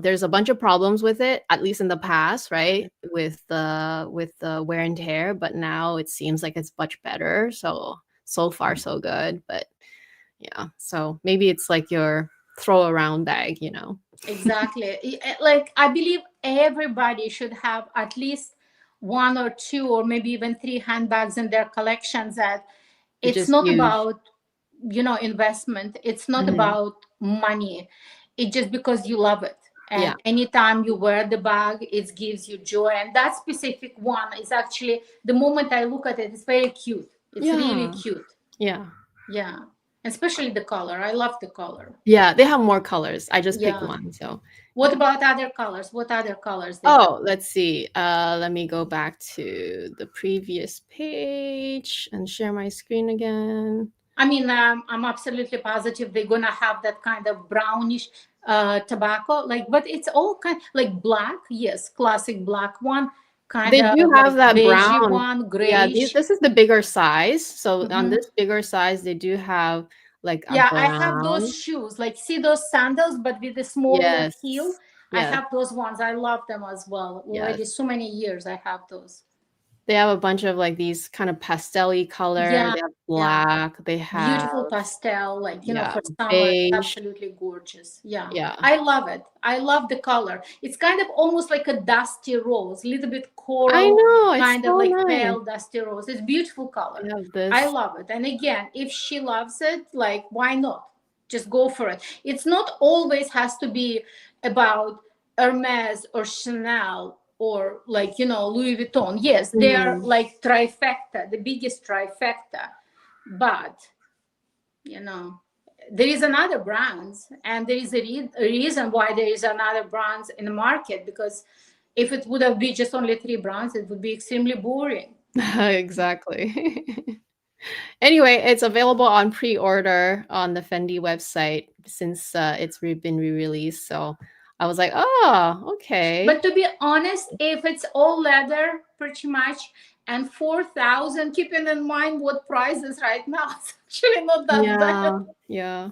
There's a bunch of problems with it, at least in the past, right? With the wear and tear, but now it seems like it's much better. So far so good. But yeah, so maybe it's like your throw around bag. Exactly. Like I believe everybody should have at least one or two or maybe even three handbags in their collections, that To it's just not use. about investment, it's not Mhm. about money, it's just because you love it, Yeah. and anytime you wear the bag it gives you joy. And that specific one is actually, the moment I look at it, it's very cute, it's really Yeah. cute. Yeah. Yeah. especially the color. I love the color. Yeah, they have more colors. I just picked Yeah. one. So What about other colors? What other colors they have? oh, let's see. Let me go back to the previous page and share my screen again. I mean, I'm absolutely positive they're gonna have that kind of brownish tobacco, like, but it's all kind like black. Yes, classic black one, kind They of do have like that beigey brown. one, Yeah, grayish. this is the bigger size. So on Mhm. this bigger size, they do have like a Yeah, I have those brown. shoes, like see those sandals, but with the smaller Yes. heel. I Yes. have those ones. I love them as well. Already Yes. so many years I have those. They have a bunch of like these kind of pastel-y color. Yeah, They have yeah. black. They have, Beautiful pastel, like, yeah, for summer, it's beige. absolutely gorgeous. Yeah, Yeah. I love it. I love the color. It's kind of almost like a dusty rose, a little bit I coral, know. It's kind of so like nice. pale dusty rose. It's beautiful color. They have I this. love it. And again, if she loves it, like, why not? Just go for it. It's not always has to be about Hermes or Chanel or like, Louis Vuitton. Yes, they are Mhm. like trifecta, the biggest trifecta. But there is another brands, and there is a reason why there is another brands in the market, because if it would have been just only 3 brands, it would be extremely boring. Exactly. Anyway, it's available on pre-order on the Fendi website since it's been re-released. So I was like, oh, okay. But to be honest, if it's all leather pretty much, and 4,000, keeping in mind what price is right now, it's actually not that bad. Yeah.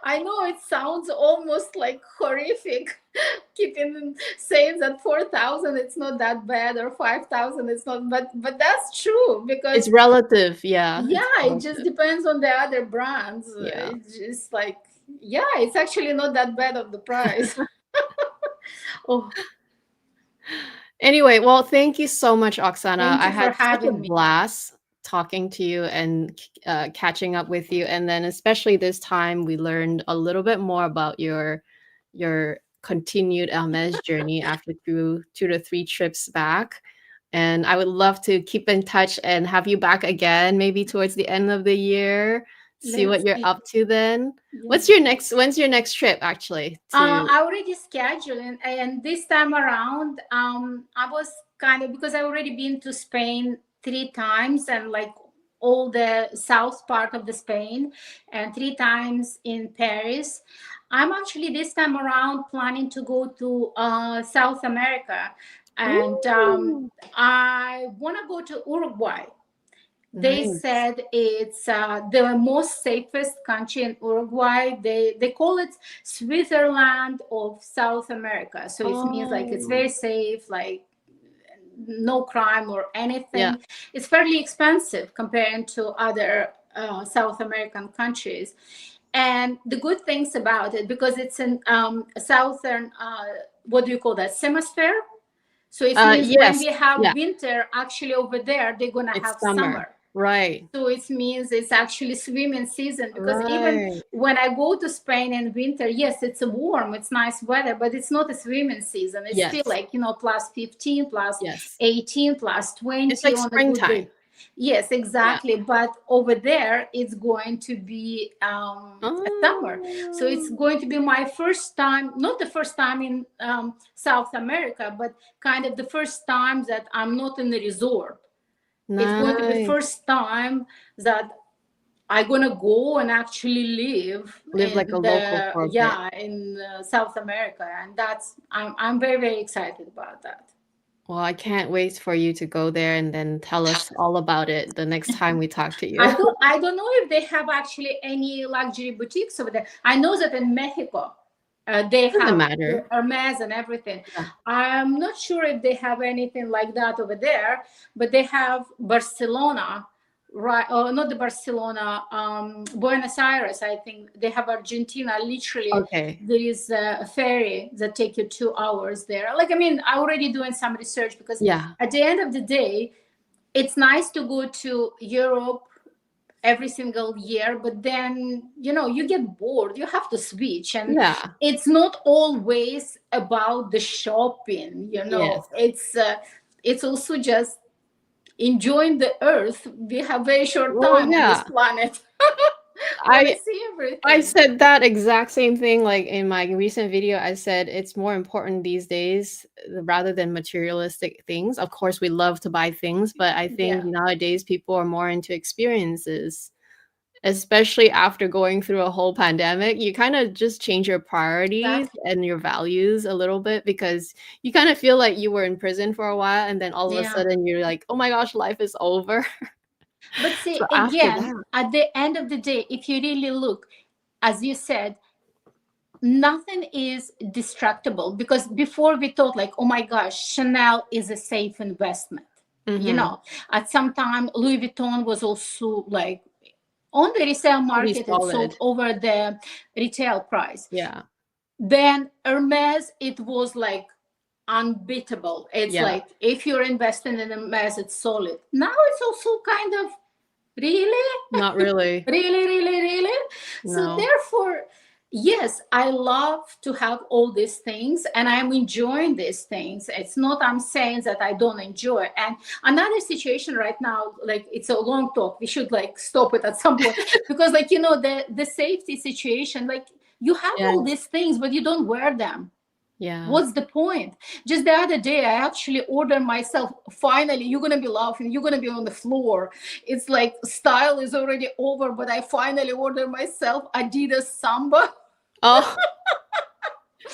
I know it sounds almost like horrific, keeping saying that 4,000 it's not that bad, or 5,000 it's not, but that's true, because It's relative. Yeah. It's it just relative. depends on the other brands. Yeah. It's just like, it's actually not that bad of the price. Oh, Anyway, well, thank you so much, Oksana. thank I you for had such a having me. blast talking to you and catching up with you. And then especially this time, we learned a little bit more about your continued Hermes journey after 2 to 3 trips back. And I would love to keep in touch and have you back again, maybe towards the end of the year. See what Let's you're see. up to then. Yeah. When's your next trip actually? I already scheduled, and this time around, I was kind of, because I already been to Spain 3 times, and like all the south part of the Spain, and 3 times in Paris. I'm actually this time around planning to go to South America, and Ooh, I want to go to Uruguay. They nice. said it's the most safest country in Uruguay. They call it Switzerland of South America. So it means like it's Oh, very safe, like no crime or anything. yeah. It's fairly expensive compared to other South American countries. And the good things about it, because it's in southern, what do you call that, hemisphere? So it means when Yes. we have Yeah. winter, actually over there, they're going to It's have summer. summer. Right. So it means it's actually swimming season, because even Right. when I go to Spain in winter, yes, it's warm, it's nice weather, but it's not a swimming season. It's Yes. still like, plus 15, plus Yes. 18, plus 20 It's like on a good springtime. day. Yes, exactly. Yeah. But over there, it's going to be a summer. So it's Oh, going to be my first time, not the first time in South America, but kind of the first time that I'm not in the resort. It's going to be the nice. first time that I'm gonna go and actually live Live in like a local for a bit. in South America, and that's I'm very, very excited about that. Well, I can't wait for you to go there and then tell us all about it the next time we talk to you. I don't know if they have actually any luxury boutiques over there. I know that in Mexico they Doesn't have matter. Hermes and everything. Yeah. I'm not sure if they have anything like that over there, but they have Barcelona, right? Oh, not the Barcelona, Buenos Aires. I think they have Argentina. Literally, Okay. there is a ferry that take you 2 hours there. Like, I mean, I already doing some research, because Yeah. at the end of the day, it's nice to go to Europe every single year, but then you get bored, you have to switch, and Yeah. it's not always about the shopping. Yes. It's also just enjoying the earth. We have very short Well, time on this yeah. planet. Want to I see I everything. said that exact same thing, like, in my recent video. I said it's more important these days, rather than materialistic things. Of course, we love to buy things, but I think Yeah, nowadays people are more into experiences, especially after going through a whole pandemic. You kinda just change your priorities exactly. and your values a little bit because you kinda feel like you were in prison for a while, and then all of a Yeah. sudden you're like, "Oh my gosh, life is over." But So see, after again, that at the end of the day, if you really look, as you said, nothing is distractible, because before we thought like, oh my gosh, Chanel is a safe investment. You Mhm. know, at some time, Louis Vuitton was also like on the resale Pretty market, it sold solid. over the retail price. Yeah. Then Hermes, it was like unbeatable. It's Yeah. like if you're investing in Hermes, it's solid. Now it's also kind of really, Not really. really, really, really. So No. therefore, yes, I love to have all these things and I'm enjoying these things. It's not I'm saying that I don't enjoy. And another situation right now, like it's a long talk. We should like stop it at some point because like you know the safety situation, like you have all Yes. these things, but you don't wear them. Yeah. What's the point? Just the other day, I actually ordered myself. Finally, you're gonna be laughing. You're gonna be on the floor. It's like style is already over, but I finally ordered myself Adidas Samba. Oh,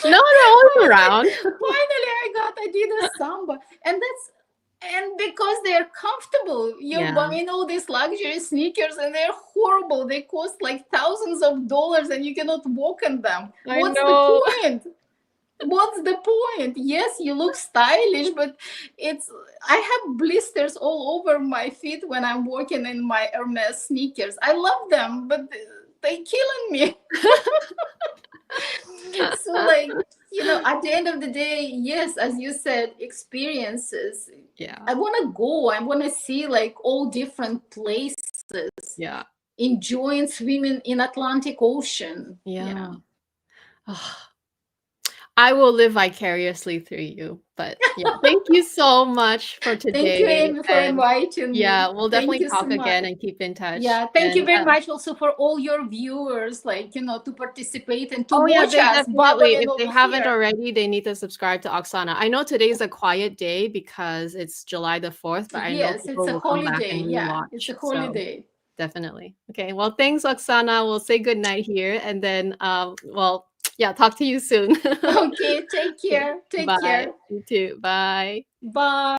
no, they're always around. Finally, I got Adidas Samba, and because they're comfortable. You're Yeah, buying all these luxury sneakers, and they're horrible. They cost like thousands of dollars, and you cannot walk in them. I What's the know. point? What's the point? Yes, you look stylish, but it's I have blisters all over my feet when I'm walking in my Hermes sneakers. I love them, but they killing me. So like, you know, at the end of the day, yes, as you said, experiences. Yeah, I want to go. I want to see like all different places, yeah, enjoying swimming in Atlantic Ocean. Yeah. yeah. I will live vicariously through you, but yeah, thank you so much for Thank you, today, Amy, for and inviting me. yeah, we'll Thank definitely you so talk much. again and keep in touch, Yeah, thank you and, very much also for all your viewers, like, you know, to participate and to oh, yeah, watch they us definitely, bubbling if they over haven't here. already, they need to subscribe to Oksana. I know today's a quiet day because it's July the 4th, but I know Yes, it's people a will come back holiday. and Yeah, it's rewatch, a so holiday. definitely. Okay, well, thanks, Oksana. We'll say good night here, and then, well, yeah, talk to you soon. Okay, take Okay, care. Take bye. care. You too. Bye. Bye.